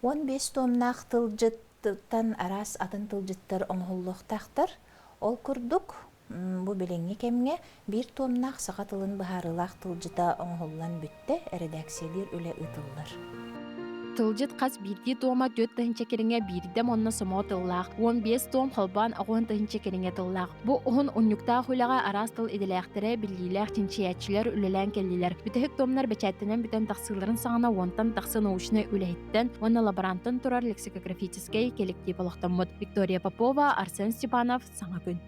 15 томнақ тылжыттан арас атын тылжыттар оңғыллықтақтар, ол күрдук, бұ біліңе кемге бір томнақ сақа тылын бұхарылақ тылжыта оңғыллан бүтті, редакциялер үлі ұтылар. Тылжыт қас бірді тома 4 тыхынча керіңе бірдем онна сомо тыллақ, 15 том холбан ағуын тыхынча керіңе тыллақ. Бұ оғын оннюкта құйлаға арас тыл еделәқтірі білгейләқ тинчиятчылар үлелән келділер. Бүтіхік томнар бәчәттінен бүтін тақсыларын саңына онтан тақсы научны үләйттен, онна лаборантын тұрар лексикографический коллектив олықтамыд. Виктория Попова, Арсен Степанов, Саңа күн.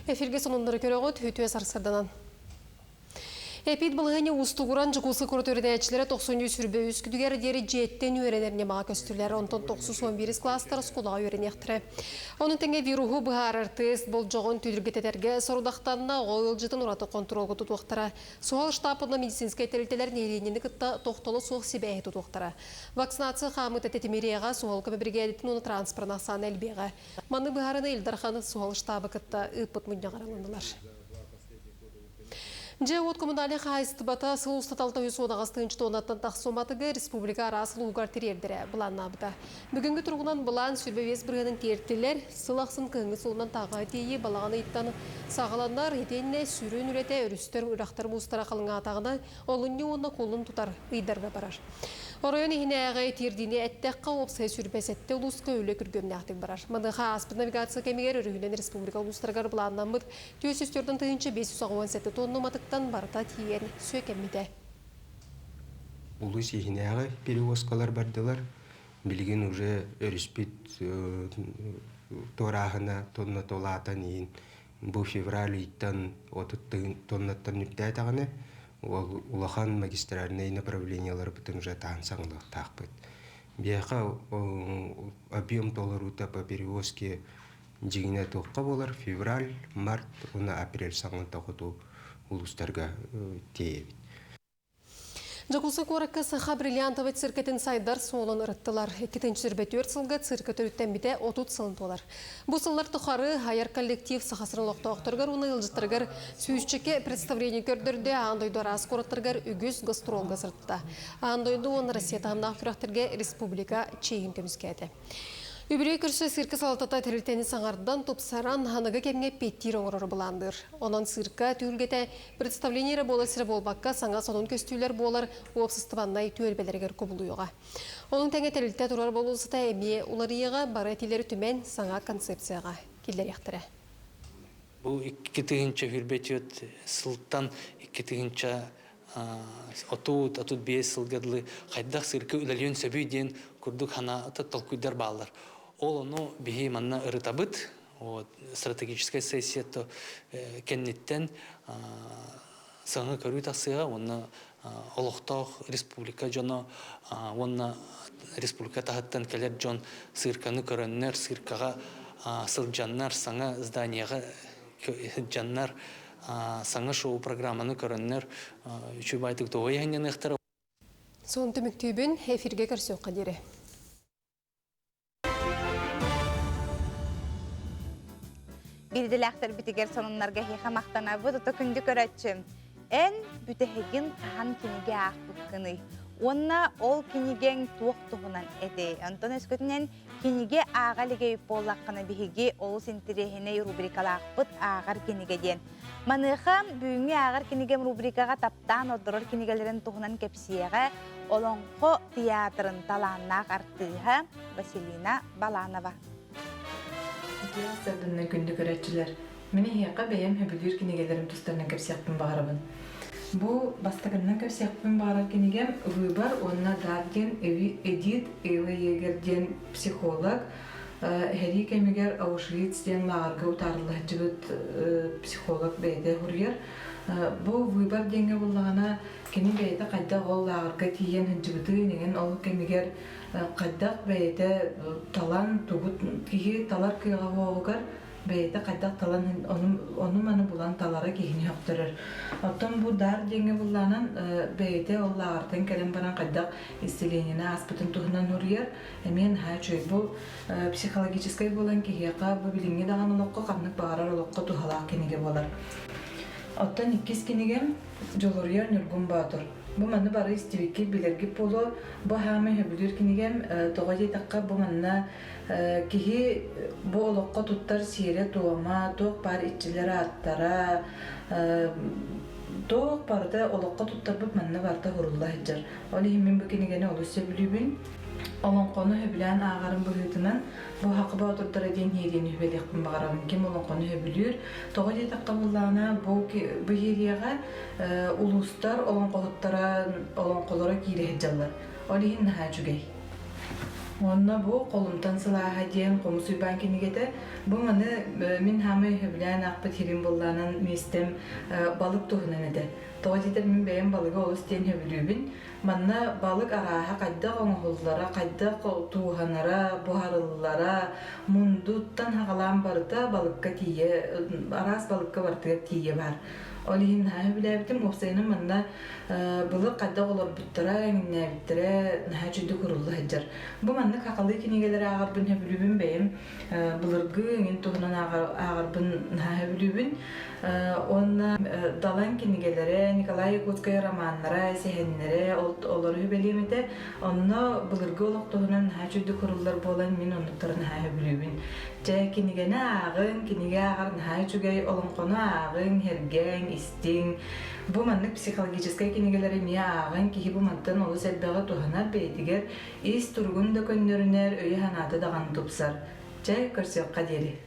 Эфирге сонындыры көріғыт, үтуе сарсырданан. Эпид бұлғыне ұстығыран жүгілсі көрітөрді әчілері 90 сүрбе үскүдігер дері жеттен өренеріне маға көстүрлері 10-11 кластар скулаға өрен ектірі. Оның тәңе вируху бұғарыр тест бұл жоғын түйдіргетерге сорудақтанына ғойыл жытын ұраты контролғы тұтуқтыра. Суғал штапына медицинскай тәрілтелер неренені күтті тоқтылы соқ себәйі тұтуқтыра. Вакцинация қамыт әтетімерияға суғал көмі бірге әдетін оны транспорына сан әлбеға. Маны бұғарыны Илдарханы суғал штабы күтті үппіт мұнна қаралындылар. Жеот коммунали хайстыбата сылустаталта үс одағастығыншы тонаттан тақсоматығы республика арасылы уғар терердірі бұланна бұта. Бүгінгі тұрғынан бұлан сүрбевес біргінің тертілер, сылақсын кіңгі солынан тағы тейі балағаны иттаны сағаландар етеніне сүрін үрете өрістер ұрақтар мұстара қалыңа атағына олынне онына қолын тұтар ұйдарға барар. Орайын ехіне ағай тердіне әттәққа опсай сүрбәсетті ұлысқа өлі күргеміне ақтық барар. Мандыға аспыд навигация кәмегер үрігінен республика ұлыстарғар бұланнан бұд 404-дің тығыншы 517 тонны матықтан барыта тиен сөйкәммеде. Улыс ехіне ағай перевозкалар бардылар. Білген уже өріспет торағына тонна толатан ең. Бұл февраль иттан 30 тоннаттан үпті айтағаны. Улахан магистральные направлениялар бүтін уже таңсаңлық тақпыт. Бияқа объем толарута по перевозке жегіне тоққа болар февраль, март, оны апрель саңын тақыту улустарға тейбет. Жакулсы коракка саха бриллиантовый циркетін сайдар солын ұрыттылар. 2-4 сылға цирка төріттен біте 30 сылын толар. Бұл сыллар тұқары хайар коллектив сахасырын лоқтауқтырғар, оны ұлжыттырғар сүйісчеке представление көрдірді андойды арас қораттырғар үгіз гастролға сыртта. Андойды оны Россия тағымнақ күрақтырға республика чейін көміскәді. Үбірей күрсі сырка салатата тәрілтені саңардан топсаран ханығы кемге петтир оңырыр бұландыр. Онан сырка түйілгеті представлениері боласыры болбаққа саңа сонын көстүйлер болар опсыстываннай түйелбелергер көбілуыға. Оның тәңе тәрілті тұрар болусыта әме уларыйыға бары әтелері түмен саңа концепцияға келдер яқтыры. Бұл 2-тігінші хүрбетет сылттан 2-тігінші отут бейс сылғадылы қайдақ сырка үләлен сөбүй ден күрдік хана толкуйдар балар. Ол оны бейі манна ұрытабыт, стратегическая сессия кеннеттен саңы көрі тақсыға, оны олықтақ республика жоны, оны республика тағыттан келер жон сырканы көріннер, сыркаға сылжаннар, саңа зданияға жаннар, саңа шоу программаны көріннер, үші байтық доғай әңген әқтірі. Соң түміктүйбін эфирге көрсеу қадері. Bildiləxtər bitigər sonunlarga hexa maqtana bu tutu kündü körətçüm. En bütəhegin tahan kinige ağ bıkkını. Онна ол киниген туох туһунан эти. Антон өскөтүнен киниге аагалиге боллаккана биһиги олус интерехине рубрикалаакпыт аагар кинигеден. Маныха бүгүнгү аагар кинигем рубрикага таптан оддорор кинигелерин туһунан кепсиеге олонхо театрын талааннаак артыыха Василина Баланова. Сардынна күндү көрәтчилер. Мені хияққа бәйем хөбілер кенегелерім тұстарынан көпсияқпын бағарабын. Бұл бастағыннан көпсияқпын бағарар кенегем выбор онна дарген Эдит Эйлы егерден психолог Хәри кәмегер Аушвицден лағарға ұтарылы жігіт психолог бәйді хүргер. Бұл выбор денге болағына кені бәйді қайдақ ол лағарға тиен жігіті неген ол кәмегер қайдақ бәйді талан тұғыт кейі талар күйға оғығар бәйді қайдақ талан оны маны бұлан талара кейіне өқтірір. Оттан бұл дар денге болағынан бәйді ол лағыртын кәрім баран қайдақ исцеленіне аспытын тұғынан ұрыер. Әмен хай чөй бұл психологическай болан кейіға бұл біліңе даған олыққа қамнық бағарар олыққа тұғалақ кенеге болар. Оттан иккес кенегем жолырыяр нүргін батыр. Бұл маны бары истебекке білерге болу, бұл хаме хөбілер кенегем тоға дейтаққа бұл манна кейі бұл олыққа тұттар сейре туама, тоқ бар итчілері аттара, тоқ барды олыққа тұттар бұл манна барда ғұрылла хеджар. Олы хеммен бұл кенегені олы сөбілібін. Олон қоны хөбілән ағарын бұғытынан бұл хақыба отырдары ден ерен хөбелеқпін бағарабын. Кем олон қоны хөбілер. Тоға детаққа болағына бұл ерияға ұлыстар олон қолыра кейлі хеджалар. Олығын наға жүгей. Онна бұл қолымтан сылаға ден қомыс үйбан кенегеті. Бұл маны мен хамы хөбілән ақпы терін болағынан местем балық тұғынан еді. Тоға детер мен бәйін балығы олыс ден хөбілюбін. Манна балык араха кайдак оңголлара, кайдак тууханара, бухарыллара, мундуттан хагалан барыта балыкка тие, арас балыкка бартыга тие бар. Олихин хай билебитим опсайны манна былык кайдак олар буттара, эңне биттире, наха чүдү курулла хаджар. Бу манна какалы кинегелер агарбын хөбүлүбүн бейим, былыргы эңен тугунан агарбын наха хөбүлүбүн. Онна далан кинегелере, Николай Якутская романнара, сехеннере, олар хөбелемете, онна былыргы олық тугунан наха чүдү куруллар болан мен ондуктарын наха хөбүлүбүн. Жа кинегене агын, кинеге агар наха чүгей олонкону агын, херген, истин. Бу маннык психологическая кинегелери мия агын, кихи бу мантан олы сәлбәгы туханар бейтигер, ис тургун да көннөрүнер өйі ханаты даган тупсар. Жа көрсөкка дери.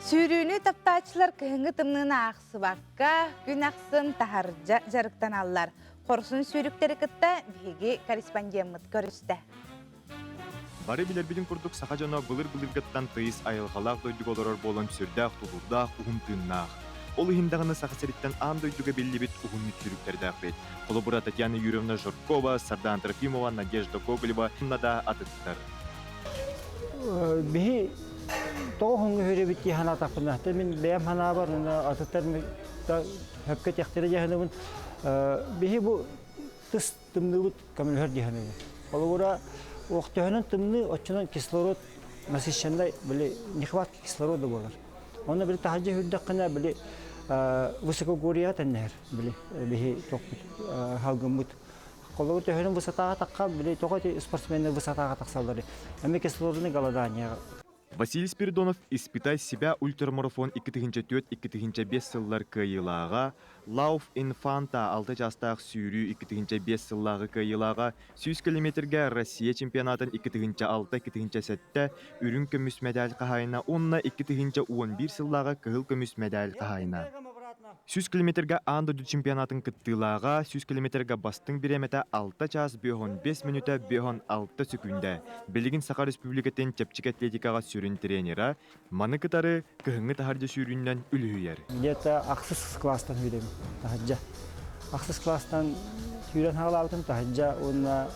Сүйрүүнү таптаачылар кыһыңы тымнына ақсы баққа, күн ақсын тахар жарықтан аллар. Қорсын сүйріктері кытта биһиги корреспондент көрісті. Бары билер бидин курдук саха жана былыр-былыргаттан тыйыс айылғалақ дойдуг олорор болон сүрдәқ, туғурдақ, уғымтыннақ. Ол ихиндағыны саха сериттен ан дойдуга белли бит уғыммит сүйріктердәқ бет. Қолыбыра Татьяна Юрьевна Жоркова, Сардан Трофимова, Надежда Гоголева нада атыттар. Бихи тоғыңғы хөрі бітті хана тақпына. Мен бәйім хана бар, атыттар хөпке тәқтері жахынығын. Бихи бұл тыс тымны бұд камыл хөр жахынығын. Қолыбыра оқтығынан тымны отчынан кислород насыщендай нехватка кислорода болар. Оны бір тахаджи хүрдіққына высокогория тәннәр бихи тоқпыт халғын бұд. Қолыбыр төхінің высатаға таққа тоқы спортсменні высатаға тақсалары. Әме кислородыны голоданияға. Василий Спиридонов «Испытай себя» ультрамарафон 2004-2005 сыллар кайылаға, Лауф Инфанта 6 жастақ сүйрі 2005 сыллағы кайылаға, 100 километрге Россия чемпионатын 2006-2007 үрін көміс медаль қағайына, онына 2011 сыллағы кығыл көміс медаль қағайына. 100 километрге андыды чемпионатын кыттылаға, 100 километрге бастың биреметі 6 час 5 минута 6 секунда. Белігін Сақа Республикатын тепчік атлетикаға сүрін тренера, маны кытары кығыңы тахаржы сүріннен үліхүйер. Где-то ақсыз кластан үйрем, тахаджа. Ақсыз кластан үйрен хағалалтын тахаджа, онына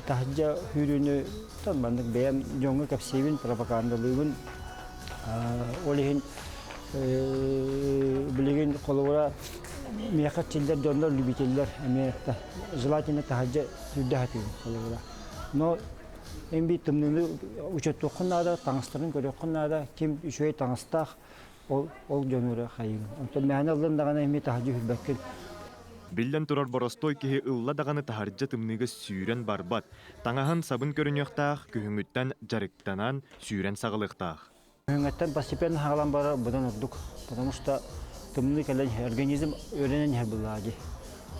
тахаджа үйрені бандық бәйім жоңғы кәпсейбін, пропагандалығын, олығын билеген қолуыра мияқат челдер жондор любителер әмеетті. Желательно тахаджа сүрді хатыйын қолуыра. Но әмбей тымныңды учет оқыннада, таңыстырын көрі оқыннада, кем үшөй таңыстақ ол жонуыра қайын. Онтан мәне алындағана әмей тахаджа хүрбәккен. Биллен турар боростой кеһи ылла даганы тахаржа тымныгы сүүрен барбат. Таңаһын сабын көрүнөктаах, күһүңүттен жарыктанан сүүрен сагылыктаах. Күһүңөттен постепенно хагалан бара будан урдук. Потому что тымны кален организм өренен хабыллади.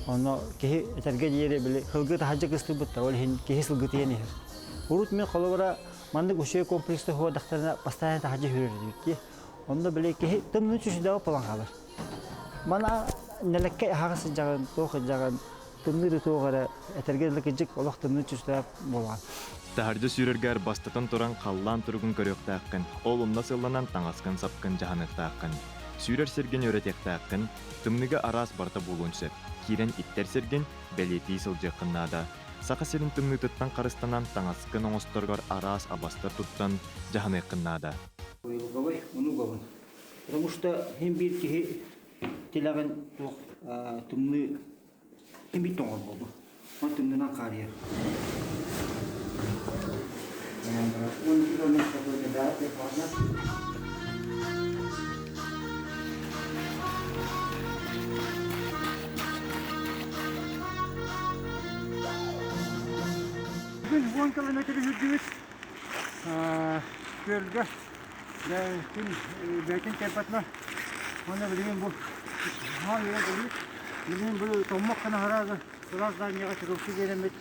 Оно кеһи этерге диере биле хылгы тахаржа кыстыбытта, ол хин кеһи сылгыты яни. Урут мен колобара мандык ушей комплекста хо дактарына постоянно тахаржа хүрөрдүк. Онда биле кеһи тымны чүшүдө план калар. Мана нәлеккә хагысы жагын, тохы жагын, тымныры тоғара, этергелік жик олақ тымны чүстәп болған. Тахаржа сүүрергер бастатан туран қаллан тургун көрөктааққын, ол умна сылланан таңасқын сапқын жаһанықтааққын. Сүүрер серген өрәтектааққын, тымныга арас барта болуынсып, кирен иттер серген бәлети сылжыққыннада. Сақа серін тымны тұттан қарыстанан таңасқын оңысторгар арас абастар туттан жаһаныққыннада. Потому что химбир кихи Тилаған тымны кембит тоңыр болды. Ол тымнынан қария. Бүгін 10 километр жүрдіңіз. Көрілгі. Күн бәйтін темпатына. Оны білген бұл. Bildiğin böyle tommak kana haraga, sırazdan yağa çıkıpsı gelemет.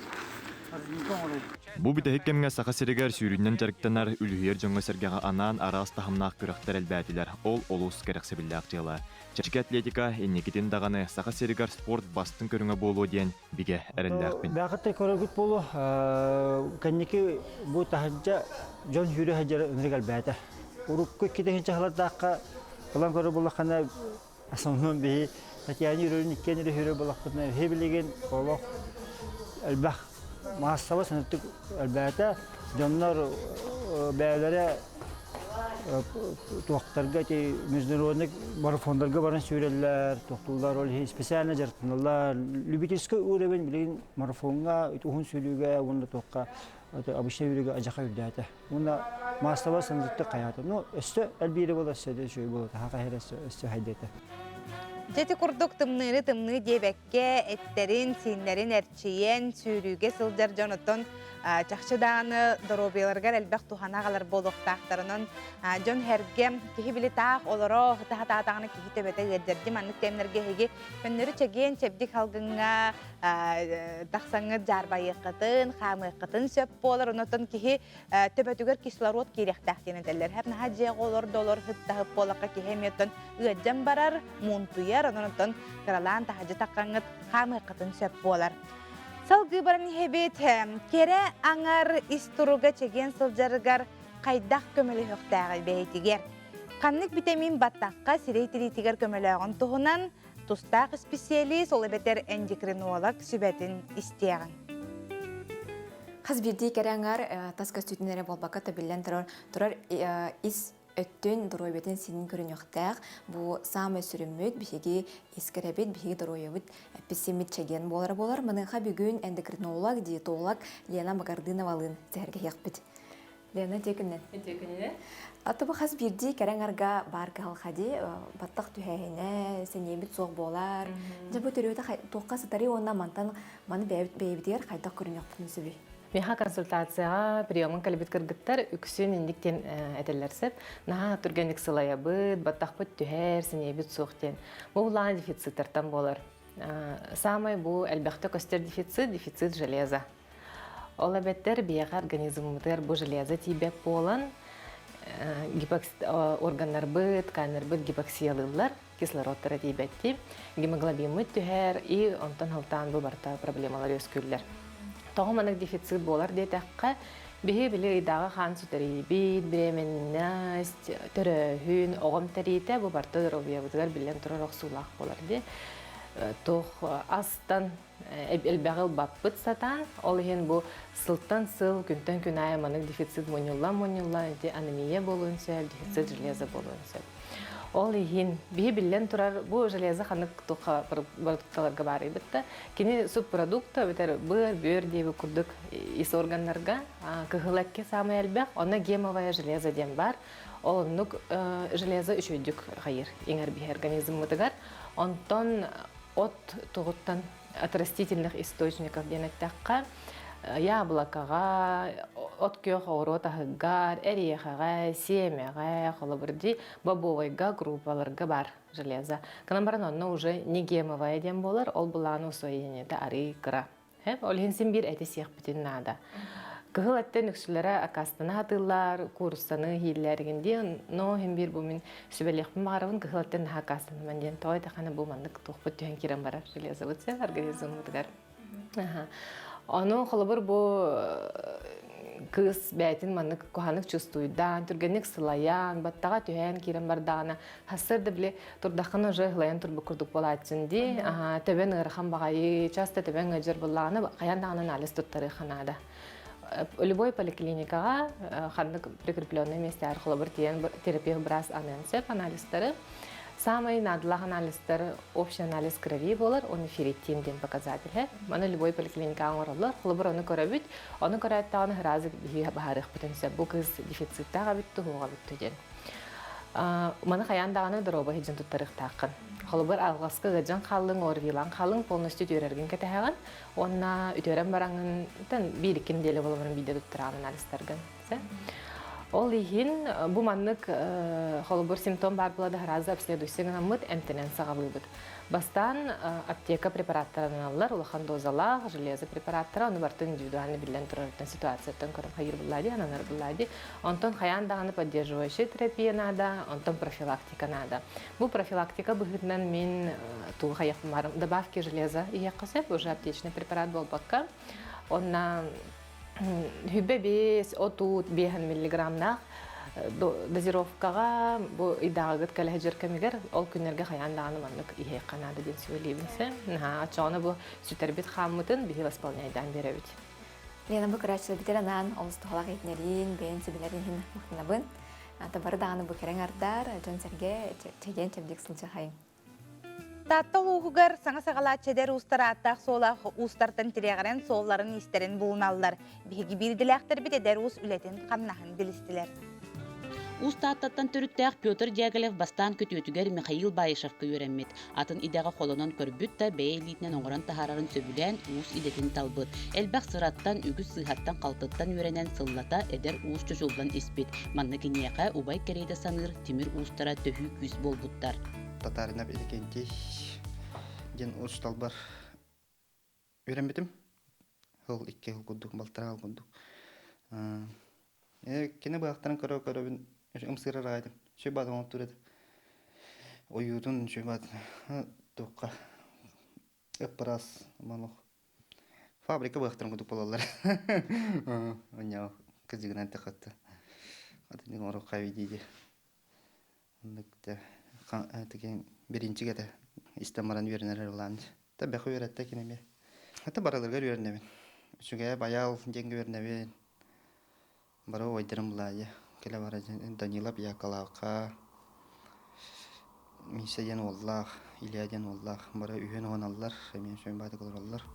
Бу битәһик кемгә саха серегәр сүүрүннән жарыктанар үлүһер җоңга сергәгә анан арас тахымнак күрәхтәр әлбәтиләр. Ол олус кәрәксә билләк җыла. Чәчкә атлетика энникитин даганы саха серегәр спорт бастын көрүңә болу дигән бигә әрәлләк бин. Бәгытә көрәгүт болу, кәннеке бу тахҗа җон юры хаҗар үнрәгәл бәтә. Урукка китәһен чахлардакка Калан көрі болаққана асаннан бейі Татьяны үрерін иккен үрі үрі болаққына хебілеген олақ әлбәқ мағастава санаттық әлбәті жонлар бәлері туақтарға международный марафондарға баран сүйрелер, тоқтулар олы специально жартыналар. Любительский уровень білген марафонға, ұхын сөйлеуге, онда тоққа обычный үйреге ажақа үрдәті. Онда мағастава санаттық қаяты. Но өсті әлбейірі бол өсті шөй болады, хақа хер өсті хайдеті. Жеті құрдық тымны дебекке, эттерин, синлерин әрчейен, сүйрүүге сылжар жонотон чақшыдағаны дұробелергер әлбәқ туханағалар болуқтақтарынан жон әрге кехі білі тақ оларо хыта-хата-атағаны кехі төбеті ғырдерді маннық темнерге хеге көннері чәген чәбдік халғынға тақсаңы жарбайы қытын, қамы қытын сөп болар, онотын кехі төбетігер кислород керектақтен әдәлер. Әп наға жеғ олар долар хыттағып болаққа кехе меттон ғыджан барар, мұнтуяр, онотын қаралан тағажы таққаңыт қамы қытын сөп болар. Салғы баран хебет, кере аңар истуруга чеген сылжарыгар қайдақ көмілі хөқтағы бәйтігер. Қанлық витамин баттаққа сирейтеритігер көміліғын тұғынан тұстақ специалист олы бетер эндокринолог сүбәтін істеғін. Қаз бірдей кере аңар таска сүтінері болбаққа табілен тұрар ис өттін дұройбетін сенің көрін өқтәқ. Бұл самы сүріммөт бігеге ескеребет бігеге дұройбет пессимит чеген болар. Мұныңға бүгін эндокринолог, диетолог Лена Магардыновалын зәрге еқпет. Лена, текіннен? Текіннен. Аты бұл қаз бірдей кәрәңарға бар қалқади, баттақ түхәйіне, сенебет соқ болар. Жабы түріуді тоққа сытары онна мантан маны бәйбетер қайдақ көрін өқтін сөбей. Меха консультацияға приемын кәлбет кіргіттер үксін ендіктен әтелерсіп, наға түргендік сылая бұд, баттақ бұд түхәр, сенебет соқтен. Бұл ұлан дефициттартан болар. Самай бұл әлбәқті көстер дефицит железа. Ол әбеттер бияға организмымытыр бұл железа тейбек болан, органнар бұд, қаныр бұд гипоксиялылар, кислородтары тейбетті, гемоглобин мұд түхәр, и онтан халтан бұл барта проблемалар өскүллер. Тоғыманық дефицит болар дейтаққа бігі білі идағы қан сүтірі бейд, бременнаст, түрі, оғым тәрейті бұл барты дұрылбия білен тұрар оқсулақ болар де. Тоқ астан әлбәғыл баппыт сатан, ол ең бұл сылттан сыл, күнтен күн айманық дефицит мұнилла, анемия болуын сөп, дефицит железа болуын сөп. Ол ең бігі білен тұрар бұл железа қанық тұққа продукталарға бары бітті. Кені субпродукты бір дейбі күрдік ис органларға күхіләкке самы әлбәқ, оны гемовая железа дем бар. Ол онық железа үшөйдік ғайыр, еңір бігі организм мұтығар. Онтон от тугуттан от растительных источников денеттакка яблокага, от кёх оротахыгар, эрехага, семяга, холобырди, бобовайга группаларга бар железо. Канамбаран онна уже не гемовая дем болар, ол буланы усоединеті ары кыра. Олхенсен бир әті сех бүтін нада. Кыгыл әттен үксілері акастана атылар, курсаны хейлерігінде, но хем бир бұмын сөбелеқпін бағарывын кыгыл әттен акастаны мәнден той тақаны бұл мандық тұқпыт түйен керен барар железо бұтсе, организм бұтығар. Оның қолыбыр бұл кыз бәйтін мандық куханық чувствуйдан, түргенік сылаян, баттаға түйен керен бардағына, хасырды біле тұрдақын ұжы ғылаян тұрбы күрдік бола әтсінде, төбен ғырхан бағайы, часто төбен ғыжыр болағына қаяндағынан алыс тұттары қанады. Любой поликлиникаға қандық прикрепленный месте арқылы бір терапия біраз анансеп анализтары. Самый надлах анализтары общий анализ крови болар, он ферритин ден показатель. Мана любой поликлиникаға оңырылар, қолы бір оны көрәбіт, оны көрәттағаны ғыразы бағарық бүтінсе, бұл кыз дефициттаға бітті, ғуға бітті ден. Мана қаяндағаны дұробы хеджін тұттарық тақын. Қолы бір алғасқы ғыджан қалың, орвилан қалың, полностью өтерерген кәтәғаған, онна өтерен бараңын бейдіккен делі болымырын бейді тұттыраған анализтарған. Ол ехін, бұл маннық қолы бір симптом бар болады ғыразы обследуйсеген амыд әмтінен сағалый бұд. Бастан аптека препараттарын алылар, улахан дозалақ, железо препараттары, оны барты индивидуальный білден тұрарытын ситуацияттан көрін қайыр бұллади, ананар бұллади. Онтон қаяндағаны поддерживающий терапия нада, онтон профилактика нада. Бұл профилактика бұғытынан мен тұл қаяқпын барым. Добавки железа ие қосеп, уже аптечный препарат бол баққа. Онна хүббе бес, отут, бехан миллиграмнақ, дозировкаға бұл идағығыт кәлі жер кәмегер, ол күнерге қаяндағаны маңдық ие қанады ден сөйлейбінсе. Ачауны бұл сүтербет қамытын бейі воспалняйдан беребет. Лена бұл күрәтшілі бітеранан, олысты қолақ етнерін, бейін сөбілерін мұқтынабын. Табары дағаны бұл керен ардар, жон сәрге чеген чәбдек сылчы қайын. Татта уғығыр саңа сағала чедер ұстара аттақ солақ ұстартын тірегірен солларын истерін бұлыналылар. Беги бірділәқтір біт әдер ұс үлетін қамнағын білістілер. Устаттан түріттәқ Петр Дягилев бастан көтөтүгер Михаил Байышевка үйренмет. Атын идеға қолынан көрбүт та бәйелитінен оңыран тахарарын сөбілен уыс идетін талбыт. Әлбәқ сыраттан, үгіз сыхаттан қалтыттан үйренен сыллата әдер уыс чөжолдан еспет. Манны кенеяқа убай керейді саныр темір уыстара төхі күз болбуттар. Татарына бәдекенте ден уыс талбар үйренбетім. Хыл 2 хыл күндік, балтыра хыл күндік. Кені бұяқтарын көрі Умсырар айдым. Шөй бады оңып тұрады. Ойудың шөй бады. Тұққа. Өппарас. Фабрика бұяқтырын күдік болалар. Оңяу. Күздігінен тіқатты. Қатының оры қайы дейді. Ондықта. Бірінші кәді. Истамаран үйерінер ұланды. Бәқі үйеретті кенеме. Бараларға үйерінемін. Үшіге баял денгі үйерінемін. Бары ойдырым бұлайды. Келе бара Данила Бьякалақа, Миша ден оллах, Илья ден оллах, бара үйен оғаналар, мен шөйін бады қылыралар.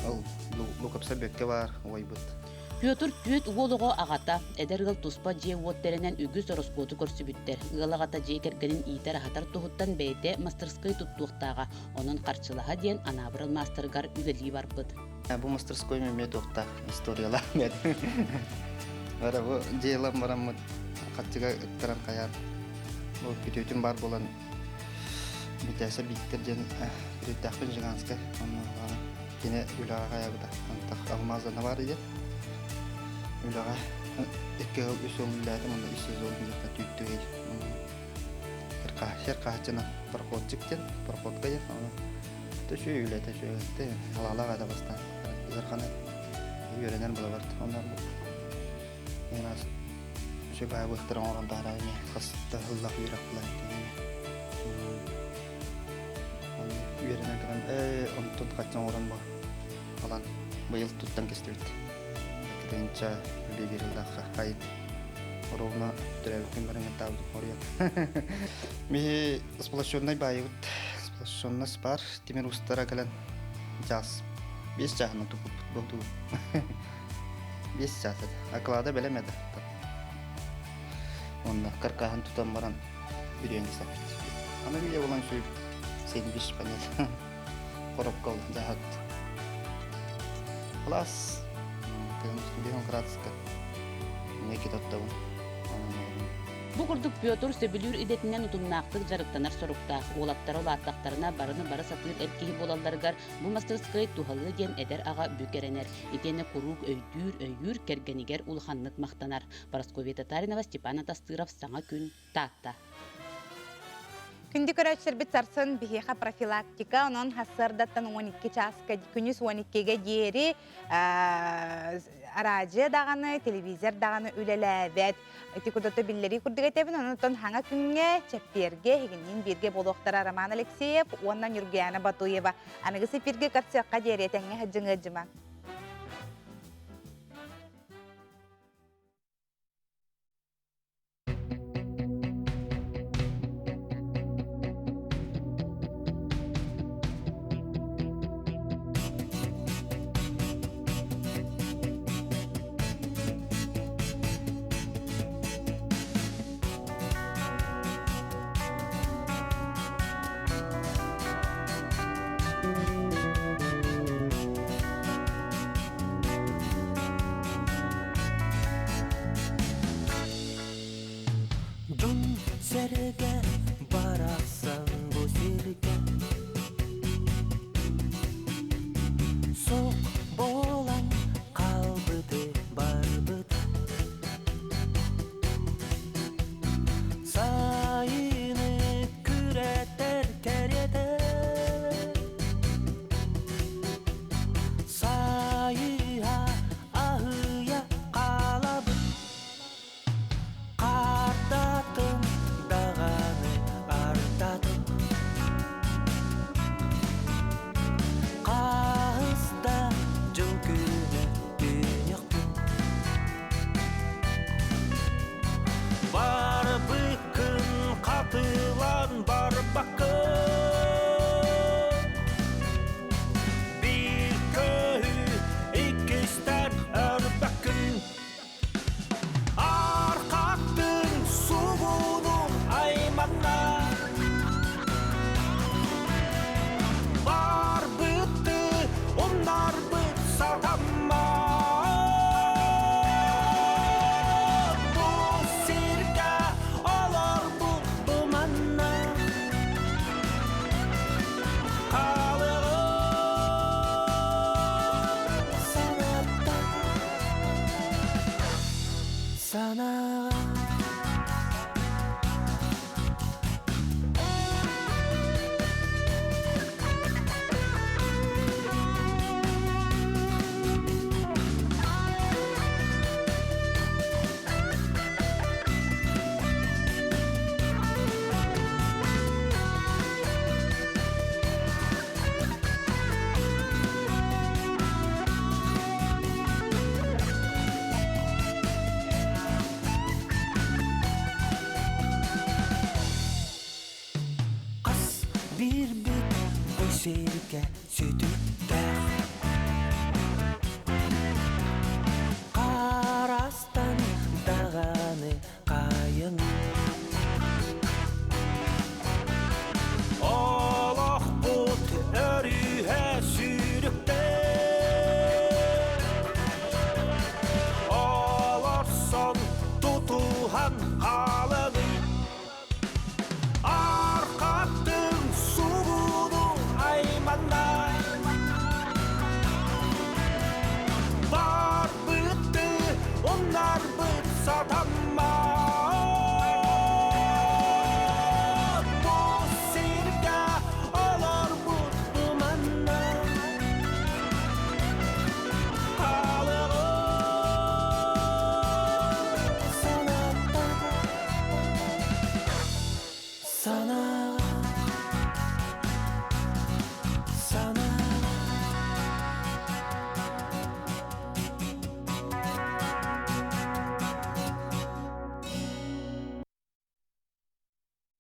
Ол лукапса бөкке бар, ой бұд. Петр түйет уолуға ағата, әдергіл тұспа же уоттерінен үгіз ороскоты көрсі бүттер. Ғалағата же кергенін ийтер ағатар тұғыттан бәйте мастерскай тұттуқтаға, оның қарчылаға ден анабырыл мастергар үгілі бар бұд. Бұл мастерской мен тоқта историялар мен. Бара бұл жейлам барам қатчыға үттірін қаяр. Бұл күтөтін бар болан бітәсі биттерден күтөттәқпен жығанскай. Кені үліға қая бұда. Антақ алмазына бар еді. Үліға 2 ғыл үс олылады, мұнда үсіз олын жақта түйттігі. Шер қағычына парходчиктен, парходға ен. Төші үйләті шөйгітті, алалаға да бастан. Зарханы үйеренен бұла барды. Ондан бұл. Мен аз шөй бай бұқтырын орындары әне қасты ұллақ үйрек бұлайды. Үйеренен тұрған ұмтын қатсан орын бұл. Алан бұйыл тұттан кесті бітті. Екіденші бейберілді қайын. Ровно түрәбікен біріңі табылды орыяк. Мен сплошоннай байы бұд. Сплошоннас бар. Темір ұстара кәлін жаз. 5 жағына тұқып бұлды. 5 жасы. Ақылада білемеді. Онда қарқағын тұтан баран үреңі саппет. Аны бие болан сөйіп, сен биш панет. Қорап қол, жағат. Класс. Бейон кратска. Неке тоттауын. Бу курдук Петр сөбүлүр идетинен утумнактык жарыктанар соруктаах уолаттары лааттактарына барыны бары сатыыр эркиһи болалларыгар бу мастерскай тухалы ден эдер ага бүкеренер. Итене курук өйдүүр кергенигер улханнык мактанар. Парасковья Татаринова, Степан Атастыров, Саңа күн, Тата. Күнді көрәтшір біт сарсын бігеға профилактика, онын хасырдаттан 12 часка, күніз 12-ге дейері радио дағаны, телевизор дағаны үлеләбәт. Өті күдіті білдері күрдігі тәбін, онын хаңа күнге, чәпперге, хегінен бірге болуқтара Роман Алексеев, оннан Юргияна Батуева. Анығысы бірге қарсыққа дейері тәңе хәджіңі жыма. Serge barassan bu sirge Sok bolan kalbıdı barbıdı Sayını küreter kerede Sayıha ahıya kalabı Kartatın dağanı artadım Kağızda cılgüne gün yoktun Var bıkın kapılan var bakın Bir köyü ikizler örbekün Arkaktın suğunun aymanına Var bıttı onlar bıt saltanma Bu sirke olur bu dumanla Kalır sanatta Sana Kas bir bit o sirke sütü der